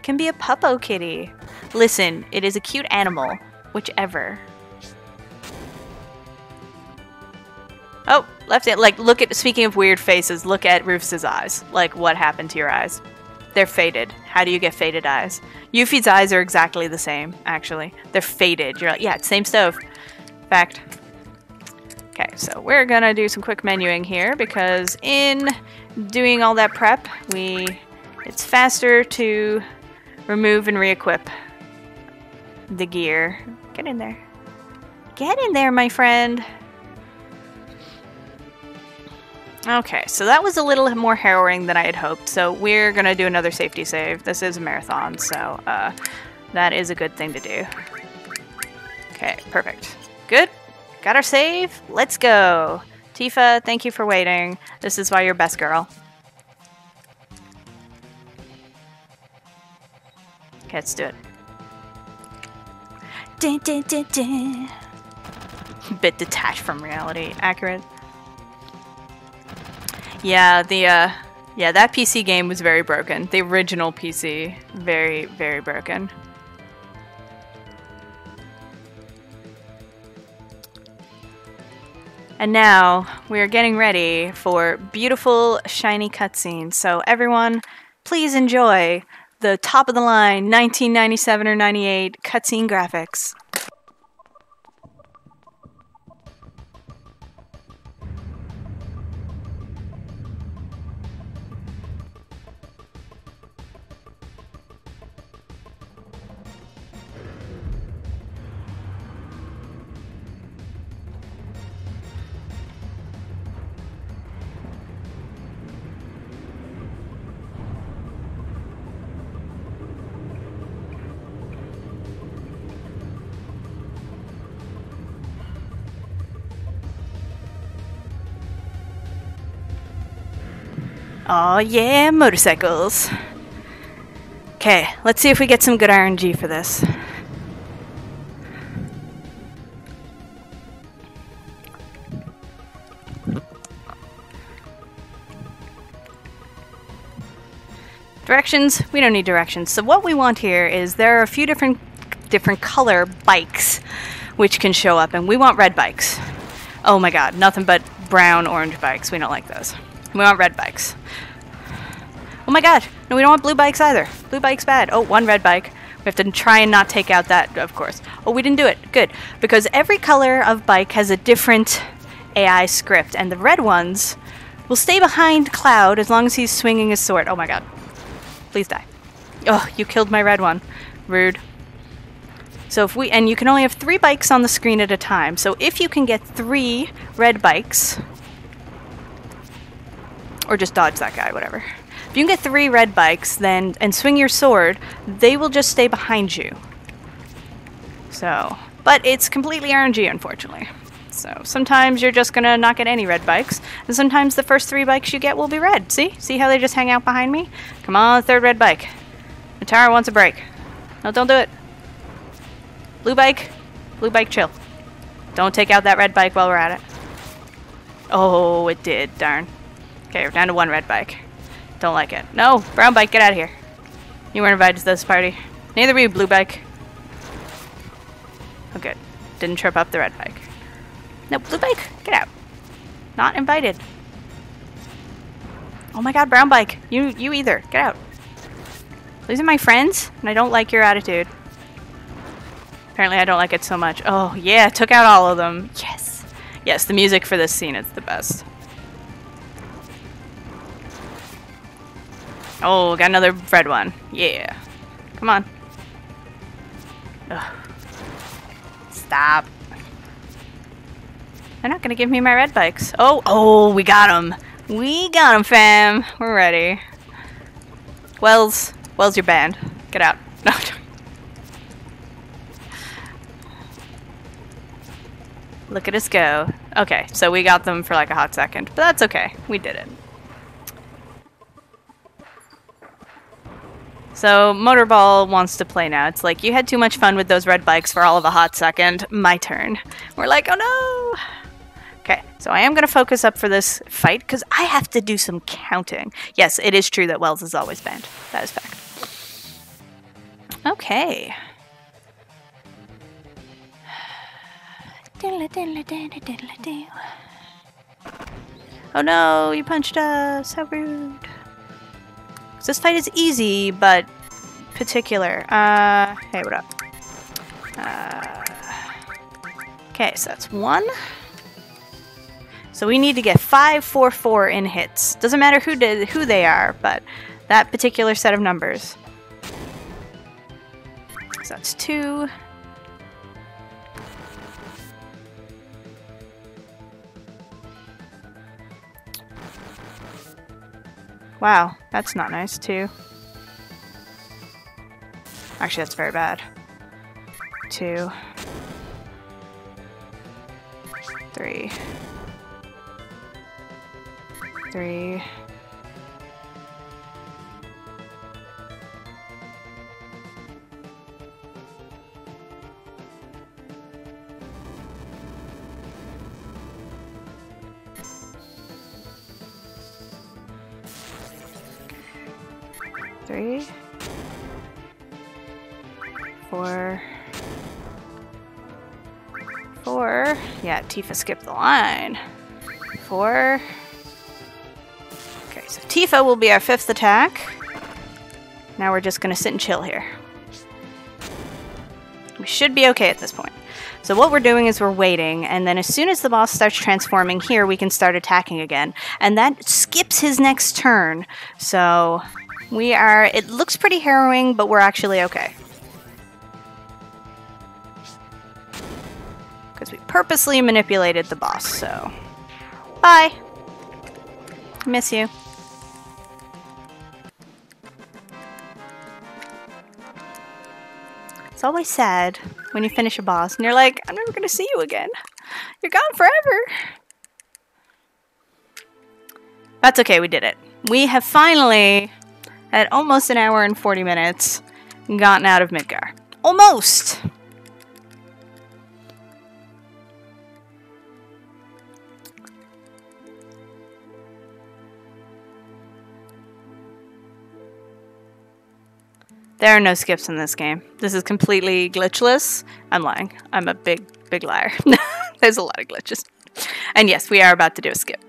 Speaker 2: Can be a puppo kitty. Listen, it is a cute animal. Whichever. Oh, left it. Like, look at, speaking of weird faces, look at Rufus's eyes. Like, what happened to your eyes? They're faded. How do you get faded eyes? Yuffie's eyes are exactly the same, actually. They're faded. You're like, yeah, it's same stove. Fact. Okay, so we're gonna do some quick menuing here because in doing all that prep, it's faster to remove and re-equip the gear. Get in there. Get in there, my friend. Okay, so that was a little more harrowing than I had hoped, so we're gonna do another safety save. This is a marathon, so that is a good thing to do. Okay, perfect. Good. Got our save. Let's go. Tifa, thank you for waiting. This is why you're best girl. Okay, let's do it. Dun, dun, dun, dun. Bit detached from reality. Accurate. Yeah, that PC game was very broken. The original PC, very, very broken. And now we are getting ready for beautiful, shiny cutscenes. So everyone, please enjoy the top of the line 1997 or 98 cutscene graphics. Oh yeah, motorcycles. Okay, let's see if we get some good RNG for this. Directions? We don't need directions. So what we want here is there are a few different color bikes which can show up, and we want red bikes. Oh my god, nothing but brown, orange bikes. We don't like those. We want red bikes. Oh my god! No, we don't want blue bikes either. Blue bike's bad. Oh, one red bike. We have to try and not take out that, of course. Oh, we didn't do it. Good. Because every color of bike has a different AI script, and the red ones will stay behind Cloud as long as he's swinging his sword. Oh my god. Please die. Oh, you killed my red one. Rude. So if we, and you can only have 3 bikes on the screen at a time. So if you can get 3 red bikes, or just dodge that guy, whatever. If you can get 3 red bikes, then and swing your sword, they will just stay behind you. So, but it's completely RNG, unfortunately. So sometimes you're just gonna not get any red bikes, and sometimes the first 3 bikes you get will be red. See? See how they just hang out behind me? Come on, 3rd red bike. Netara wants a break. No, don't do it. Blue bike, chill. Don't take out that red bike while we're at it. Oh, it did, darn. Okay, we're down to 1 red bike. Don't like it. No, brown bike, get out of here. You weren't invited to this party. Neither were you, blue bike. Oh, good. Didn't trip up the red bike. No, blue bike, get out. Not invited. Oh my god, brown bike. You either. Get out. These are my friends, and I don't like your attitude. Apparently I don't like it so much. Oh, yeah, took out all of them. Yes. Yes, the music for this scene is the best. Oh, got another red one. Yeah. Come on. Ugh. Stop. They're not gonna give me my red bikes. Oh, we got them. We got them, fam. We're ready. Wells, you're banned. Get out. No. Look at us go. Okay, so we got them for like a hot second, but that's okay. We did it. So Motorball wants to play now. It's like, you had too much fun with those red bikes for all of a hot second. My turn. We're like, oh no! Okay, so I am going to focus up for this fight, because I have to do some counting. Yes, it is true that Wells is always banned. That is fact. Okay. Oh no, you punched us. How rude. This fight is easy, but particular. Hey, what up? Okay, so that's 1. So we need to get 5, 4, 4 in hits. Doesn't matter who they are, but that particular set of numbers. So that's 2. Wow, that's not nice, too. Actually, that's very bad. 2. 3. 3. 3. 4. 4. Yeah, Tifa skipped the line. 4. Okay, so Tifa will be our 5th attack. Now we're just going to sit and chill here. We should be okay at this point. So what we're doing is we're waiting, and then as soon as the boss starts transforming here, we can start attacking again. And that skips his next turn. So we are... It looks pretty harrowing, but we're actually okay. Because we purposely manipulated the boss, so... Bye! Miss you. It's always sad when you finish a boss and you're like, I'm never gonna see you again. You're gone forever. That's okay, we did it. We have finally, at almost an hour and 40 minutes, gotten out of Midgar. Almost! There are no skips in this game. This is completely glitchless. I'm lying. I'm a big liar. There's a lot of glitches. And yes, we are about to do a skip.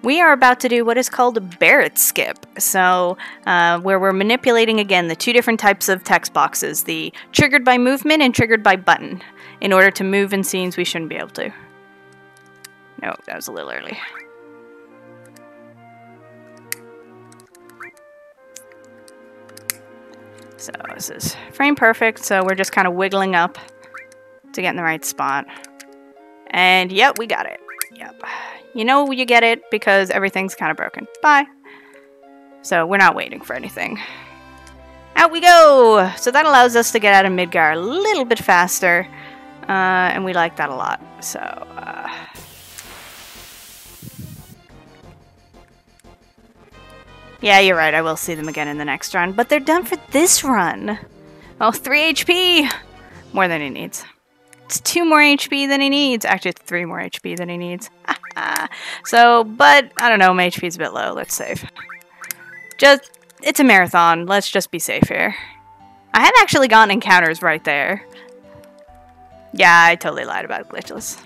Speaker 2: We are about to do what is called a Barrett Skip. So, where we're manipulating, again, the 2 different types of text boxes. The triggered by movement and triggered by button. In order to move in scenes we shouldn't be able to. No, that was a little early. So this is frame perfect, so we're just kind of wiggling up to get in the right spot. And yep, we got it. Yep. You know you get it because everything's kind of broken. Bye. So we're not waiting for anything. Out we go! So that allows us to get out of Midgar a little bit faster. And we like that a lot. So, yeah, you're right. I will see them again in the next run. But they're done for this run. Oh, 3 HP! More than he needs. It's 2 more HP than he needs. Actually, it's 3 more HP than he needs. So, but, I don't know. My HP's a bit low. Let's save. It's a marathon. Let's just be safe here. I have actually gotten encounters right there. Yeah, I totally lied about glitchless.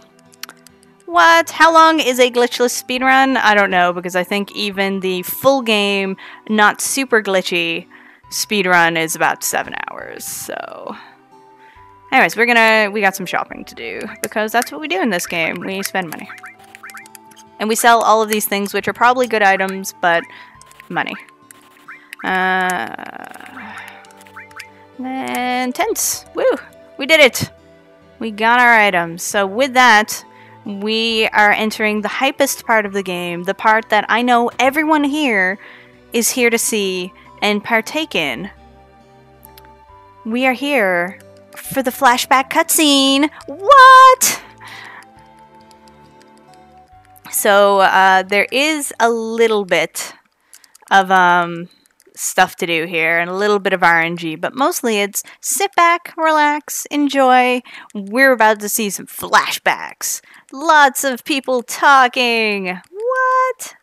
Speaker 2: What? How long is a glitchless speedrun? I don't know, because I think even the full game, not super glitchy speedrun is about 7 hours, so... Anyways, we got some shopping to do, because that's what we do in this game. We spend money. And we sell all of these things, which are probably good items, but money. Then tents. Woo! We did it! We got our items. So with that... we are entering the hypest part of the game, the part that I know everyone here is here to see and partake in. We are here for the flashback cutscene. What? So there is a little bit of stuff to do here and a little bit of RNG, but mostly it's sit back, relax, enjoy. We're about to see some flashbacks. Lots of people talking. What?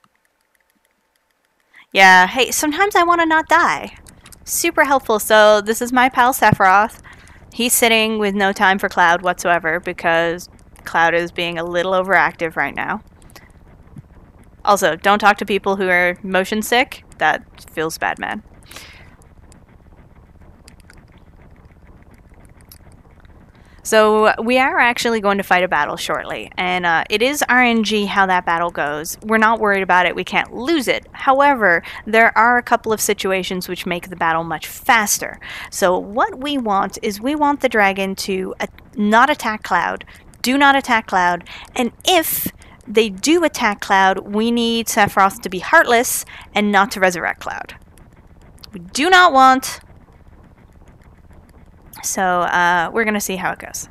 Speaker 2: Yeah, hey, sometimes I want to not die. Super helpful. So this is my pal Sephiroth. He's sitting with no time for Cloud whatsoever because Cloud is being a little overactive right now. Also, don't talk to people who are motion sick. That feels bad, man. So we are actually going to fight a battle shortly, and it is RNG how that battle goes. We're not worried about it. We can't lose it. However, there are a couple of situations which make the battle much faster. So what we want is we want the dragon to not attack Cloud. Do not attack Cloud. And if they do attack Cloud, we need Sephiroth to be heartless and not to resurrect Cloud. We do not want... So, we're gonna see how it goes.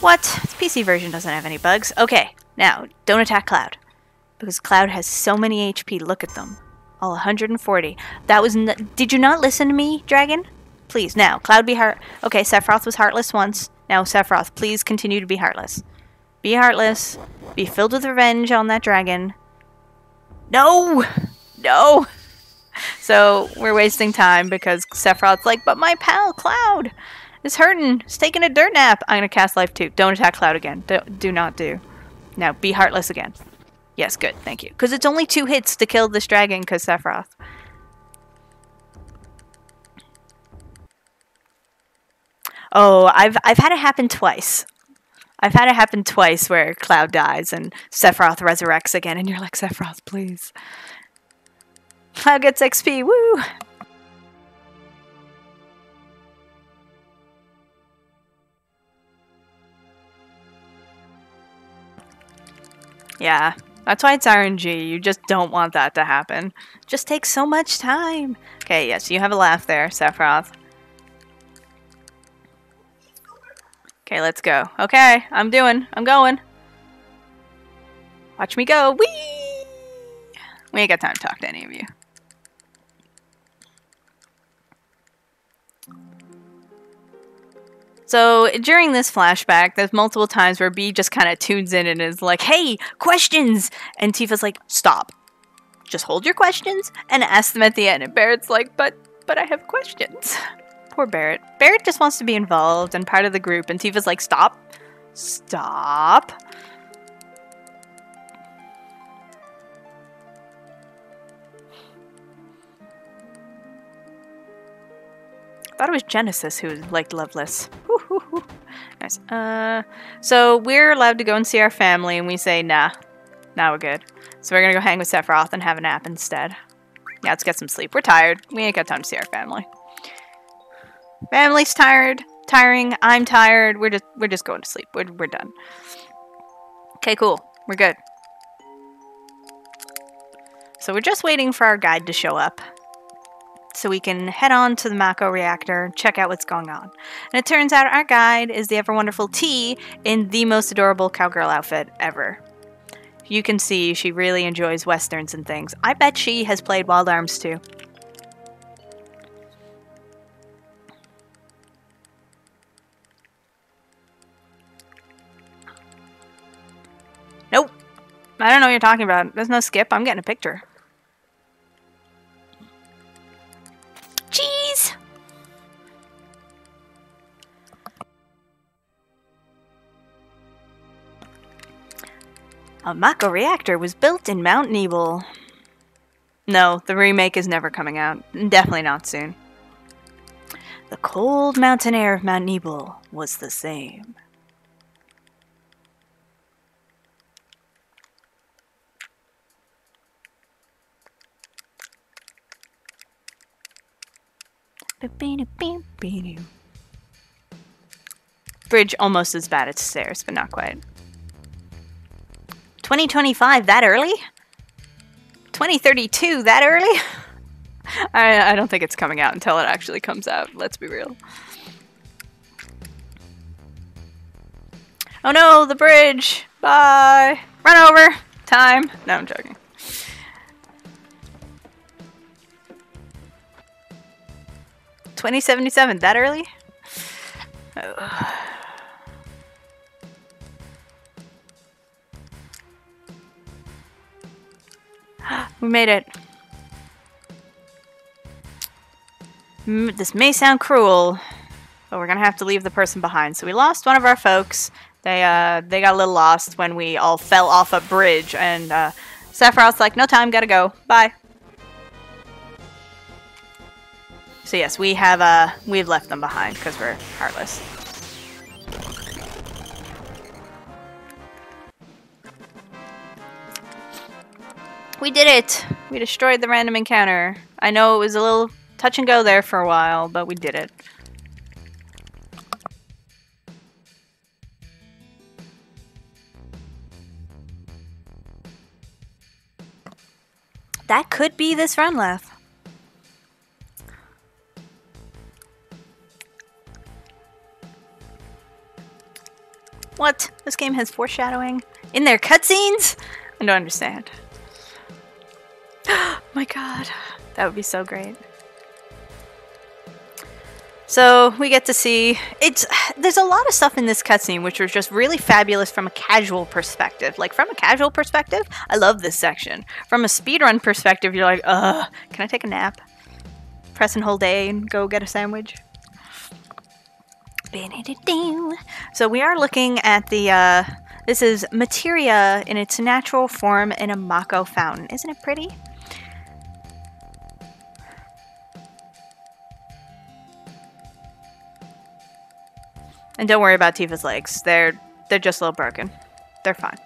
Speaker 2: What? The PC version doesn't have any bugs. Okay, now, don't attack Cloud. Because Cloud has so many HP, look at them. All 140. That was did you not listen to me, Dragon? Please, now, Cloud be heart... Okay, Sephiroth was heartless once. Now, Sephiroth, please continue to be heartless. Be heartless. Be filled with revenge on that dragon. No! No! So, we're wasting time because Sephiroth's like, but my pal, Cloud, is hurting. He's taking a dirt nap. I'm going to cast Life 2. Don't attack Cloud again. Do not do. Now, be heartless again. Yes, good. Thank you. Because it's only 2 hits to kill this dragon because Sephiroth. Oh, I've had it happen twice. I've had it happen twice where Cloud dies and Sephiroth resurrects again and you're like, Sephiroth, please. Cloud gets XP, woo! Yeah, that's why it's RNG. You just don't want that to happen. It just takes so much time. Okay, yes, you have a laugh there, Sephiroth. Okay, let's go. Okay, I'm going. Watch me go. Whee! We ain't got time to talk to any of you. So during this flashback, there's multiple times where B just kind of tunes in and is like, hey, questions! And Tifa's like, stop. Just hold your questions and ask them at the end. And Barrett's like, but I have questions. Poor Barrett. Barrett just wants to be involved and part of the group. And Tifa's like, stop. Stop. I thought it was Genesis who liked Loveless. Nice. So we're allowed to go and see our family, and we say, nah. Nah, we're good. So we're gonna go hang with Sephiroth and have a nap instead. Yeah, let's get some sleep. We're tired. We ain't got time to see our family. Family's tiring. I'm tired. We're just going to sleep. We're done. Okay, cool. We're good. So we're just waiting for our guide to show up, so we can head on to the Mako reactor, check out what's going on. And it turns out our guide is the ever-wonderful T in the most adorable cowgirl outfit ever. You can see she really enjoys westerns and things. I bet she has played Wild Arms too. Nope. I don't know what you're talking about. There's no skip. I'm getting a picture. Jeez! A Mako reactor was built in Mount Nebel. No, the remake is never coming out. Definitely not soon. The cold mountain air of Mount Nebel was the same. Bridge almost as bad as stairs, but not quite. 2025, that early? 2032, that early? I don't think it's coming out until it actually comes out, let's be real. Oh no, the bridge! Bye! Run over! Time! No, I'm joking. $2077, that early? Oh. We made it. This may sound cruel, but we're gonna have to leave the person behind. So we lost one of our folks. They got a little lost when we all fell off a bridge, and Sephiroth's like, no time, gotta go. Bye. So yes, we've left them behind because we're heartless. We did it! We destroyed the random encounter. I know it was a little touch and go there for a while, but we did it. That could be this run left. What? This game has foreshadowing in their cutscenes? I don't understand. Oh my god, that would be so great. So we get to see there's a lot of stuff in this cutscene which was just really fabulous from a casual perspective. Like from a casual perspective, I love this section. From a speedrun perspective, you're like, can I take a nap? Press and hold A and go get a sandwich. So we are looking at the this is materia in its natural form in a Mako fountain. Isn't it pretty? And don't worry about Tifa's legs. They're just a little broken. They're fine.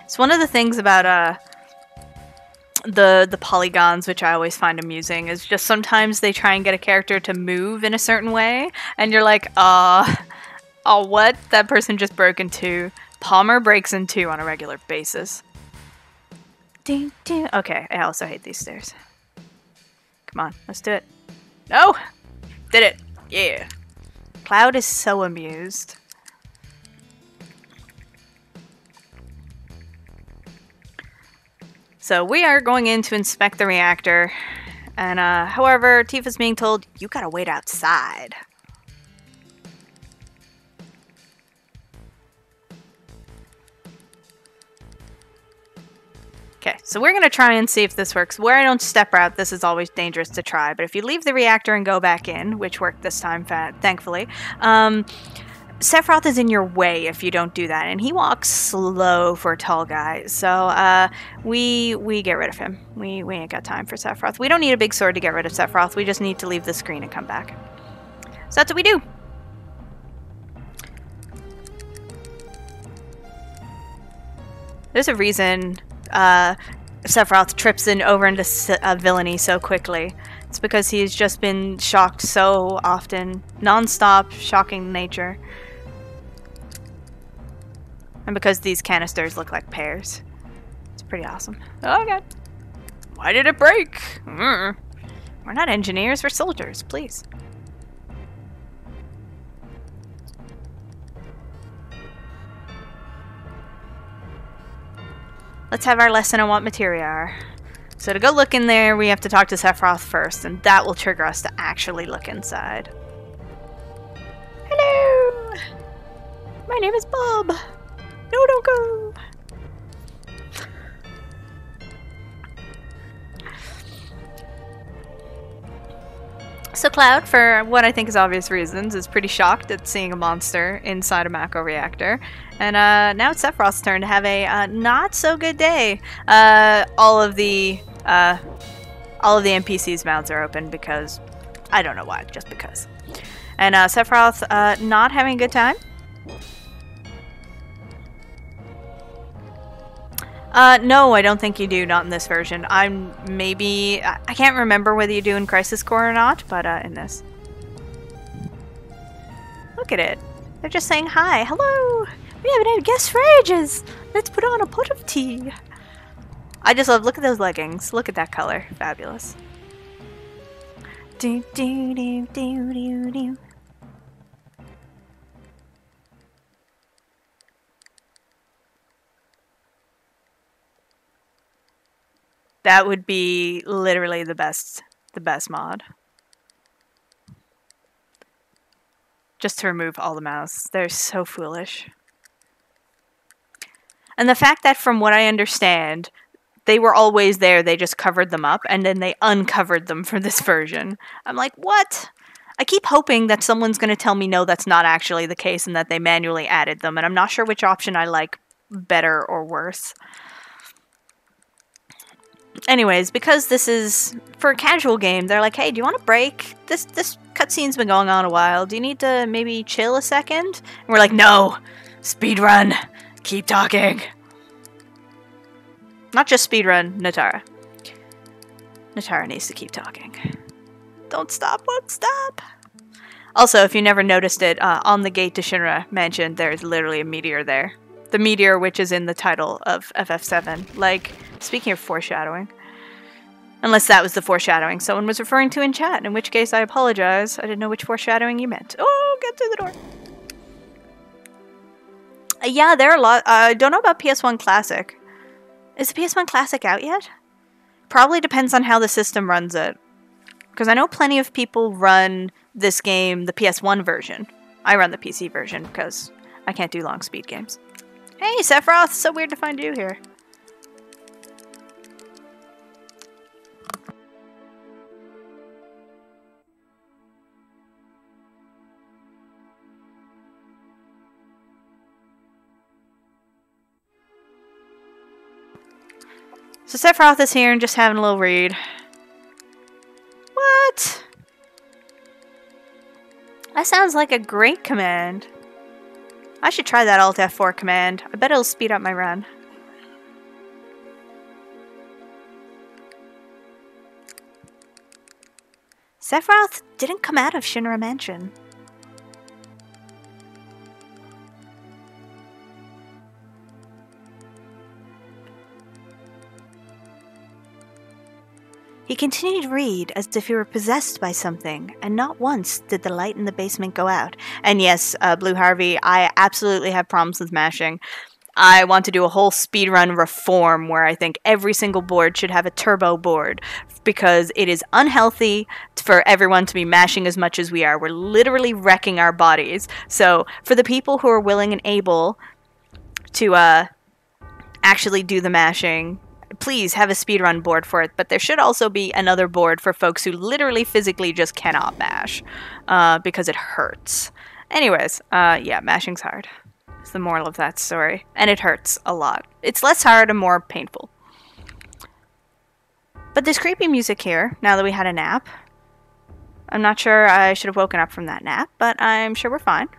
Speaker 2: It's one of the things about the polygons, which I always find amusing, is just sometimes they try and get a character to move in a certain way, and you're like, oh, what? That person just broke in two. Palmer breaks in two on a regular basis. Okay, I also hate these stairs. Come on, let's do it. No! Did it. Yeah. Cloud is so amused. So we are going in to inspect the reactor. And however, Tifa's being told, you gotta wait outside. Okay, so we're going to try and see if this works. Where I don't step out, this is always dangerous to try. But if you leave the reactor and go back in, which worked this time, thankfully, Sephiroth is in your way if you don't do that. And he walks slow for a tall guy. So we get rid of him. We ain't got time for Sephiroth. We don't need a big sword to get rid of Sephiroth. We just need to leave the screen and come back. So that's what we do. There's a reason Sephiroth trips over into villainy so quickly. It's because he's just been shocked so often. Non-stop, shocking nature. And because these canisters look like pears. It's pretty awesome. Oh god. Why did it break? We're not engineers, we're soldiers, please. Let's have our lesson on what materia are. So to go look in there, we have to talk to Sephiroth first, and that will trigger us to actually look inside. Hello! My name is Bob. No, don't go! So Cloud, for what I think is obvious reasons, is pretty shocked at seeing a monster inside a Mako reactor. And now it's Sephiroth's turn to have a not so good day. All of the NPCs' mouths are open because I don't know why, just because. And Sephiroth not having a good time. No, I don't think you do, not in this version. I can't remember whether you do in Crisis Core or not, but in this. Look at it. They're just saying hi. Hello. We haven't had guests for ages. Let's put on a pot of tea. I just love, look at those leggings. Look at that color. Fabulous. Do, do, do, do, do, do. That would be literally the best mod. Just to remove all the mouths. They're so foolish. And the fact that, from what I understand, they were always there, they just covered them up, and then they uncovered them for this version. I'm like, what? I keep hoping that someone's going to tell me no, that's not actually the case, and that they manually added them, and I'm not sure which option I like better or worse. Anyways, because this is for a casual game, they're like, hey, do you want a break? This cutscene's been going on a while. Do you need to maybe chill a second? And we're like, no! Speedrun! Keep talking! Not just speedrun, Netara. Netara needs to keep talking. Don't stop, won't stop! Also, if you never noticed it, on the gate to Shinra Mansion, there's literally a meteor there. The meteor which is in the title of FF7. Like, speaking of foreshadowing. Unless that was the foreshadowing someone was referring to in chat, in which case I apologize. I didn't know which foreshadowing you meant. Oh, get through the door. Yeah, there are a lot. I don't know about PS1 Classic. Is the PS1 Classic out yet? Probably depends on how the system runs it. Because I know plenty of people run this game, the PS1 version. I run the PC version because I can't do long speed games. Hey, Sephiroth! So weird to find you here. So Sephiroth is here and just having a little read. What? That sounds like a great command. I should try that Alt F4 command. I bet it'll speed up my run. Sephiroth didn't come out of Shinra Mansion. He continued to read as if he were possessed by something, and not once did the light in the basement go out. And yes, Blue Harvey, I absolutely have problems with mashing. I want to do a whole speedrun reform where I think every single board should have a turbo board, because it is unhealthy for everyone to be mashing as much as we are. We're literally wrecking our bodies. So for the people who are willing and able to actually do the mashing, please have a speedrun board for it, but there should also be another board for folks who literally physically just cannot mash, because it hurts. Anyways, yeah, mashing's hard. It's the moral of that story. And it hurts a lot. It's less hard and more painful. But there's creepy music here, now that we had a nap. I'm not sure I should have woken up from that nap, but I'm sure we're fine.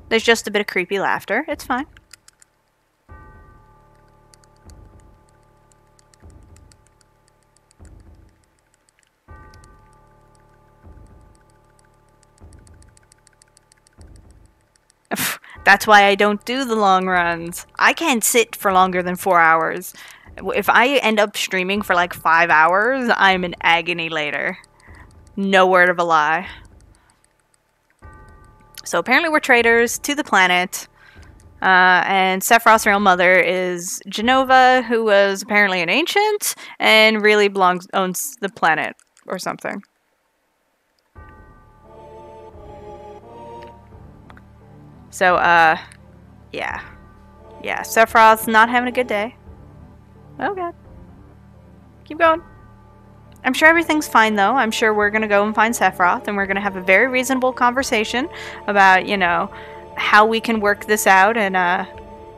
Speaker 2: There's just a bit of creepy laughter. It's fine. That's why I don't do the long runs. I can't sit for longer than 4 hours. If I end up streaming for like 5 hours, I'm in agony later. No word of a lie. So apparently we're traitors to the planet. And Sephiroth's real mother is Genova, who was apparently an ancient and really owns the planet or something. So, yeah. Yeah, Sephiroth's not having a good day. Oh god. Keep going. I'm sure everything's fine, though. I'm sure we're gonna go and find Sephiroth, and we're gonna have a very reasonable conversation about, you know, how we can work this out and,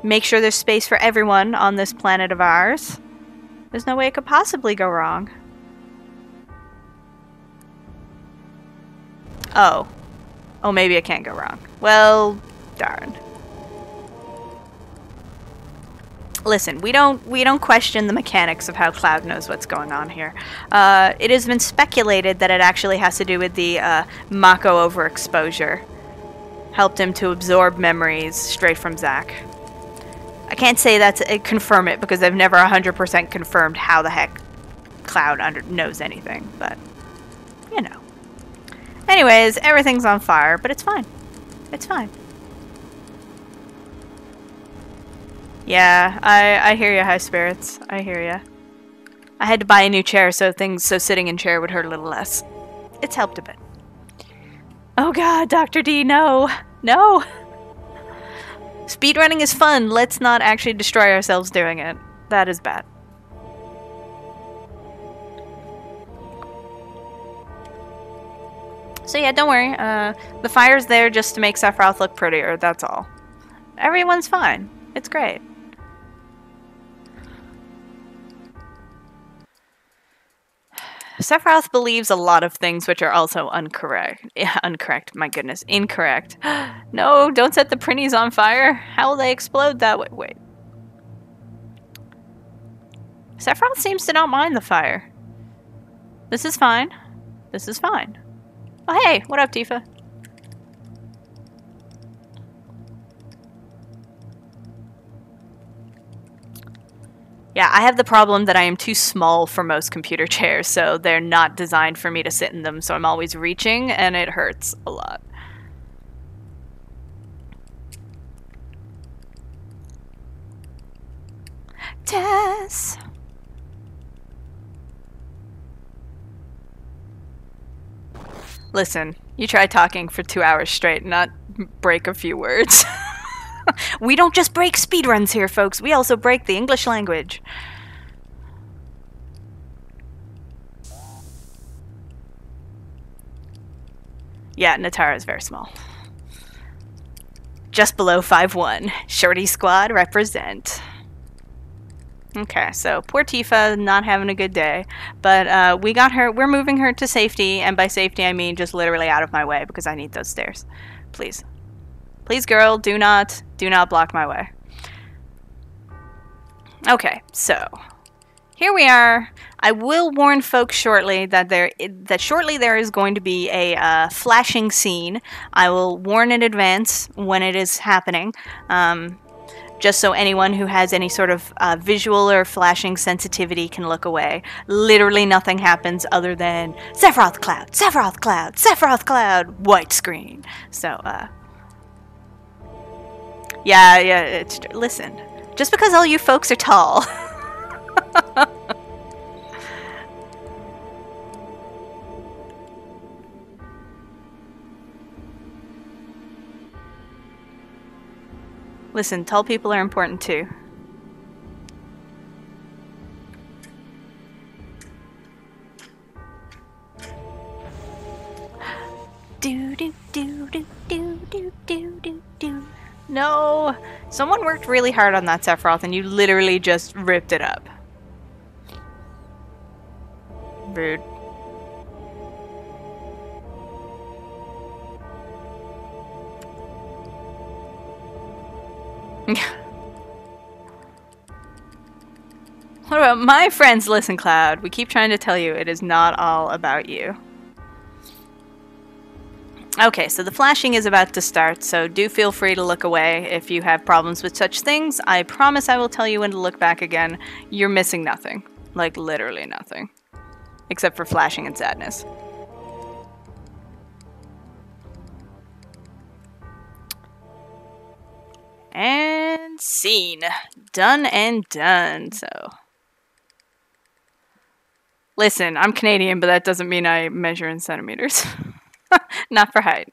Speaker 2: make sure there's space for everyone on this planet of ours. There's no way it could possibly go wrong. Oh. Oh, maybe it can't go wrong. Well, darn. Listen, we don't question the mechanics of how Cloud knows what's going on here. It has been speculated that it actually has to do with the Mako overexposure. Helped him to absorb memories straight from Zack. I can't say that's confirm it because I've never 100% confirmed how the heck Cloud knows anything, but you know. Anyways, everything's on fire, but it's fine. It's fine. Yeah, I hear ya, High Spirits. I hear ya. I had to buy a new chair so sitting in chair would hurt a little less. It's helped a bit. Oh god, Dr. D, no! No! Speedrunning is fun. Let's not actually destroy ourselves doing it. That is bad. So yeah, don't worry. The fire's there just to make Sephiroth look prettier, that's all. Everyone's fine. It's great. Sephiroth believes a lot of things which are also incorrect. Yeah, incorrect, my goodness. Incorrect. No, don't set the printies on fire. How will they explode that way? Wait. Sephiroth seems to not mind the fire. This is fine. This is fine. Oh hey, what up, Tifa? Yeah, I have the problem that I am too small for most computer chairs, so they're not designed for me to sit in them, so I'm always reaching, and it hurts a lot. Tess! Listen, you try talking for 2 hours straight, not break a few words. We don't just break speedruns here, folks. We also break the English language. Yeah, Netara is very small. Just below 5'1". Shorty squad represent. Okay, so poor Tifa not having a good day, but we got her. We're moving her to safety, and by safety I mean just literally out of my way because I need those stairs. Please. Please, girl, do not block my way. Okay, so here we are. I will warn folks shortly that shortly there is going to be a flashing scene. I will warn in advance when it is happening, just so anyone who has any sort of visual or flashing sensitivity can look away. Literally nothing happens other than Sephiroth Cloud, Sephiroth Cloud, Sephiroth Cloud, white screen. So, yeah, listen. Just because all you folks are tall. Listen, tall people are important too. Do do do do do do do do do. No! Someone worked really hard on that Sephiroth and you literally just ripped it up. Rude. What about my friends? Listen, Cloud, we keep trying to tell you it is not all about you. Okay, so the flashing is about to start, so do feel free to look away if you have problems with such things. I promise I will tell you when to look back again. You're missing nothing. Like, literally nothing. Except for flashing and sadness. And scene. Done and done, so... Listen, I'm Canadian, but that doesn't mean I measure in centimeters. Not for height.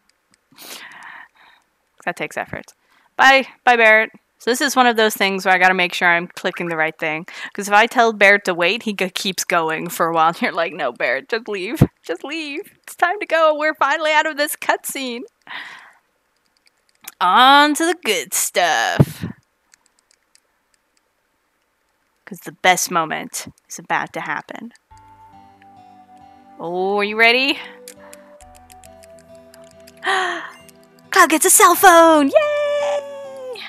Speaker 2: That takes effort. Bye, Barrett. So this is one of those things where I gotta make sure I'm clicking the right thing. Because if I tell Barrett to wait, he keeps going for a while. And you're like, no, Barrett, just leave. Just leave. It's time to go. We're finally out of this cutscene. On to the good stuff. Because the best moment is about to happen. Oh, are you ready? Cloud gets a cell phone! Yay!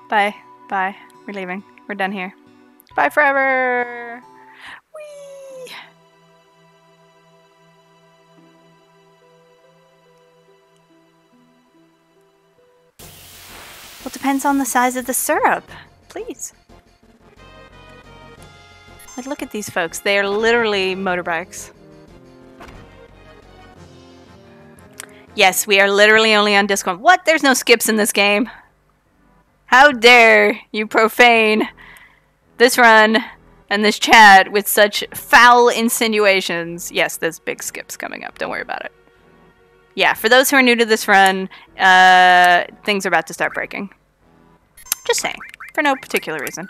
Speaker 2: Bye. Bye. We're leaving. We're done here. Bye forever! Whee! Well, it depends on the size of the syrup. Please. Like, look at these folks. They are literally motorbikes. Yes, we are literally only on discount. What? There's no skips in this game. How dare you profane this run and this chat with such foul insinuations. Yes, there's big skips coming up. Don't worry about it. Yeah, for those who are new to this run, things are about to start breaking. Just saying. For no particular reason.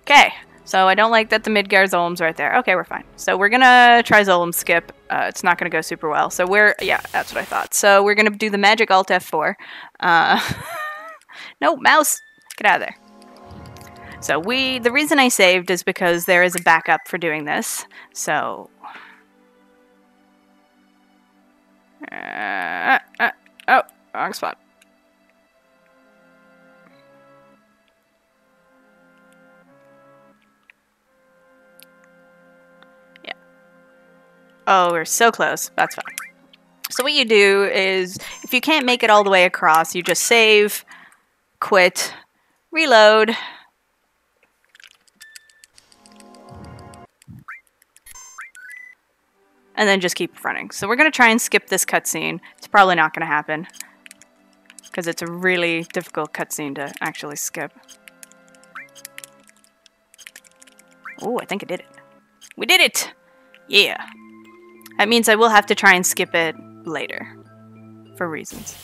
Speaker 2: Okay. So I don't like that the Midgar Zolem's right there. Okay, we're fine. So we're gonna try Zolem skip. It's not gonna go super well. So yeah, that's what I thought. So we're gonna do the magic Alt F4. No, mouse! Get out of there. So the reason I saved is because there is a backup for doing this. So... oh, wrong spot. Yeah. Oh, we're so close. That's fine. So what you do is, if you can't make it all the way across, you just save, quit, reload, and then just keep running. So we're going to try and skip this cutscene. It's probably not going to happen, because it's a really difficult cutscene to actually skip. Oh, I think I did it. We did it! Yeah. That means I will have to try and skip it later, for reasons.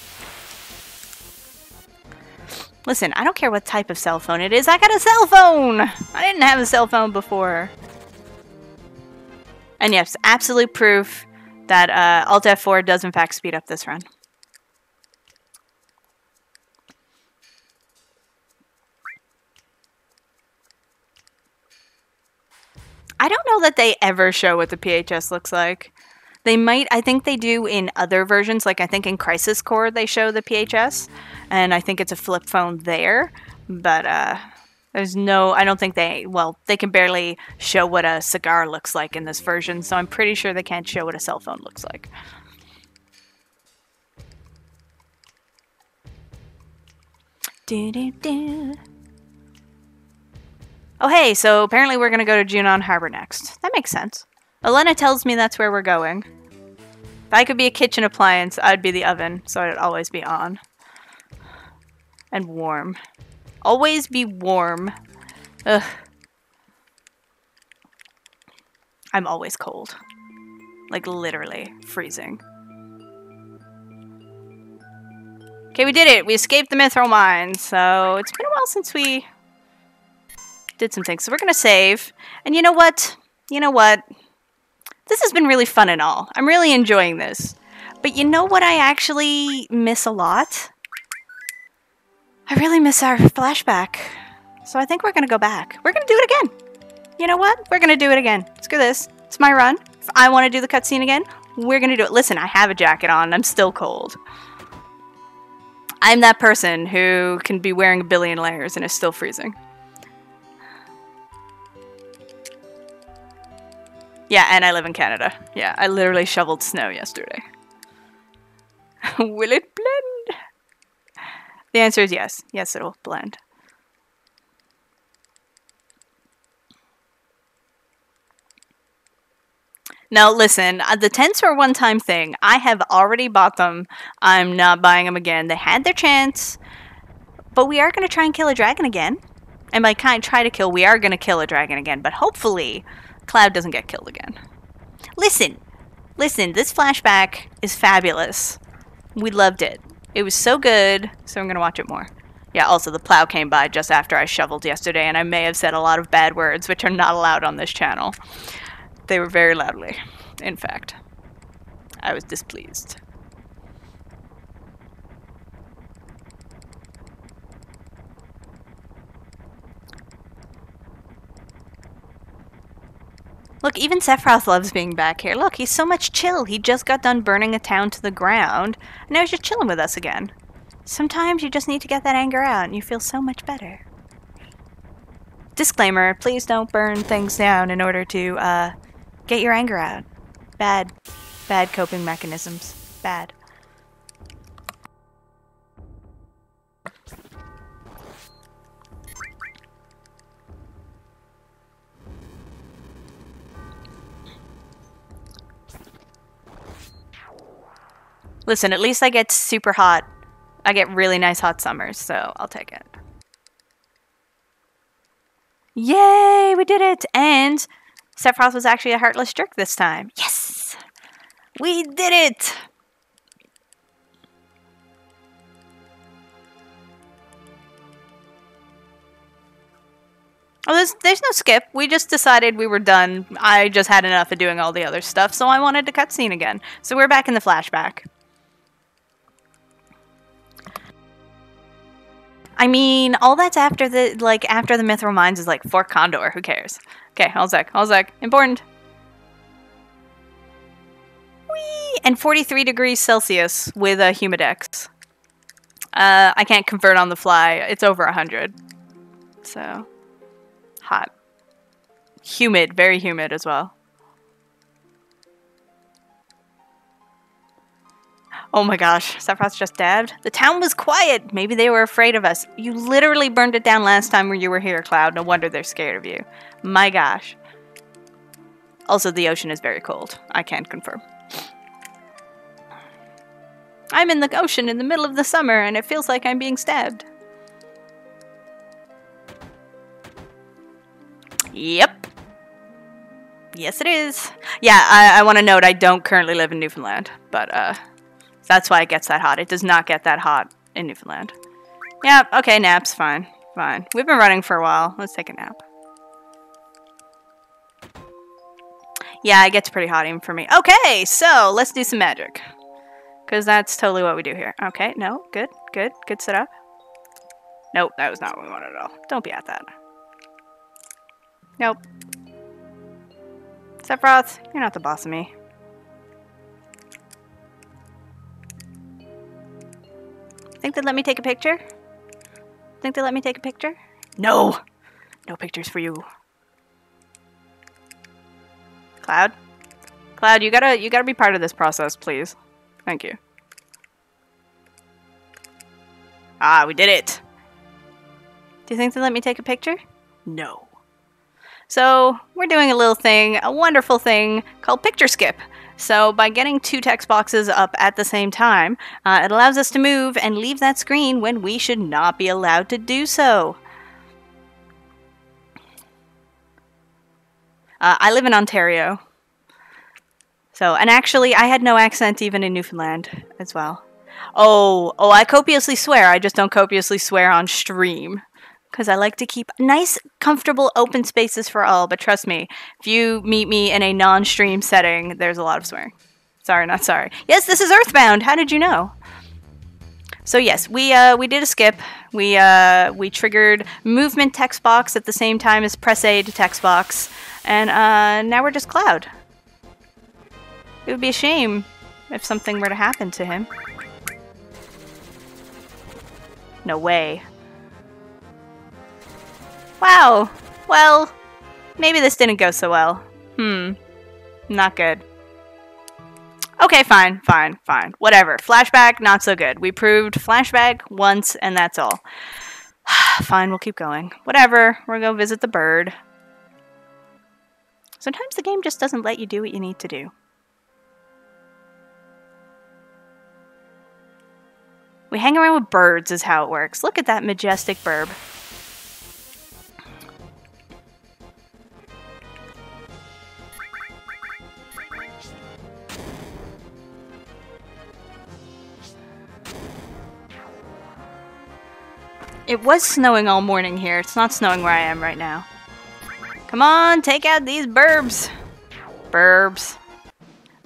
Speaker 2: Listen, I don't care what type of cell phone it is. I got a cell phone! I didn't have a cell phone before. And yes, absolute proof that Alt F4 does in fact speed up this run. I don't know that they ever show what the PHS looks like. They might, I think they do in other versions, like I think in Crisis Core they show the PHS, and I think it's a flip phone there, but there's no, I don't think they, well, they can barely show what a cigar looks like in this version, so I'm pretty sure they can't show what a cell phone looks like. Do-do-do. Oh hey, so apparently we're gonna go to Junon Harbor next. That makes sense. Elena tells me that's where we're going. If I could be a kitchen appliance, I'd be the oven, so I'd always be on. And warm. Always be warm. Ugh. I'm always cold. Like, literally freezing. Okay, we did it! We escaped the Mithril Mine, so it's been a while since we did some things. So we're gonna save. And you know what? You know what? This has been really fun and all. I'm really enjoying this. But you know what I actually miss a lot? I really miss our flashback. So I think we're going to go back. We're going to do it again. You know what? We're going to do it again. Screw this. It's my run. If I want to do the cutscene again, we're going to do it. Listen, I have a jacket on. I'm still cold. I'm that person who can be wearing a billion layers and is still freezing. Yeah, and I live in Canada. Yeah, I literally shoveled snow yesterday. Will it blend? The answer is yes. Yes, it'll blend. Now, listen, the tents are a one-time thing. I have already bought them. I'm not buying them again. They had their chance, but we are going to try and kill a dragon again. And by try to kill, we are going to kill a dragon again, but hopefully Cloud doesn't get killed again. Listen, this flashback is fabulous. We loved it. It was so good, so I'm going to watch it more. Yeah, also the plow came by just after I shoveled yesterday, and I may have said a lot of bad words, which are not allowed on this channel. They were very loudly, in fact. I was displeased. Look, even Sephiroth loves being back here. Look, he's so much chill. He just got done burning a town to the ground, and now he's just chilling with us again. Sometimes you just need to get that anger out, and you feel so much better. Disclaimer, please don't burn things down in order to get your anger out. Bad coping mechanisms. Bad. Listen, at least I get super hot. I get really nice hot summers, so I'll take it. Yay, we did it! And Sephiroth was actually a heartless jerk this time. Yes! We did it! Oh, there's no skip. We just decided we were done. I just had enough of doing all the other stuff, so I wanted to cutscene again. So we're back in the flashback. I mean, all that's after the Mithril Mines is like Fort Condor. Who cares? Okay, hold sec. Important. Whee! And 43 degrees Celsius with a humidex. I can't convert on the fly. It's over 100. So, hot. Humid, very humid as well. Oh my gosh, Sephiroth just dabbed. The town was quiet. Maybe they were afraid of us. You literally burned it down last time when you were here, Cloud. No wonder they're scared of you. My gosh. Also, the ocean is very cold. I can confirm. I'm in the ocean in the middle of the summer, and it feels like I'm being stabbed. Yep. Yes, it is. Yeah, I want to note I don't currently live in Newfoundland, but, that's why it gets that hot. It does not get that hot in Newfoundland. Yeah, okay, naps, fine. Fine. We've been running for a while. Let's take a nap. Yeah, it gets pretty hot even for me. Okay, so let's do some magic. Because that's totally what we do here. Okay, no, good setup. Nope, that was not what we wanted at all. Don't be at that. Nope. Sephiroth, you're not the boss of me. Think they'd let me take a picture? Think they'd let me take a picture? No! No pictures for you. Cloud? Cloud, you gotta be part of this process, please. Thank you. Ah, we did it! Do you think they'd let me take a picture? No. So, we're doing a little thing, a wonderful thing, called Picture Skip. So by getting two text boxes up at the same time, it allows us to move and leave that screen when we should not be allowed to do so. I live in Ontario. So, and actually I had no accent even in Newfoundland as well. Oh, I copiously swear, I just don't copiously swear on stream. Because I like to keep nice, comfortable, open spaces for all. But trust me, if you meet me in a non-stream setting, there's a lot of swearing. Sorry, not sorry. Yes, this is Earthbound. How did you know? So yes, we did a skip. We triggered movement text box at the same time as press A to text box. And now we're just Cloud. It would be a shame if something were to happen to him. No way. Wow. Well, maybe this didn't go so well. Not good. Okay, fine. Whatever. Flashback, not so good. We proved flashback once, and that's all. Fine, we'll keep going. Whatever. We're gonna go visit the bird. Sometimes the game just doesn't let you do what you need to do. We hang around with birds is how it works. Look at that majestic burb. It was snowing all morning here. It's not snowing where I am right now. Come on, take out these burbs. Burbs.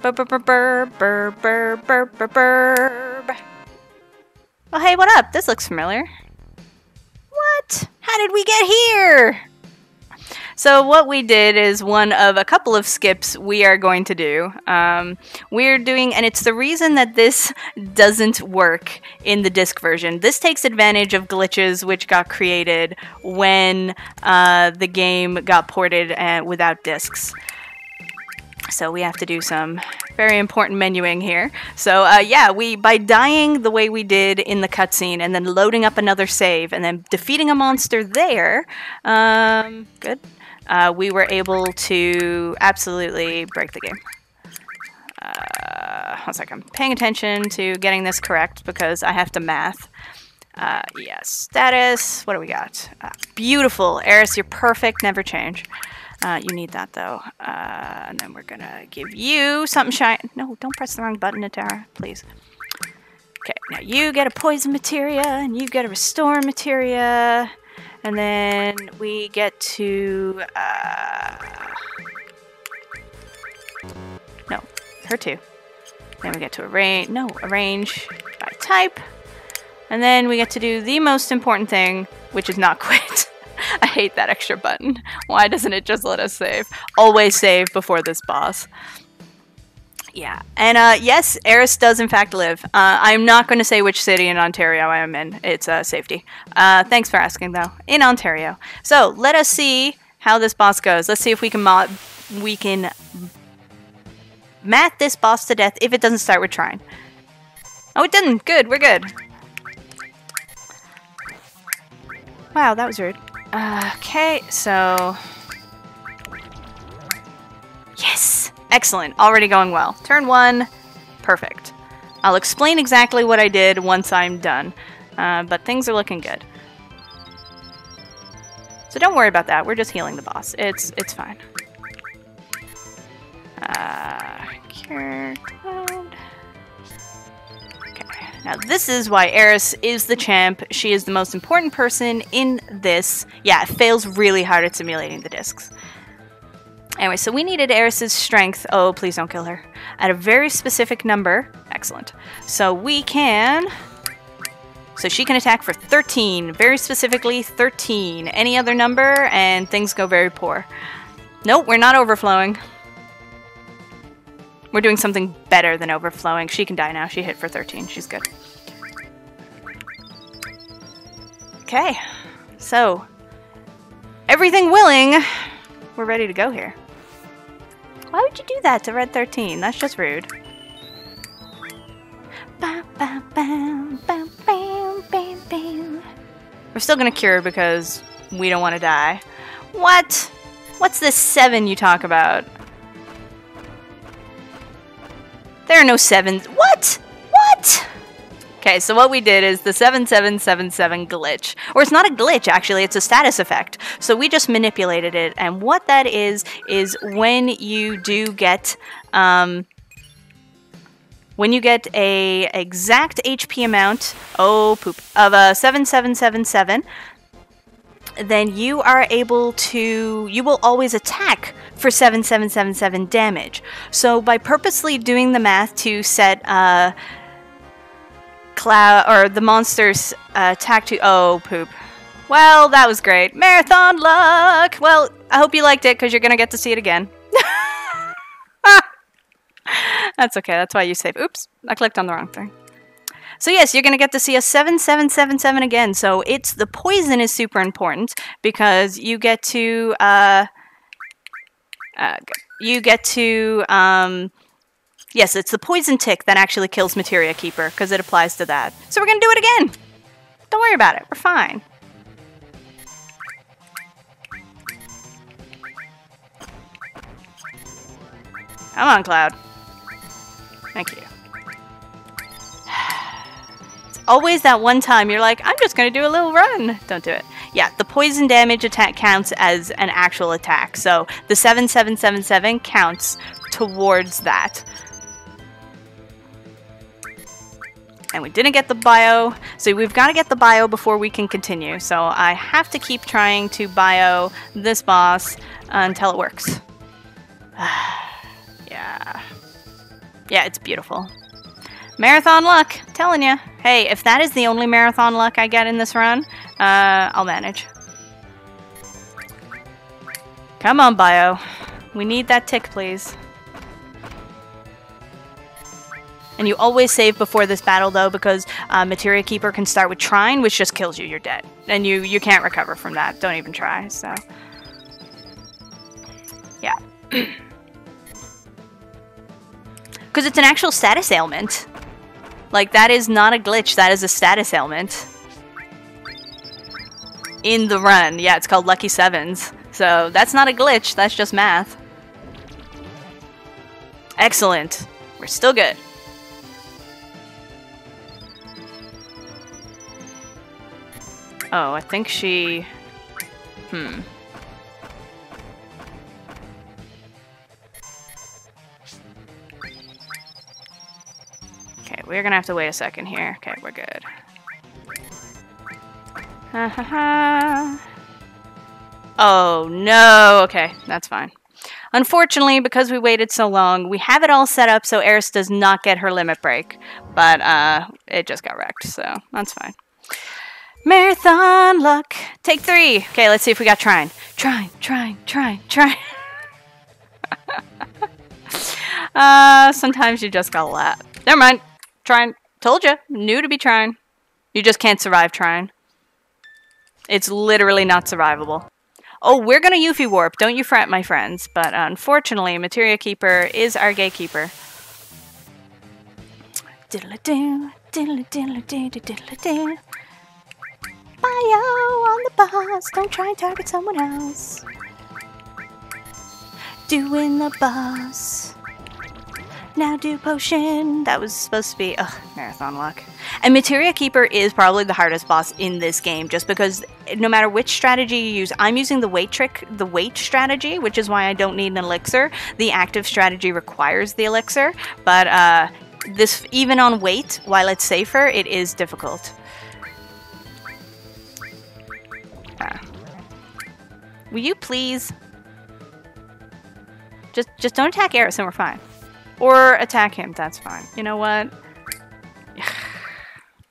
Speaker 2: Burb. Oh, hey, what up? This looks familiar. What? How did we get here? So what we did is one of a couple of skips we are going to do. We're doing, and it's the reason that this doesn't work in the disc version. This takes advantage of glitches which got created when the game got ported without discs. So we have to do some very important menuing here. So yeah, by dying the way we did in the cutscene and then loading up another save and then defeating a monster there, good. We were able to absolutely break the game. One second, I'm paying attention to getting this correct because I have to math. Yeah, status, what do we got? Beautiful, Eris, you're perfect, never change. You need that though. And then we're gonna give you something shiny. No, don't press the wrong button, Netara, please. Okay, now you get a poison materia, and you get a restore materia, and then we get to, no, her too. Then we get to arrange by type, and then we get to do the most important thing, which is not quit. I hate that extra button. Why doesn't it just let us save? Always save before this boss. Yeah, and yes, Eris does in fact live. I'm not going to say which city in Ontario I am in. It's safety. Thanks for asking, though. In Ontario. So let us see how this boss goes. Let's see if we can math this boss to death if it doesn't start with trying. Oh, it didn't. Good. We're good. Wow, that was rude. Okay, so... Yes! Excellent. Already going well. Turn 1. Perfect. I'll explain exactly what I did once I'm done. But things are looking good. So don't worry about that. We're just healing the boss. It's fine. Cure code. Okay. Now this is why Eris is the champ. She is the most important person in this. Yeah, it fails really hard at simulating the discs. Anyway, so we needed Eris's strength. Oh, please don't kill her. At a very specific number. Excellent. So we can... So she can attack for 13. Very specifically, 13. Any other number, and things go very poor. Nope, we're not overflowing. We're doing something better than overflowing. She can die now. She hit for 13. She's good. Okay. So, everything willing, we're ready to go here. Why would you do that to Red 13? That's just rude. We're still gonna cure because we don't want to die. What? What's this 7 you talk about? There are no 7s. What? What? Okay, so what we did is the 7777 glitch. Or it's not a glitch, actually. It's a status effect. So we just manipulated it. And what that is when you do get... when you get a exact HP amount, oh poop, of a 7777, then you are able to, you will always attack for 7777 damage. So by purposely doing the math to set the monster's attack to, oh poop. Well, that was great. Marathon luck! Well, I hope you liked it because you're going to get to see it again. That's okay, that's why you save. Oops, I clicked on the wrong thing. So yes, you're going to get to see a 7777 again. So it's the poison is super important because you get to yes, it's the poison tick that actually kills Materia Keeper because it applies to that. So we're going to do it again. Don't worry about it. We're fine. Come on, Cloud. Thank you. It's always that one time you're like, I'm just going to do a little run. Don't do it. Yeah, the poison damage attack counts as an actual attack. So the 7777 counts towards that. And we didn't get the bio. So we've got to get the bio before we can continue. So I have to keep trying to bio this boss until it works. Yeah. Yeah, it's beautiful. Marathon luck, telling you. Hey, if that is the only marathon luck I get in this run, I'll manage. Come on, Bio. We need that tick, please. And you always save before this battle, though, because Materia Keeper can start with Trine, which just kills you. You're dead. And you can't recover from that. Don't even try, so... Yeah. Because it's an actual status ailment. Like, that is not a glitch. That is a status ailment. In the run. Yeah, it's called Lucky Sevens. So, that's not a glitch. That's just math. Excellent. We're still good. Oh, I think she... Okay, we're gonna have to wait a second here. Okay, we're good. Ha ha ha. Oh, no. Okay, that's fine. Unfortunately, because we waited so long, we have it all set up so Eris does not get her limit break. But, it just got wrecked, so that's fine. Marathon luck. Take 3. Okay, let's see if we got Trine. Trine. Sometimes you just gotta laugh. Never mind. Trine. Told you. New to be Trine. You just can't survive Trine. It's literally not survivable. Oh, we're gonna Yuffie warp. Don't you fret, my friends. But unfortunately, Materia Keeper is our gatekeeper. Diddle-a-doo, diddle-a-diddle-a-doo, diddle-a-doo. Bio on the bus. Don't try and target someone else. Doing the bus. Now do potion. That was supposed to be marathon luck. And Materia Keeper is probably the hardest boss in this game, just because no matter which strategy you use, I'm using the wait strategy, which is why I don't need an elixir. The active strategy requires the elixir, but this, even on wait, while it's safer, it is difficult. Will you please? Just don't attack Eris and we're fine. Or attack him, that's fine. You know what?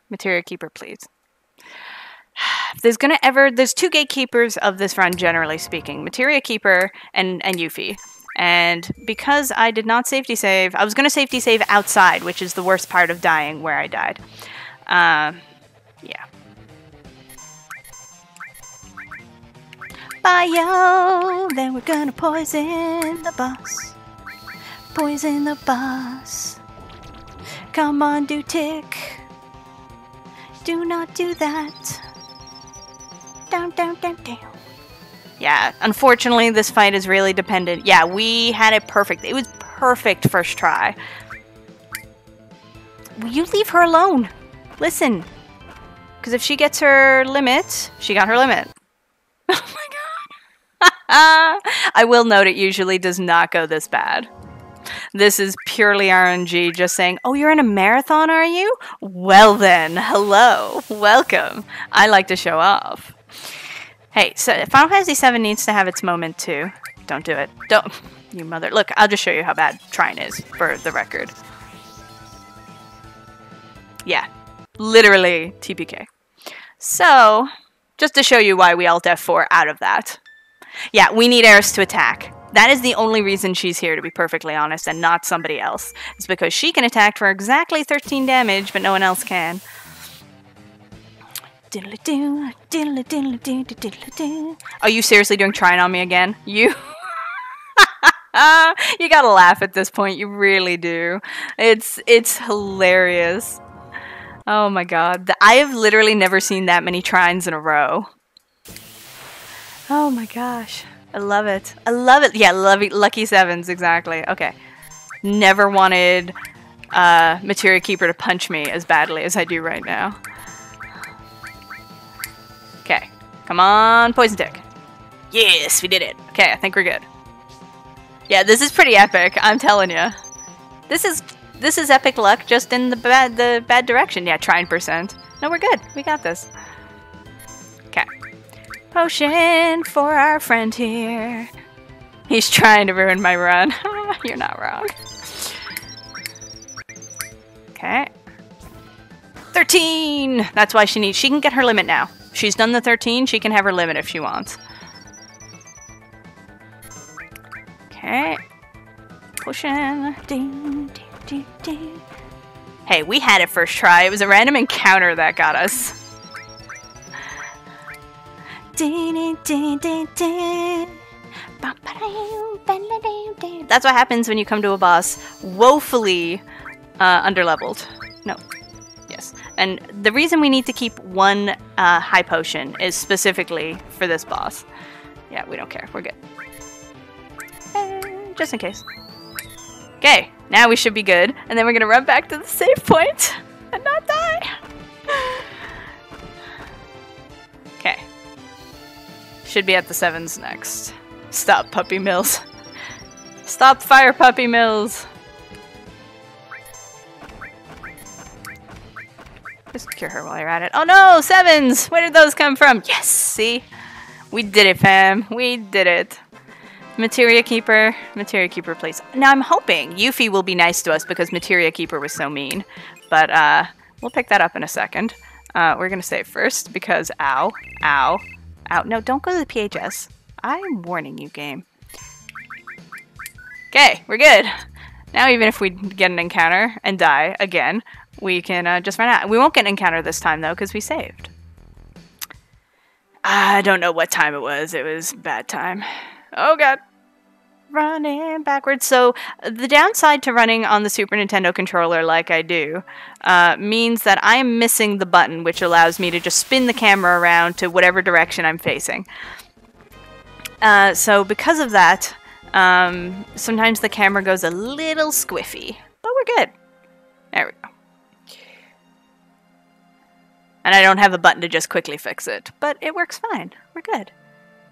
Speaker 2: Materia Keeper, please. There's 2 gatekeepers of this run, generally speaking. Materia Keeper and Yuffie. And because I did not safety save, I was going to safety save outside, which is the worst part of dying, where I died. Yeah. Bio, then we're gonna poison the boss. Poison the boss. Come on, do tick. Do not do that. Down, down, down, down. Yeah, unfortunately, this fight is really dependent. Yeah, we had it perfect. It was perfect first try. Will you leave her alone? Listen. Because if she gets her limit, she got her limit. Oh my god. I will note it usually does not go this bad. This is purely RNG, just saying, oh, you're in a marathon, are you? Well then, hello, welcome. I like to show off. Hey, so Final Fantasy VII needs to have its moment too. Don't do it. Don't. You mother. Look, I'll just show you how bad Trine is, for the record. Yeah, literally TPK. So, just to show you why we alt F4 out of that. Yeah, we need Eris to attack. That is the only reason she's here, to be perfectly honest, and not somebody else. It's because she can attack for exactly 13 damage, but no one else can. Diddle-a-doo, diddle-a-diddle-a-doo, diddle-a-doo. Are you seriously doing Trine on me again? You... You gotta laugh at this point, you really do. It's hilarious. Oh my god. I have literally never seen that many Trines in a row. Oh my gosh. I love it. I love it. Yeah, Lucky Sevens, exactly. Okay. Never wanted Materia Keeper to punch me as badly as I do right now. Okay. Come on, Poison Tick. Yes, we did it. Okay, I think we're good. Yeah, this is pretty epic, I'm telling you. This is epic luck, just in the bad direction. Yeah, Trine %. No, we're good. We got this. Okay. Potion for our friend here. He's trying to ruin my run. You're not wrong. Okay. 13! That's why she can get her limit now. She's done the 13, she can have her limit if she wants. Okay. Pushing. Ding, ding, ding, ding. Hey, we had it first try. It was a random encounter that got us. That's what happens when you come to a boss woefully underleveled. No. Yes. And the reason we need to keep one high potion is specifically for this boss. Yeah, we don't care. We're good. Just in case. Okay, now we should be good. And then we're going to run back to the save point and not die. Okay. Should be at the 7s next. Stop, Puppy Mills. Stop, Fire Puppy Mills. Just cure her while you're at it. Oh no, 7s! Where did those come from? Yes, see? We did it, fam. We did it. Materia Keeper. Materia Keeper, please. Now I'm hoping Yuffie will be nice to us because Materia Keeper was so mean. But we'll pick that up in a second. We're going to save first because ow, ow, ow. No, don't go to the PHS. I'm warning you, game. Okay, we're good. Now even if we get an encounter and die again, we can just run out. We won't get an encounter this time, though, because we saved. I don't know what time it was. It was bad time. Oh, God. Running backwards. So the downside to running on the Super Nintendo controller like I do means that I am missing the button, which allows me to just spin the camera around to whatever direction I'm facing. So because of that, sometimes the camera goes a little squiffy. But we're good. There we go. And I don't have a button to just quickly fix it. But it works fine. We're good.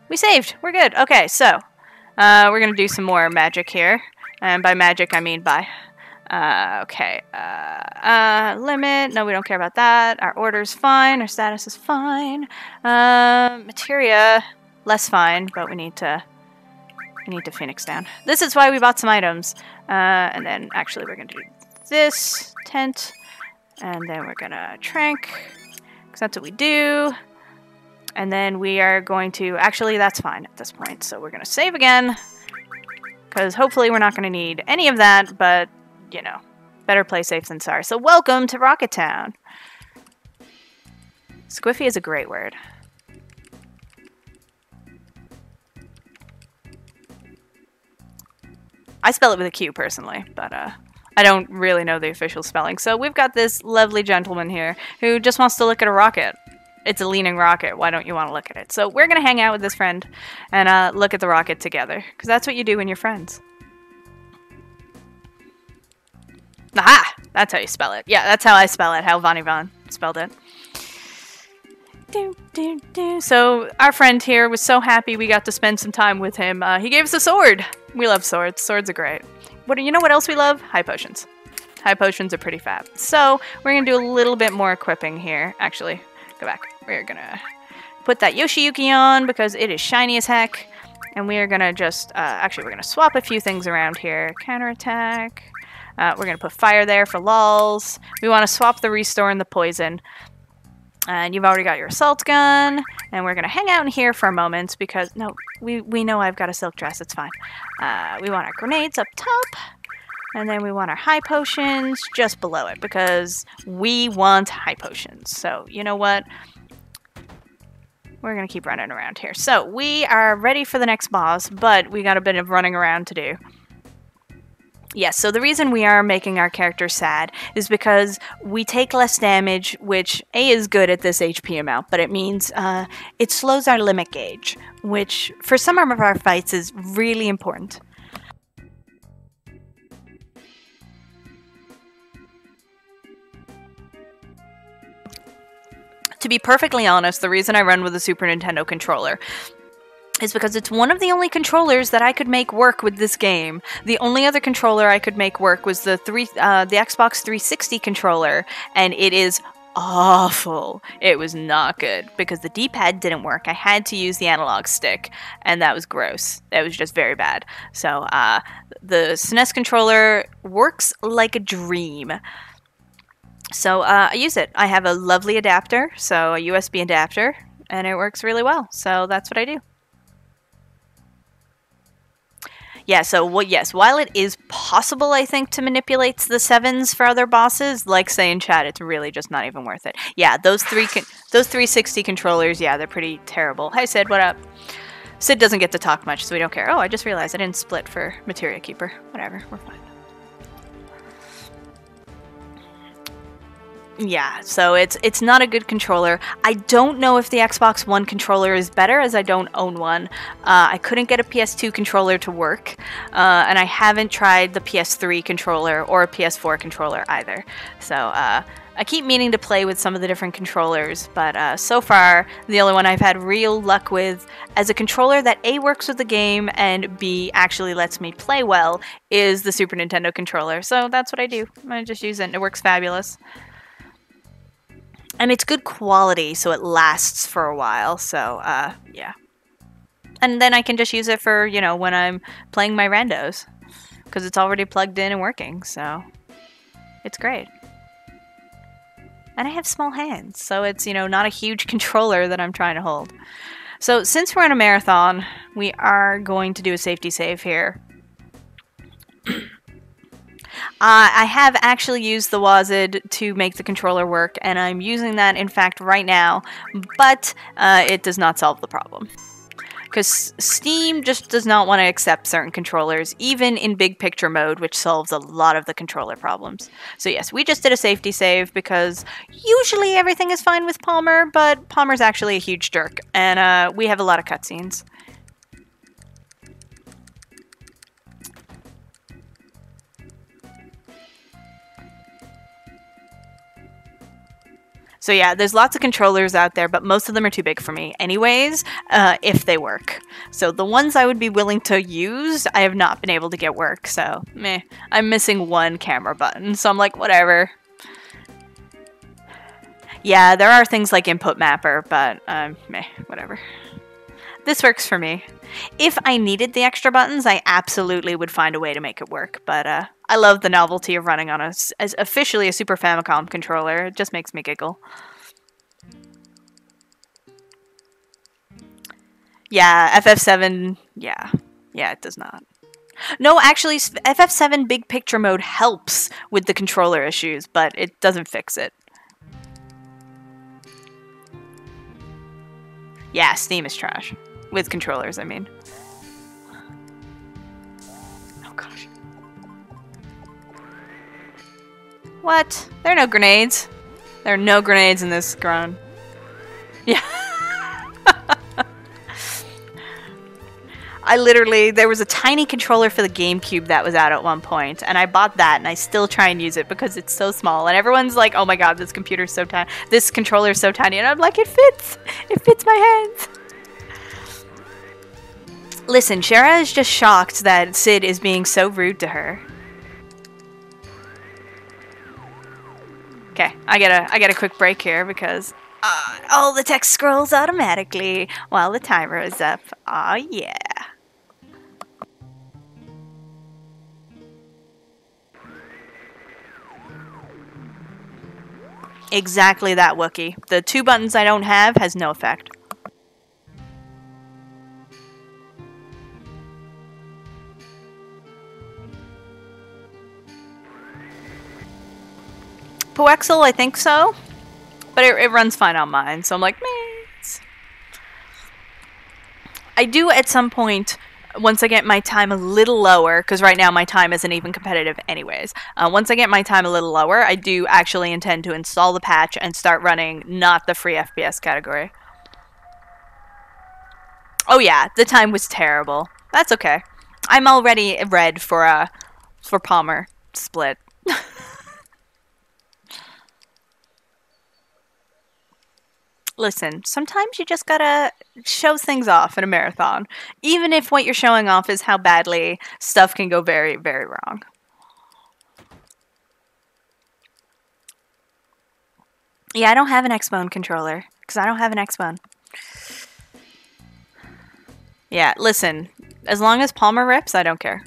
Speaker 2: We saved. We're good. Okay, so we're going to do some more magic here. And by magic, I mean by... okay. Limit. No, we don't care about that. Our order's fine. Our status is fine. Materia, less fine, but we need to Phoenix down. This is why we bought some items. And then, actually, we're going to do this. Tent. And then we're going to Trank. Because that's what we do. And then we are going to... Actually, that's fine at this point. So we're going to save again. Because hopefully we're not going to need any of that. But, you know, better play safe than sorry. So welcome to Rocket Town. Squiffy is a great word. I spell it with a Q, personally. But, I don't really know the official spelling. So we've got this lovely gentleman here who just wants to look at a rocket. It's a leaning rocket. Why don't you want to look at it? So we're going to hang out with this friend and look at the rocket together. Because that's what you do when you're friends. Aha! That's how you spell it. Yeah, that's how I spell it. How Von Yvonne spelled it. So our friend here was so happy we got to spend some time with him. He gave us a sword. We love swords. Swords are great. You know what else we love? High potions. High potions are pretty fab. So we're going to do a little bit more equipping here. Actually, go back. We're going to put that Yoshiyuki on because it is shiny as heck. And we are going to just... actually, we're going to swap a few things around here. Counterattack. We're going to put fire there for lulz. We want to swap the restore and the poison. And you've already got your assault gun. And we're going to hang out in here for a moment because... No, we know I've got a silk dress. It's fine. We want our grenades up top. And then we want our high potions just below it because we want high potions. So, you know what? We're going to keep running around here. So, we are ready for the next boss, but we got a bit of running around to do. Yes, so the reason we are making our character sad is because we take less damage, which A is good at this HP amount, but it means it slows our limit gauge, which for some of our fights is really important. To be perfectly honest, the reason I run with a Super Nintendo controller is because it's one of the only controllers that I could make work with this game. The only other controller I could make work was the Xbox 360 controller, and it is awful. It was not good because the D-pad didn't work. I had to use the analog stick, and that was gross. That was just very bad. So the SNES controller works like a dream. So I use it. I have a lovely adapter, so a USB adapter, and it works really well. So that's what I do. Yeah, so yes, while it is possible, I think, to manipulate the 7s for other bosses, like say in chat, it's really just not even worth it. Yeah, those 360 controllers, yeah, they're pretty terrible. Hi Sid, what up? Sid doesn't get to talk much, so we don't care. Oh, I just realized I didn't split for Materia Keeper. Whatever, we're fine. Yeah, so it's not a good controller. I don't know if the Xbox One controller is better, as I don't own one. I couldn't get a PS2 controller to work, and I haven't tried the PS3 controller or a PS4 controller either. So I keep meaning to play with some of the different controllers, but so far the only one I've had real luck with as a controller that A, works with the game, and B, actually lets me play well is the Super Nintendo controller. So that's what I do. I just use it and it works fabulous. And it's good quality, so it lasts for a while, so, yeah. And then I can just use it for, you know, when I'm playing my randos. Because it's already plugged in and working, so it's great. And I have small hands, so it's, you know, not a huge controller that I'm trying to hold. So since we're in a marathon, we are going to do a safety save here. I have actually used the WASD to make the controller work, and I'm using that, in fact, right now, but it does not solve the problem. Because Steam just does not want to accept certain controllers, even in big picture mode, which solves a lot of the controller problems. So yes, we just did a safety save, because usually everything is fine with Palmer, but Palmer's actually a huge jerk, and we have a lot of cutscenes. So yeah, there's lots of controllers out there, but most of them are too big for me anyways, if they work. So the ones I would be willing to use, I have not been able to get work, so meh. I'm missing one camera button, so I'm like, whatever. Yeah, there are things like Input Mapper, but meh, whatever. This works for me. If I needed the extra buttons, I absolutely would find a way to make it work, but I love the novelty of running on as officially a Super Famicom controller. It just makes me giggle. Yeah, FF7, yeah, it does not. No, actually, FF7 Big Picture Mode helps with the controller issues, but it doesn't fix it. Yeah, Steam is trash. With controllers, I mean. Oh, gosh. What? There are no grenades. There are no grenades in this ground. Yeah. There was a tiny controller for the GameCube that was out at one point, and I bought that, and I still try and use it because it's so small, and everyone's like, oh my god, this computer's so tiny, this controller's so tiny, and I'm like, it fits my hands. Listen, Shara is just shocked that Sid is being so rude to her. Okay, I get a quick break here because all the text scrolls automatically while the timer is up. Aw, yeah. Exactly that, Wookie. The 2 buttons I don't have has no effect. Poexel, I think so, but it runs fine on mine, so I'm like, meh. I do at some point, once I get my time a little lower, because right now my time isn't even competitive anyways, once I get my time a little lower, I do actually intend to install the patch and start running not the free FPS category. Oh yeah, the time was terrible. That's okay. I'm already red for Palmer split. Listen, sometimes you just gotta show things off in a marathon, even if what you're showing off is how badly stuff can go very, very wrong. Yeah, I don't have an Xbone controller, because I don't have an Xbone. Yeah, listen, as long as Palmer rips, I don't care.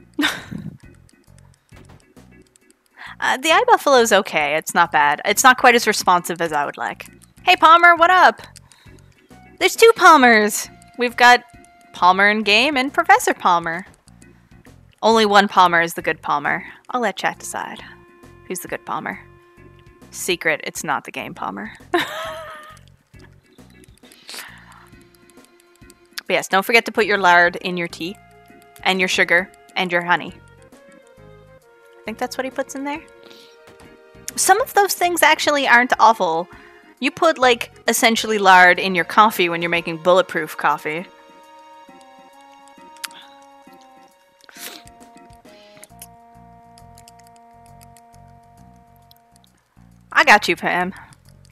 Speaker 2: The iBuffalo's okay, it's not bad. It's not quite as responsive as I would like. Hey Palmer, what up? There's 2 Palmers! We've got Palmer in game and Professor Palmer. Only one Palmer is the good Palmer. I'll let chat decide who's the good Palmer. Secret, it's not the game Palmer. But yes, don't forget to put your lard in your tea. And your sugar. And your honey. I think that's what he puts in there. Some of those things actually aren't awful. You put, like, essentially lard in your coffee when you're making bulletproof coffee. I got you, Pam.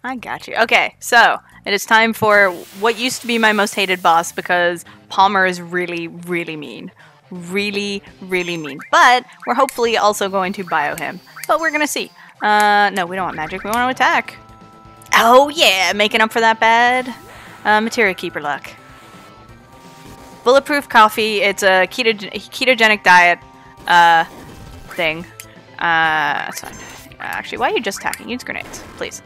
Speaker 2: I got you. Okay, so it is time for what used to be my most hated boss because Palmer is really, really mean. Really, really mean. But we're hopefully also going to bio him. But we're gonna see. No, we don't want magic. We want to attack. Oh yeah, making up for that bad Materia Keeper luck. Bulletproof coffee. It's a ketogenic diet thing. That's fine. Actually, why are you just attacking? Use grenades, please.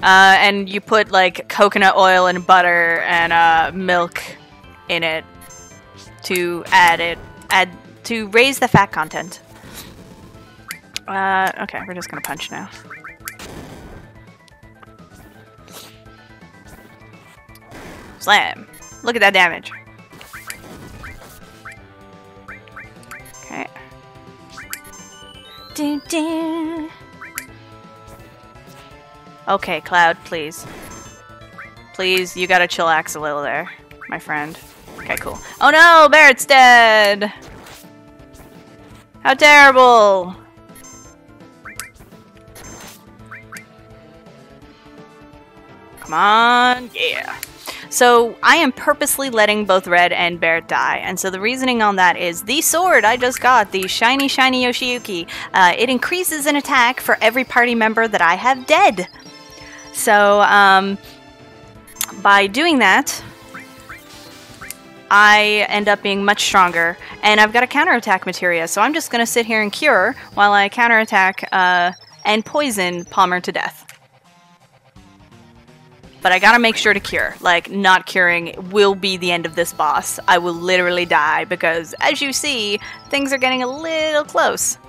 Speaker 2: And you put like coconut oil and butter and milk in it to to raise the fat content. Okay, we're just gonna punch now. Slam! Look at that damage. Okay. Dun, dun. Okay, Cloud, please. Please, you gotta chillax a little there, my friend. Okay, cool. Oh no, Barrett's dead! How terrible! Come on, yeah. So, I am purposely letting both Red and Barrett die, and so the reasoning on that is the sword I just got, the shiny Yoshiyuki, it increases an attack for every party member that I have dead. So, by doing that, I end up being much stronger, and I've got a counterattack materia, so I'm just gonna sit here and cure while I counterattack, and poison Palmer to death. But I gotta make sure to cure. Like, not curing will be the end of this boss. I will literally die because, as you see, things are getting a little close.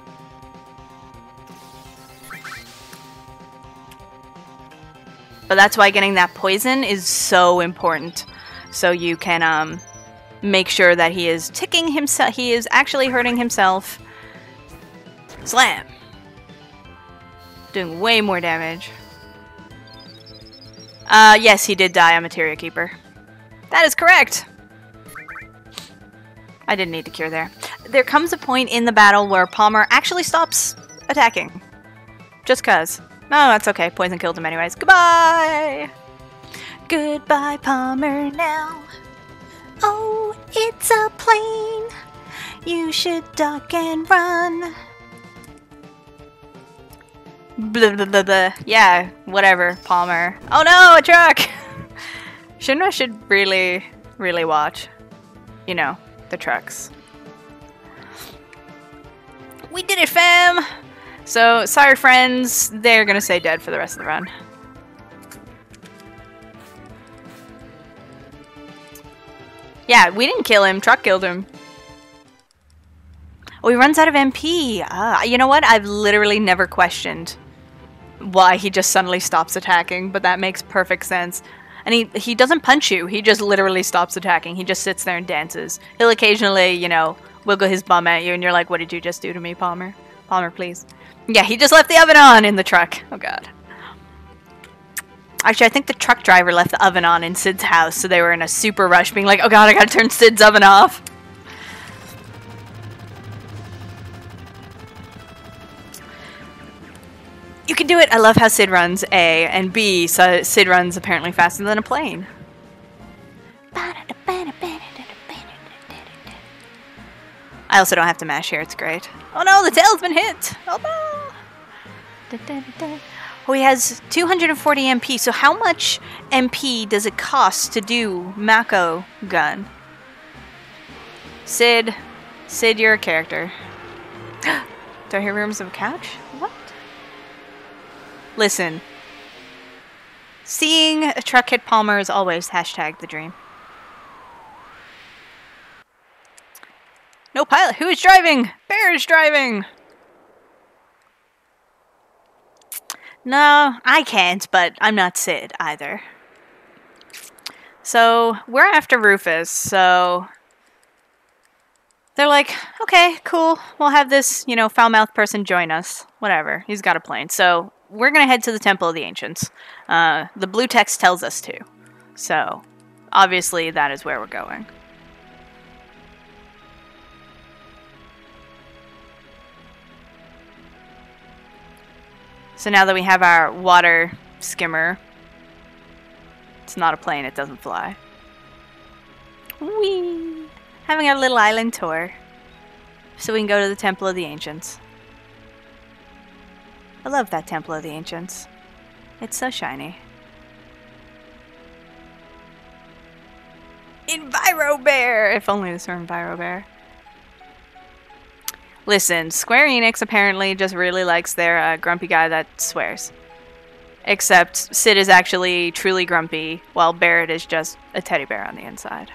Speaker 2: But that's why getting that poison is so important. So you can, make sure that he is ticking himself. He is actually hurting himself. Slam! Doing way more damage. Yes, he did die on Materia Keeper. That is correct! I didn't need to cure there. There comes a point in the battle where Palmer actually stops attacking. Just cuz. No, that's okay. Poison killed him anyways. Goodbye! Goodbye, Palmer, now. Oh, it's a plane. You should duck and run. Blah, blah, blah, blah. Yeah, whatever, Palmer. Oh no, a truck! Shinra should really, really watch, you know, the trucks. We did it, fam! So, sorry friends, they're gonna stay dead for the rest of the run. Yeah, we didn't kill him, truck killed him. Oh, he runs out of MP. You know what? I've literally never questioned why he just suddenly stops attacking, but that makes perfect sense. And he doesn't punch you, he just literally stops attacking. He just sits there and dances. He'll occasionally, you know, wiggle his bum at you, and you're like, what did you just do to me, Palmer? Palmer, please. Yeah, he just left the oven on in the truck. Oh god. Actually, I think the truck driver left the oven on in Sid's house, so they were in a super rush, being like, oh god, I gotta turn Sid's oven off. You can do it! I love how Sid runs, A, and B, so Sid runs apparently faster than a plane. I also don't have to mash here, it's great. Oh no, the tail's been hit! Oh no! Oh, he has 240 MP, so how much MP does it cost to do Mako gun? Sid, you're a character. Do I hear rumors of a couch? What? Listen, seeing a truck hit Palmer is always #the dream. No pilot. Who is driving? Bear is driving. No, I can't, but I'm not Sid either. So, we're after Rufus, so... They're like, okay, cool. We'll have this, you know, foul-mouthed person join us. Whatever. He's got a plane. So, we're gonna head to the Temple of the Ancients. The blue text tells us to. So, obviously, that is where we're going. So now that we have our water skimmer, it's not a plane, it doesn't fly. Whee! Having our little island tour. So we can go to the Temple of the Ancients. I love that Temple of the Ancients. It's so shiny. EnviroBear! If only this were EnviroBear. Listen, Square Enix apparently just really likes their grumpy guy that swears. Except Sid is actually truly grumpy, while Barrett is just a teddy bear on the inside.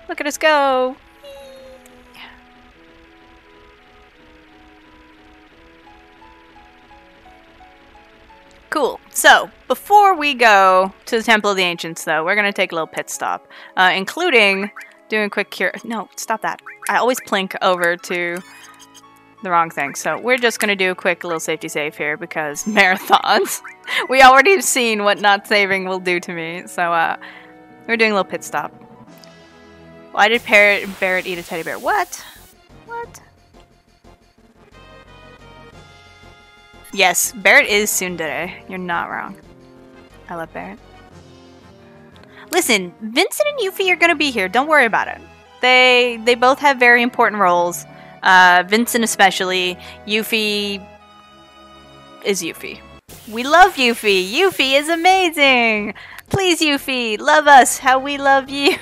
Speaker 2: Look at us go! Cool. So, before we go to the Temple of the Ancients, though, we're going to take a little pit stop, including doing a quick cure. No, stop that. I always plink over to the wrong thing. So, we're just going to do a quick little safety save here because marathons. We already have seen what not saving will do to me. So, we're doing a little pit stop. Why did Barrett eat a teddy bear? What? What? Yes, Barrett is tsundere. You're not wrong. I love Barrett. Listen, Vincent and Yuffie are going to be here. Don't worry about it. They both have very important roles. Vincent especially. Yuffie is Yuffie. We love Yuffie. Yuffie is amazing. Please, Yuffie, love us how we love you.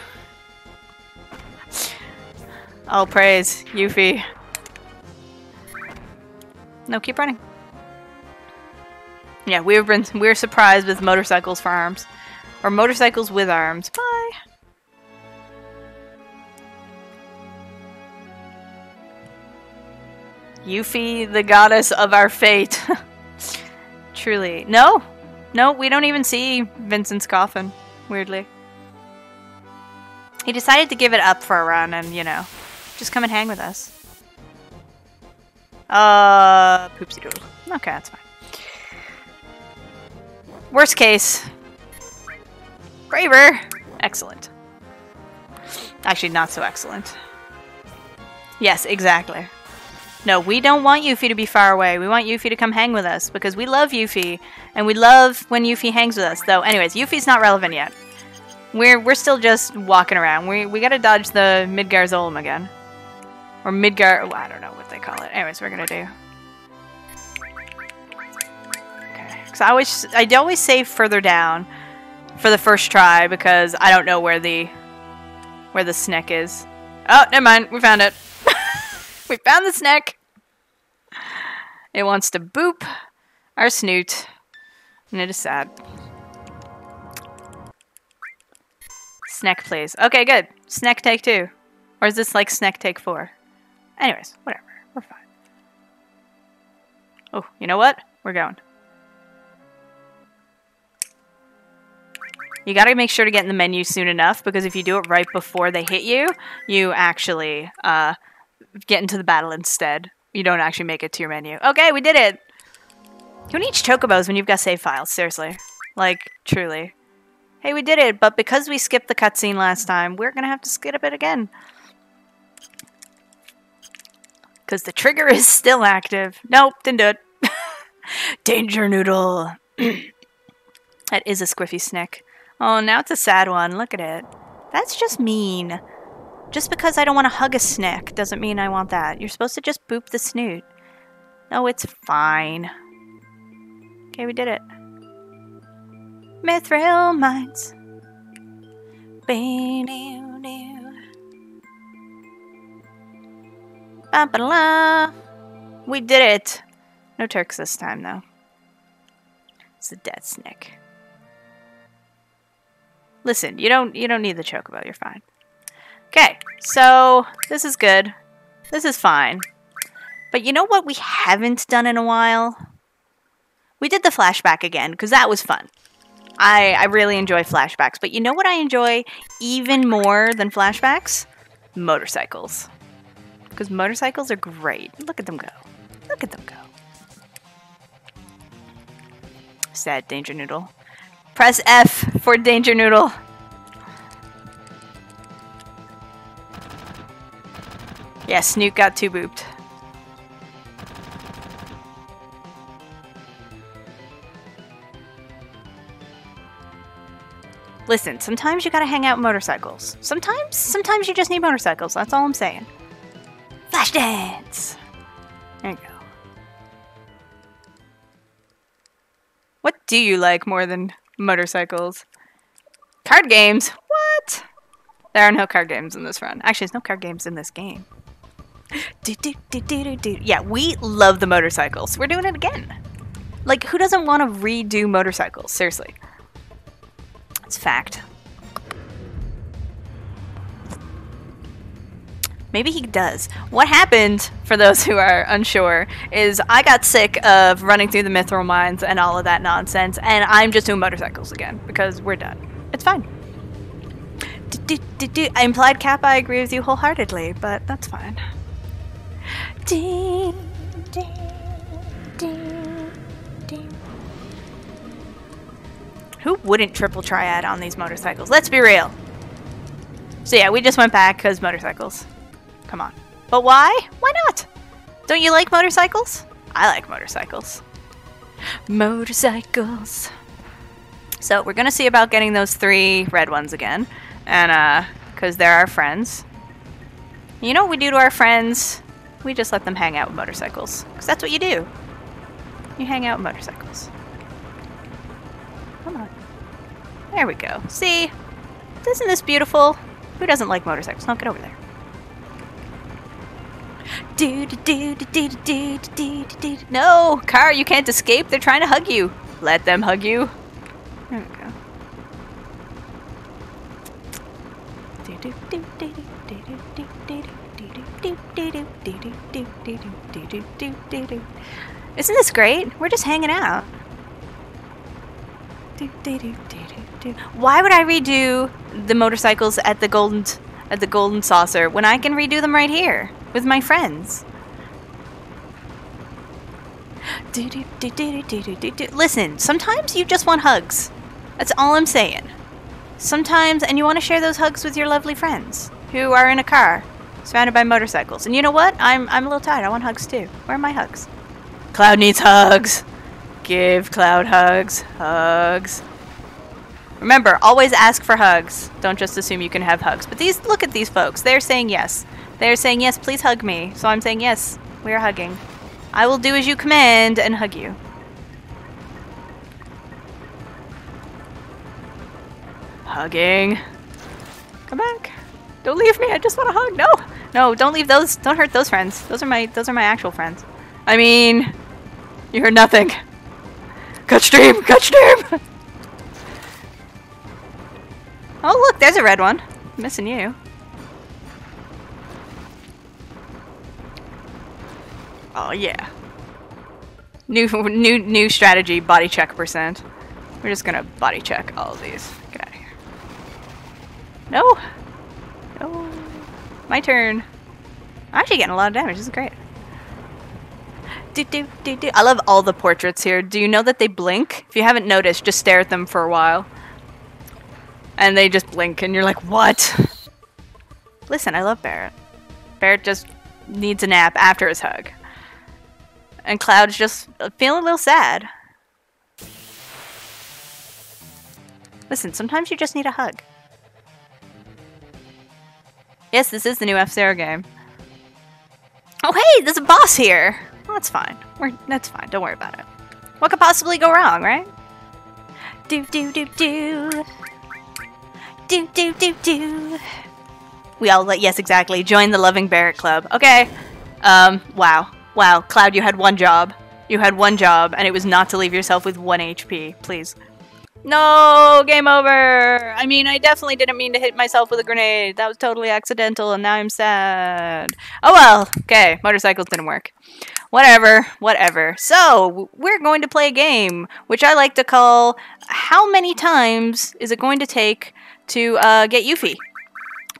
Speaker 2: All praise, Yuffie. No, keep running. Yeah, we're surprised with motorcycles for arms. Or motorcycles with arms. Bye! Yuffie, the goddess of our fate. Truly. No! No, we don't even see Vincent's coffin. Weirdly. He decided to give it up for a run and, you know, just come and hang with us. Poopsie doodle. Okay, that's fine. Worst case. Braver! Excellent. Actually, not so excellent. Yes, exactly. No, we don't want Yuffie to be far away. We want Yuffie to come hang with us because we love Yuffie. And we love when Yuffie hangs with us. Though, anyways, Yuffie's not relevant yet. We're still just walking around. We gotta dodge the Midgar Zolom again. Or Midgar... Oh, I don't know what they call it. Anyways, we're gonna do... Because I always save further down for the first try because I don't know where the snack is. Oh, never mind. We found it. We found the snack. It wants to boop our snoot, and it is sad. Snack, please. Okay, good. Snack take 2, or is this like snack take 4? Anyways, whatever. We're fine. Oh, you know what? We're going. You gotta make sure to get in the menu soon enough, because if you do it right before they hit you, you actually get into the battle instead. You don't actually make it to your menu. Okay, we did it! Who needs chocobos when you've got save files? Seriously. Like, truly. Hey, we did it, but because we skipped the cutscene last time, we're gonna have to skip it again. Because the trigger is still active. Nope, didn't do it. Danger Noodle! That is a squiffy snick. Oh, now it's a sad one. Look at it. That's just mean. Just because I don't want to hug a snick doesn't mean I want that. You're supposed to just boop the snoot. No, it's fine. Okay, we did it. Mithril Mines. Ba-ba-la. We did it. No Turks this time, though. It's a dead snick. Listen, you don't need the chocobo. You're fine. Okay, so this is good. This is fine. But you know what we haven't done in a while? We did the flashback again, because that was fun. I really enjoy flashbacks, but you know what I enjoy even more than flashbacks? Motorcycles. Because motorcycles are great. Look at them go. Look at them go. Sad Danger Noodle. Press F for Danger Noodle. Yeah, Snoot got 2-booped. Listen, sometimes you gotta hang out with motorcycles. Sometimes you just need motorcycles. That's all I'm saying. Flash dance! There you go. What do you like more than motorcycles? Card games? What? There are no card games in this run. Actually, there's no card games in this game. Yeah, we love the motorcycles. We're doing it again. Like, who doesn't want to redo motorcycles? Seriously. It's fact. Maybe he does. What happened, for those who are unsure, is I got sick of running through the mithril mines and all of that nonsense, and I'm just doing motorcycles again, because we're done. It's fine. Implied Kappa, I agree with you wholeheartedly, but that's fine. Ding, ding, ding, ding. Who wouldn't triple triad on these motorcycles? Let's be real. So yeah, we just went back because motorcycles. Come on. But why? Why not? Don't you like motorcycles? I like motorcycles. Motorcycles. So we're gonna see about getting those 3 red ones again. And because they're our friends. You know what we do to our friends? We just let them hang out with motorcycles. Because that's what you do. You hang out with motorcycles. Come on. There we go. See? Isn't this beautiful? Who doesn't like motorcycles? No, get over there. No! Car, you can't escape. They're trying to hug you. Let them hug you. There we go. Isn't this great? We're just hanging out. Why would I redo the motorcycles at the golden saucer when I can redo them right here with my friends? Listen, sometimes you just want hugs. That's all I'm saying. Sometimes, and you want to share those hugs with your lovely friends who are in a car surrounded by motorcycles. And you know what? I'm a little tired. I want hugs too. Where are my hugs? Cloud needs hugs. Give Cloud hugs. Hugs. Remember, always ask for hugs. Don't just assume you can have hugs. But look at these folks. They're saying yes. They're saying yes, please hug me. So I'm saying yes, we are hugging. I will do as you command and hug you. Hugging. Come back. Don't leave me. I just want to hug. No. No, don't leave those. Don't hurt those friends. Those are my actual friends. I mean, you heard nothing. Cut stream. Cut stream. Oh, look, there's a red one. I'm missing you. Oh yeah. New strategy, body check %. We're just gonna body check all of these. Get out of here. No! No. My turn. I'm actually getting a lot of damage. This is great. I love all the portraits here. Do you know that they blink? If you haven't noticed, just stare at them for a while. And they just blink and you're like, what? Listen, I love Barrett. Barrett just needs a nap after his hug. And Cloud's just feeling a little sad. Listen, sometimes you just need a hug. Yes, this is the new F-Zero game. Oh hey, there's a boss here! Well, that's fine. That's fine, don't worry about it. What could possibly go wrong, right? Do. We all yes, exactly. Join the Loving Barrett Club. Okay. Wow, Cloud, you had one job. You had one job, and it was not to leave yourself with 1 HP. Please. No, game over. I mean, I definitely didn't mean to hit myself with a grenade. That was totally accidental, and now I'm sad. Oh well. Okay, motorcycles didn't work. Whatever, whatever. So, we're going to play a game, which I like to call, how many times is it going to take to get Yuffie?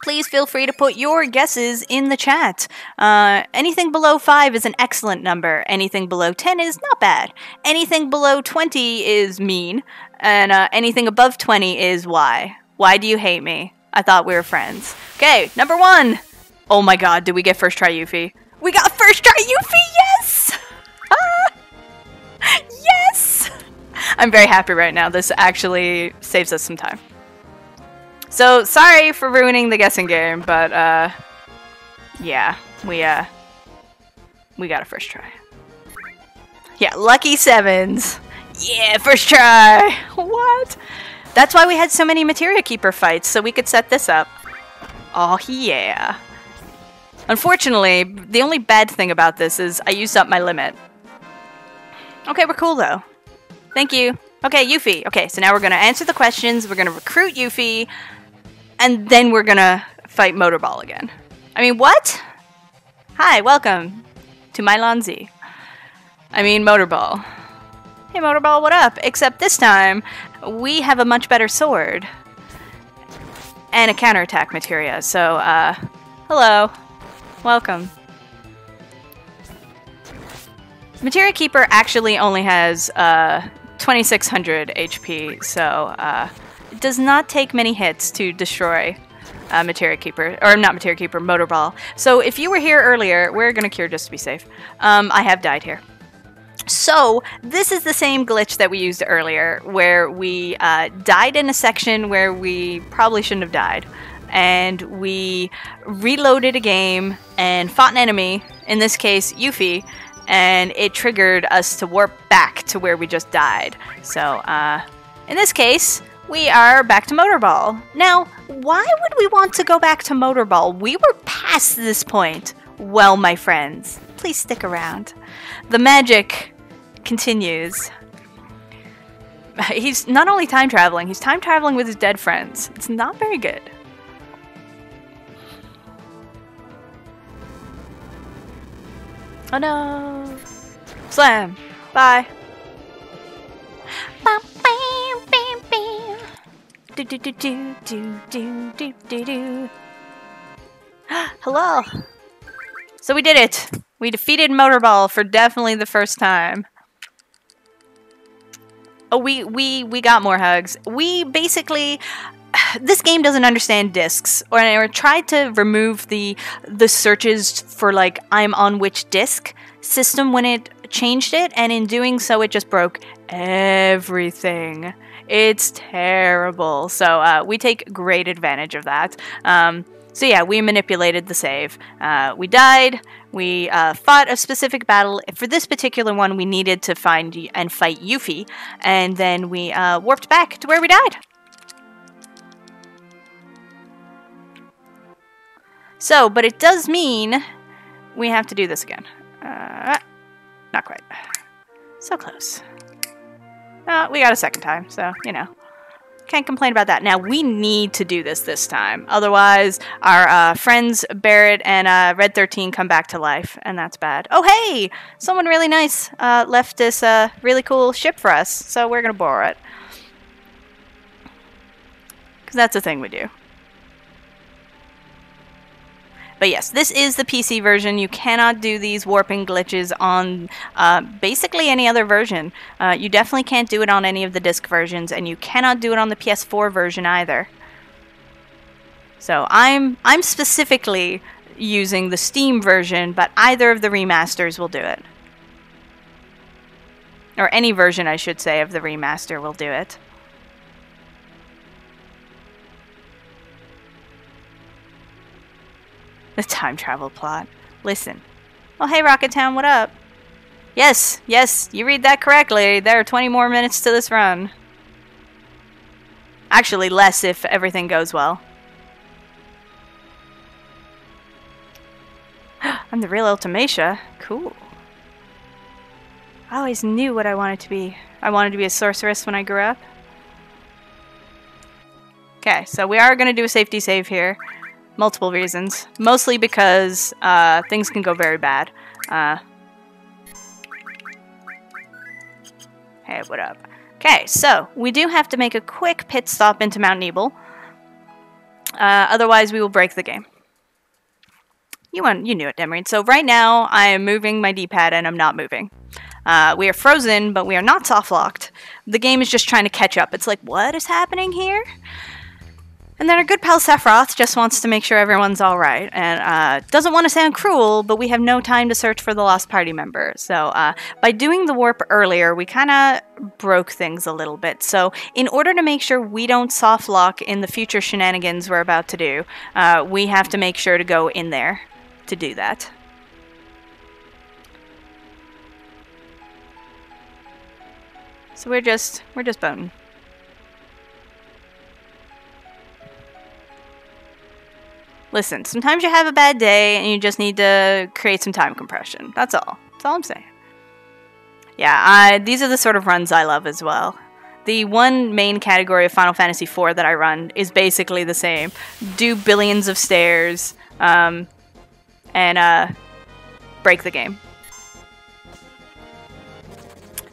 Speaker 2: Please feel free to put your guesses in the chat. Anything below 5 is an excellent number. Anything below 10 is not bad. Anything below 20 is mean. And anything above 20 is why. Why do you hate me? I thought we were friends. Okay, number 1. Oh my god, did we get first try Yuffie? We got first try Yuffie, yes! Yes! I'm very happy right now. This actually saves us some time. So, sorry for ruining the guessing game, but, yeah, we got a first try. Yeah, lucky 7s. Yeah, first try! What? That's why we had so many Materia Keeper fights, so we could set this up. Oh, yeah. Unfortunately, the only bad thing about this is I used up my limit. Okay, we're cool, though. Thank you. Okay, Yuffie. Okay, so now we're gonna answer the questions, we're gonna recruit Yuffie, and then we're gonna fight Motorball again. I mean, what? Hi, welcome to my Lonzi. I mean, Motorball. Hey, Motorball, what up? Except this time, we have a much better sword. And a counterattack materia, so, hello. Welcome. Materia Keeper actually only has, 2600 HP, so, it does not take many hits to destroy Materia Keeper, or not Materia Keeper, Motorball. So if you were here earlier, we're gonna cure just to be safe. I have died here. So this is the same glitch that we used earlier, where we died in a section where we probably shouldn't have died. And we reloaded a game and fought an enemy, in this case, Yuffie, and it triggered us to warp back to where we just died. So, in this case, we are back to Motorball. Now, why would we want to go back to Motorball? We were past this point. Well, my friends, please stick around. The magic continues. He's not only time traveling, he's time traveling with his dead friends. It's not very good. Oh no! Slam! Bye! Do do do do do do do do do. Hello! So we did it! We defeated Motorball for definitely the first time. Oh, we got more hugs. We basically... This game doesn't understand discs, or tried to remove the searches for, like, I'm on which disc system when it changed it, and in doing so it just broke everything. It's terrible. So we take great advantage of that. So yeah, we manipulated the save. We died. We fought a specific battle. For this particular one, we needed to find and fight Yuffie, and then we warped back to where we died. So, but it does mean we have to do this again. Not quite. So close. We got a second time, so, you know. Can't complain about that. Now, we need to do this time. Otherwise, our friends Barrett and Red 13 come back to life, and that's bad. Oh, hey! Someone really nice left this really cool ship for us, so we're going to borrow it. Because that's a thing we do. But yes, this is the PC version. You cannot do these warping glitches on basically any other version. You definitely can't do it on any of the disc versions, and you cannot do it on the PS4 version either. So I'm specifically using the Steam version, but either of the remasters will do it. Or any version, I should say, of the remaster will do it. The time travel plot. Listen. Oh, hey, Rocket Town, what up? Yes, you read that correctly. There are 20 more minutes to this run. Actually, less if everything goes well. I'm the real Ultimatia. Cool. I always knew what I wanted to be. I wanted to be a sorceress when I grew up. Okay, so we are going to do a safety save here. Multiple reasons. Mostly because things can go very bad. Hey, what up? Okay, so we do have to make a quick pit stop into Mount Nebel. Otherwise, we will break the game. You knew it, Demery. So right now, I am moving my D-pad and I'm not moving. We are frozen, but we are not soft-locked. The game is just trying to catch up. It's like, what is happening here? And then our good pal Sephiroth just wants to make sure everyone's alright. And doesn't want to sound cruel, but we have no time to search for the lost party member. So by doing the warp earlier, we kind of broke things a little bit. So in order to make sure we don't soft-lock in the future shenanigans we're about to do, we have to make sure to go in there to do that. So we're just boning. Listen, sometimes you have a bad day and you just need to create some time compression. That's all. That's all I'm saying. Yeah, these are the sort of runs I love as well. The one main category of Final Fantasy IV that I run is basically the same. Do billions of stairs, and break the game.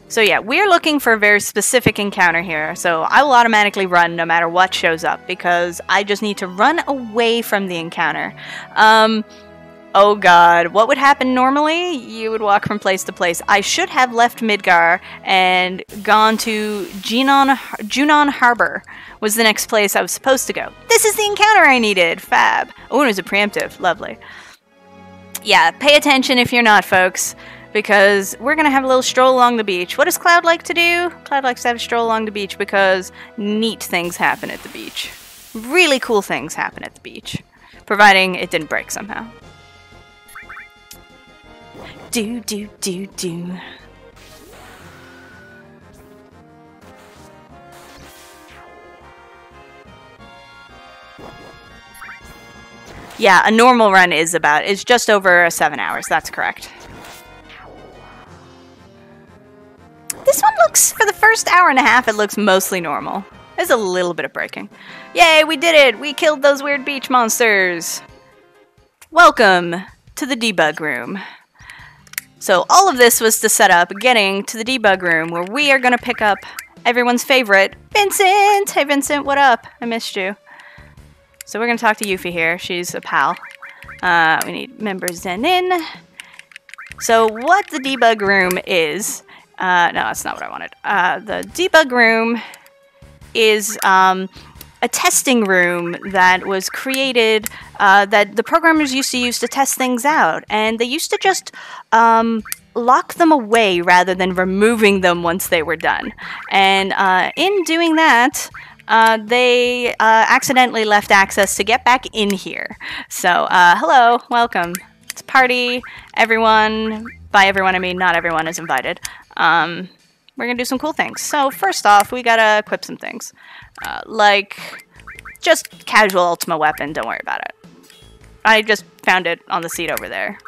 Speaker 2: So yeah, we're looking for a very specific encounter here, so I will automatically run no matter what shows up, because I just need to run away from the encounter. Oh god, what would happen normally? You would walk from place to place. I should have left Midgar and gone to Junon Harbor was the next place I was supposed to go. This is the encounter I needed! Fab. Oh, and it was a preemptive. Lovely. Yeah, pay attention if you're not, folks. Because we're going to have a little stroll along the beach. What does Cloud like to do? Cloud likes to have a stroll along the beach because neat things happen at the beach. Really cool things happen at the beach. Providing it didn't break somehow. Do. Yeah, a normal run is it's just over 7 hours. That's correct. This one looks, for the first hour and a half, it looks mostly normal. There's a little bit of breaking. Yay, we did it! We killed those weird beach monsters! Welcome to the debug room. So all of this was to set up getting to the debug room, where we are going to pick up everyone's favorite, Vincent! Hey Vincent, what up? I missed you. So we're going to talk to Yuffie here. She's a pal. We need members Zen in. So what the debug room is... no, that's not what I wanted. The debug room is a testing room that was created that the programmers used to use to test things out. And they used to just lock them away rather than removing them once they were done. And in doing that, they accidentally left access to get back in here. So, hello, welcome. It's a party. Everyone, by everyone I mean not everyone is invited. We're gonna do some cool things. So first off, we gotta equip some things. Like, just casual Ultima weapon, don't worry about it. I just found it on the seat over there.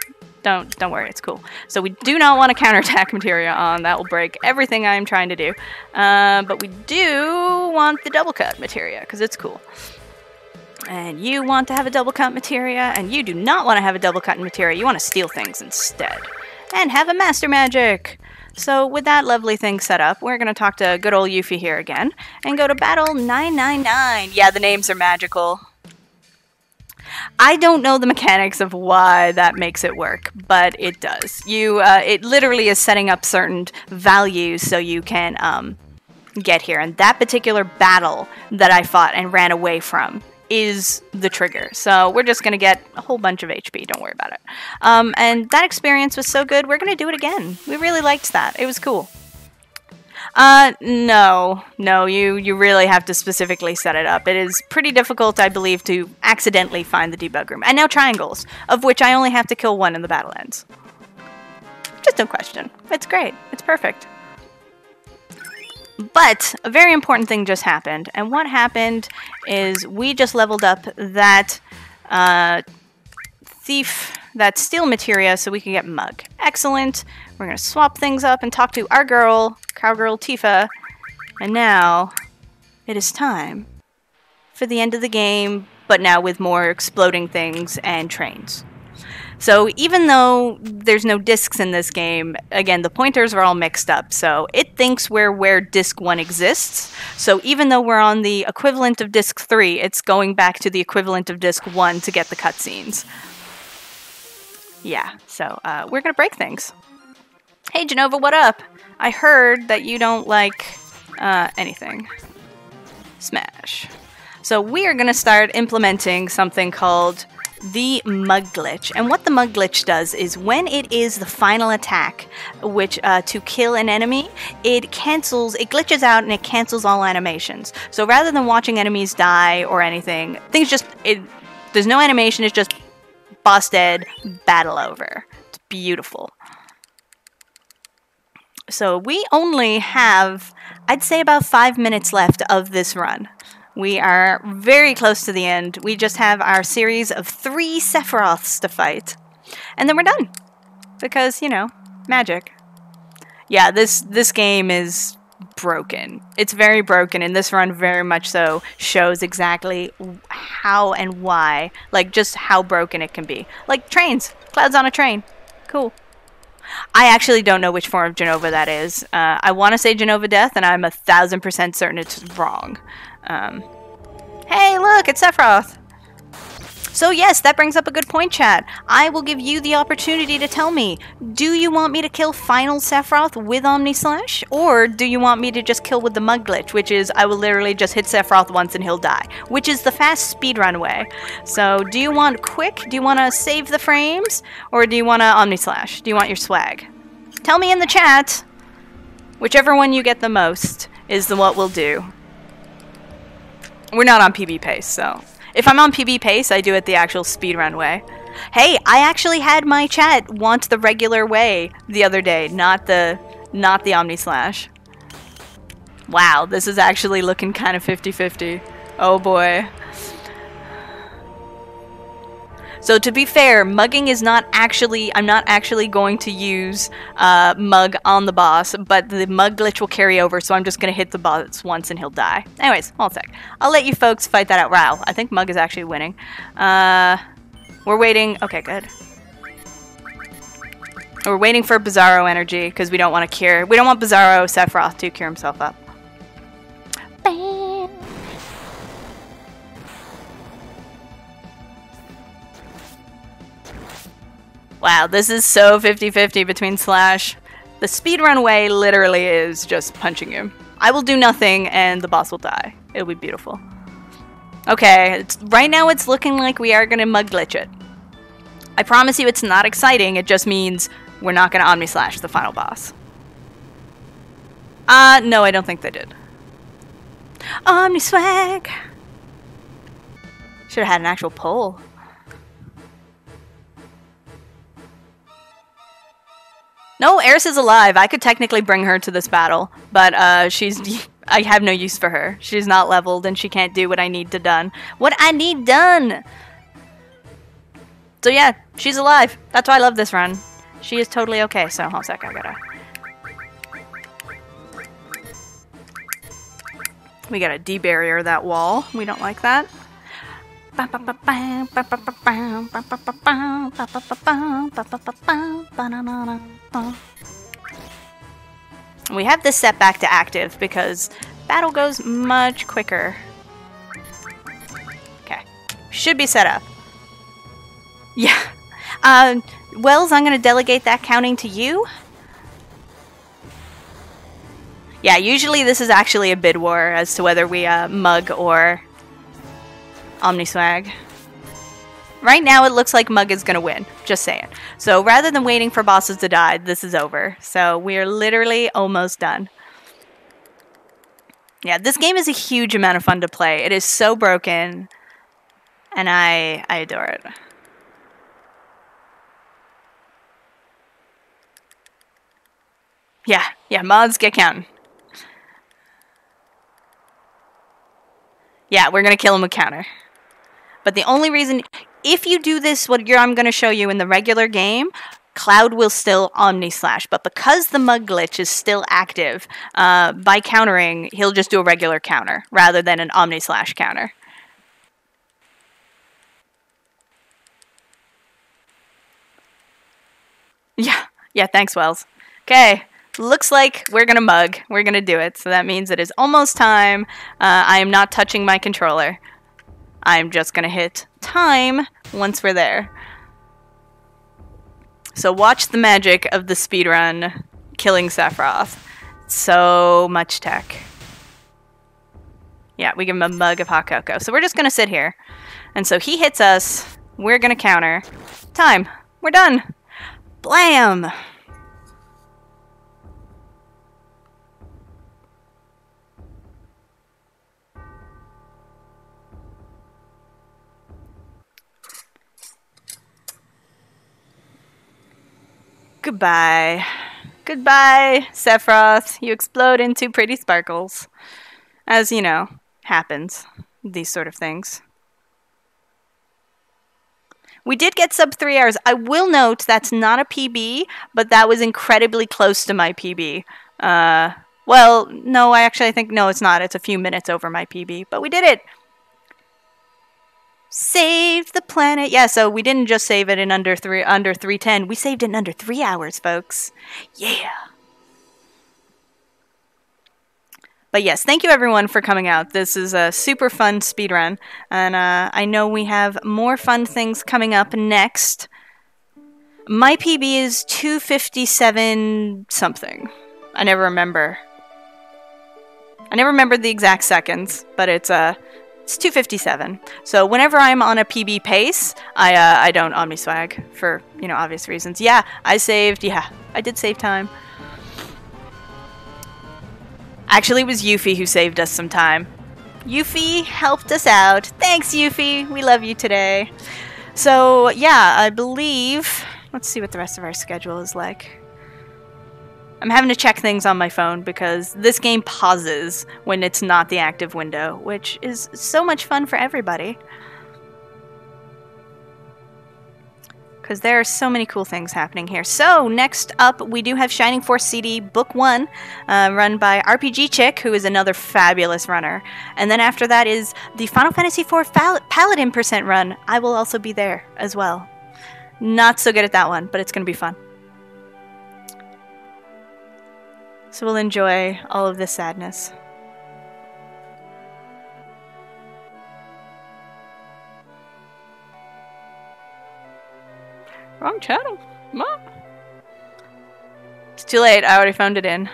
Speaker 2: Don't worry, it's cool. So we do not want a counterattack materia on, that will break everything I'm trying to do. But we do want the double cut materia, because it's cool. And you want to have a double cut materia, and you do not want to have a double cut materia, you want to steal things instead. And have a master magic! So with that lovely thing set up, we're going to talk to good old Yuffie here again, and go to battle 999. Yeah, the names are magical. I don't know the mechanics of why that makes it work, but it does. It literally is setting up certain values so you can get here. And that particular battle that I fought and ran away from is the trigger. So we're just going to get a whole bunch of HP. Don't worry about it. And that experience was so good, we're going to do it again. We really liked that. It was cool. No, you really have to specifically set it up. It is pretty difficult, I believe, to accidentally find the debug room. And now triangles, of which I only have to kill one and the battle ends. Just no question. It's great. It's perfect. But a very important thing just happened, and what happened is we just leveled up that that steel materia so we can get Mug. Excellent. We're going to swap things up and talk to our girl, cowgirl Tifa, and now it is time for the end of the game, but now with more exploding things and trains. So even though there's no discs in this game, again, the pointers are all mixed up. So it thinks we're where disc 1 exists. So even though we're on the equivalent of disc 3, it's going back to the equivalent of disc 1 to get the cutscenes. Yeah, so we're going to break things. Hey, Genova, what up? I heard that you don't like anything. Smash. So we are going to start implementing something called the mug glitch. And what the mug glitch does is when it is the final attack, which to kill an enemy, it glitches out and it cancels all animations. So rather than watching enemies die or anything, there's no animation, it's just boss dead, battle over. It's beautiful. So we only have, I'd say, about 5 minutes left of this run. We are very close to the end. We just have our series of 3 Sephiroths to fight. And then we're done. Because, you know, magic. Yeah, this game is broken. It's very broken, and this run very much so shows exactly how and why. Like, just how broken it can be. Like, trains. Clouds on a train. Cool. I actually don't know which form of Genova that is. I want to say Genova Death, and I'm 1000% certain it's wrong. Hey, look, it's Sephiroth. So yes, that brings up a good point, chat. I will give you the opportunity to tell me, do you want me to kill final Sephiroth with Omni Slash? Or do you want me to just kill with the mug glitch, which is I will literally just hit Sephiroth once and he'll die, which is the fast speedrun way. So do you want quick? Do you want to save the frames? Or do you want to Omni Slash? Do you want your swag? Tell me in the chat. Whichever one you get the most is what we'll do. We're not on PB pace, so if I'm on PB pace, I do it the actual speedrun way. Hey, I actually had my chat want the regular way the other day, not the Omni Slash. Wow, this is actually looking kind of 50-50. Oh boy. So to be fair, mugging is not actually, I'm not actually going to use mug on the boss, but the mug glitch will carry over, so I'm just going to hit the boss once and he'll die. Anyways, hold a sec. I'll let you folks fight that out. Wow, I think mug is actually winning. We're waiting. Okay, good. We're waiting for Bizarro energy, because we don't want to cure. We don't want Bizarro Sephiroth to cure himself up. Bam! Wow, this is so 50-50 between Slash. The speedrun way literally is just punching him. I will do nothing and the boss will die. It'll be beautiful. Okay, right now it's looking like we are going to mug glitch it. I promise you it's not exciting, it just means we're not going to Omni Slash the final boss. No, I don't think they did. Omni Swag! Should have had an actual poll. No, Eris is alive. I could technically bring her to this battle, but I have no use for her. She's not leveled and she can't do what I need done. What I need done! So yeah, she's alive. That's why I love this run. She is totally okay, so hold a sec, I we gotta de-barrier that wall. We don't like that. We have this set back to active because battle goes much quicker. Okay, should be set up. Yeah. Wells, I'm going to delegate that counting to you. Yeah, usually this is actually a bid war as to whether we mug or Omni Swag. Right now it looks like Mug is going to win. Just saying. So rather than waiting for bosses to die, this is over. So we're literally almost done. Yeah, this game is a huge amount of fun to play. It is so broken. And I adore it. Yeah, mods get counting. Yeah, we're going to kill him with counter. But the only reason, if you do this, I'm going to show you in the regular game, Cloud will still Omni Slash. But because the mug glitch is still active, by countering, he'll just do a regular counter rather than an Omni Slash counter. Yeah. Yeah, thanks, Wells. Okay. Looks like we're gonna mug. We're gonna do it. So that means it is almost time. I am not touching my controller. I'm just gonna hit time once we're there. So watch the magic of the speedrun killing Sephiroth. So much tech. Yeah, we give him a mug of hot cocoa. So we're just gonna sit here. And so he hits us. We're gonna counter. Time. We're done. Blam! Goodbye. Goodbye, Sephiroth. You explode into pretty sparkles. As, you know, happens. These sort of things. We did get sub 3 hours. I will note that's not a PB, but that was incredibly close to my PB. Well, no, I think, no, it's not. It's a few minutes over my PB, but we did it. Saved the planet. Yeah, so we didn't just save it in under 310. We saved it in under 3 hours, folks. Yeah. But yes, thank you everyone for coming out. This is a super fun speedrun, and I know we have more fun things coming up next. My PB is 257 something. I never remember. I never remember the exact seconds, but it's 257. So whenever I'm on a PB pace, I don't omniswag for, you know, obvious reasons. Yeah, I saved. Yeah, I did save time. Actually, it was Yuffie who saved us some time. Yuffie helped us out. Thanks, Yuffie. We love you today. So, yeah, I believe... Let's see what the rest of our schedule is like. I'm having to check things on my phone because this game pauses when it's not the active window, which is so much fun for everybody. Because there are so many cool things happening here. So, next up, we do have Shining Force CD Book 1, run by RPG Chick, who is another fabulous runner. And then after that is the Final Fantasy IV Paladin % run. I will also be there as well. Not so good at that one, but it's going to be fun. So we'll enjoy all of this sadness. Wrong channel. Mom. It's too late. I already phoned it in.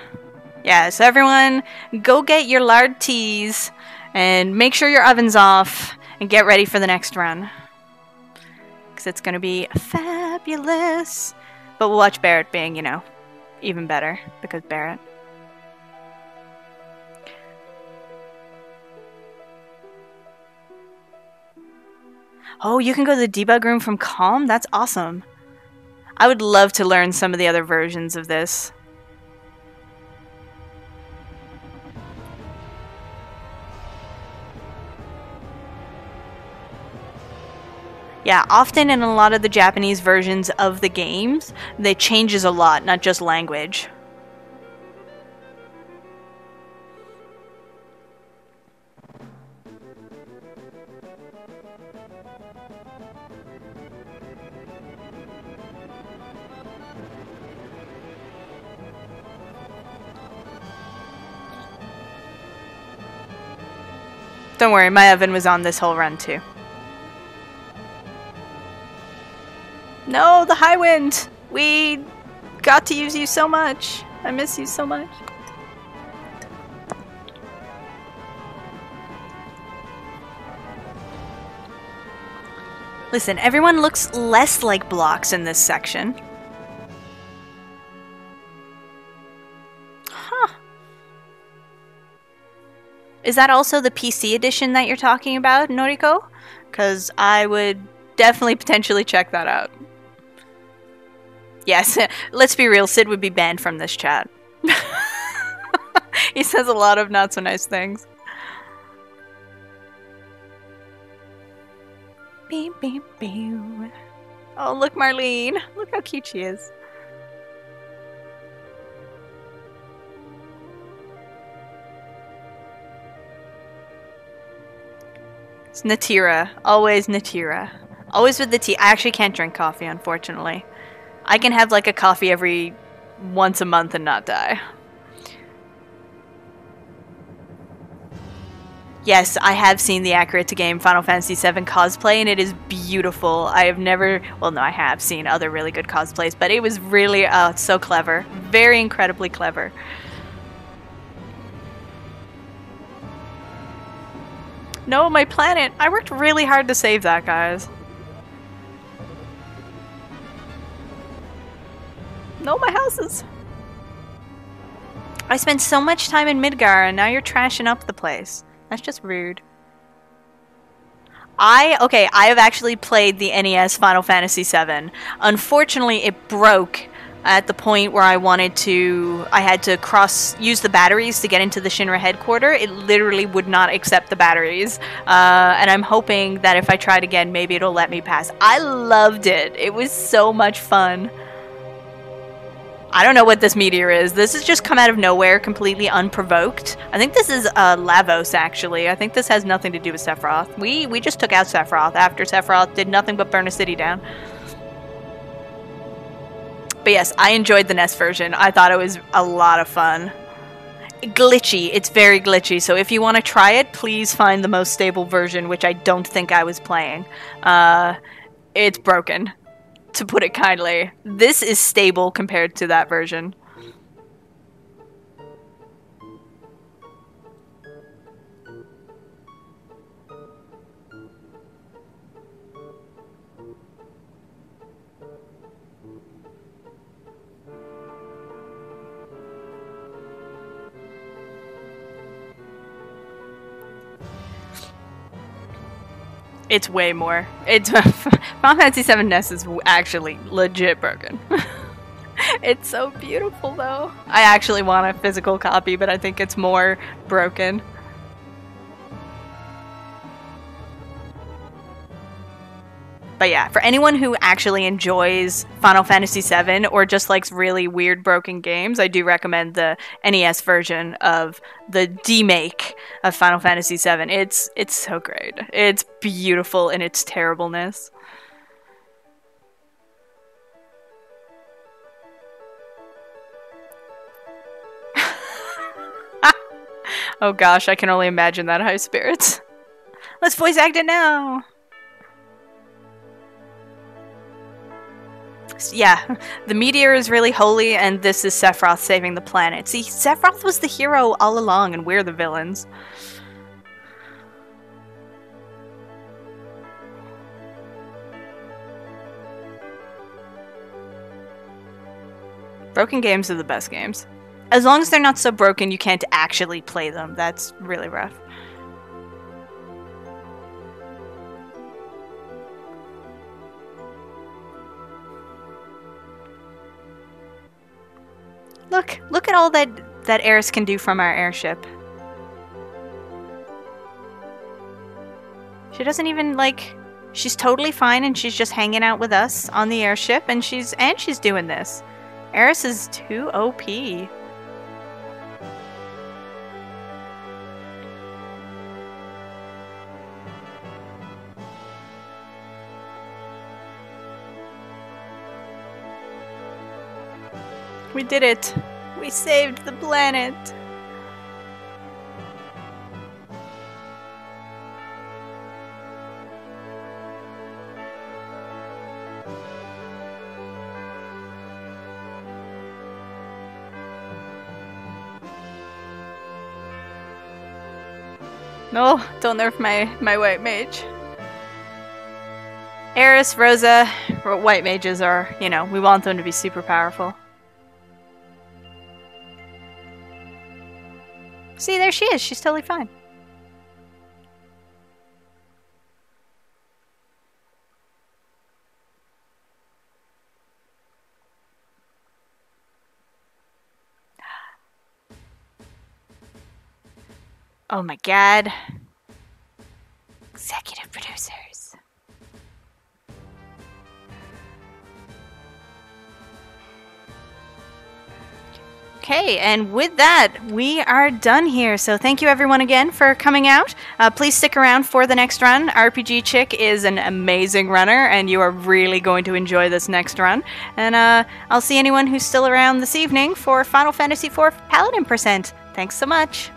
Speaker 2: Yeah, so everyone, go get your lard teas and make sure your oven's off and get ready for the next run. Because it's going to be fabulous. But we'll watch Barrett being, you know, even better. Because Barrett. Oh, you can go to the debug room from Calm? That's awesome. I would love to learn some of the other versions of this. Yeah, often in a lot of the Japanese versions of the games, they changes a lot, not just language. Don't worry, my oven was on this whole run too. No, the high wind! We got to use you so much. I miss you so much. Listen, everyone looks less like blocks in this section. Huh. Is that also the PC edition that you're talking about, Noriko? Because I would definitely potentially check that out. Yes, let's be real, Sid would be banned from this chat. He says a lot of not so nice things. Beep, beep, beep. Oh, look, Marlene. Look how cute she is. It's Netara. Always Netara. Always with the tea. I actually can't drink coffee, unfortunately. I can have like a coffee every once a month and not die. Yes, I have seen the accurate to game Final Fantasy VII cosplay, and it is beautiful. I have never, well, no, I have seen other really good cosplays, but it was really so clever. Very incredibly clever. No, my planet. I worked really hard to save that, guys. No, my houses. I spent so much time in Midgar, and now you're trashing up the place. That's just rude. I have actually played the NES Final Fantasy VII. Unfortunately, it broke at the point where I had to use the batteries to get into the Shinra headquarters. It literally would not accept the batteries. And I'm hoping that if I try it again, maybe it'll let me pass. I loved it. It was so much fun. I don't know what this meteor is. This has just come out of nowhere, completely unprovoked. I think this is Lavos, actually. I think this has nothing to do with Sephiroth. We just took out Sephiroth after Sephiroth did nothing but burn a city down. But yes, I enjoyed the NES version. I thought it was a lot of fun. Glitchy. It's very glitchy. So if you want to try it, please find the most stable version, which I don't think I was playing. It's broken, to put it kindly. This is stable compared to that version. It's way more. It's Final Fantasy VII NES is actually legit broken. It's so beautiful, though. I actually want a physical copy, but I think it's more broken. But yeah, for anyone who actually enjoys Final Fantasy VII or just likes really weird broken games, I do recommend the NES version of the demake of Final Fantasy VII. It's so great. It's beautiful in its terribleness. Oh gosh, I can only imagine that high spirits. Let's voice act it now! Yeah, the meteor is really holy, and this is Sephiroth saving the planet. See, Sephiroth was the hero all along, and we're the villains. Broken games are the best games. As long as they're not so broken you can't actually play them. That's really rough. Look at all that Eris can do from our airship. She doesn't even, like, she's totally fine and she's just hanging out with us on the airship and she's doing this. Eris is too OP. We did it! We saved the planet! No, don't nerf my white mage. Eris, Rosa, white mages are, you know, we want them to be super powerful. See, there she is. She's totally fine. Oh my god. Executive producers. Okay, and with that, we are done here. So thank you everyone again for coming out. Please stick around for the next run. RPG Chick is an amazing runner, and you are really going to enjoy this next run. And I'll see anyone who's still around this evening for Final Fantasy IV Paladin Percent. Thanks so much.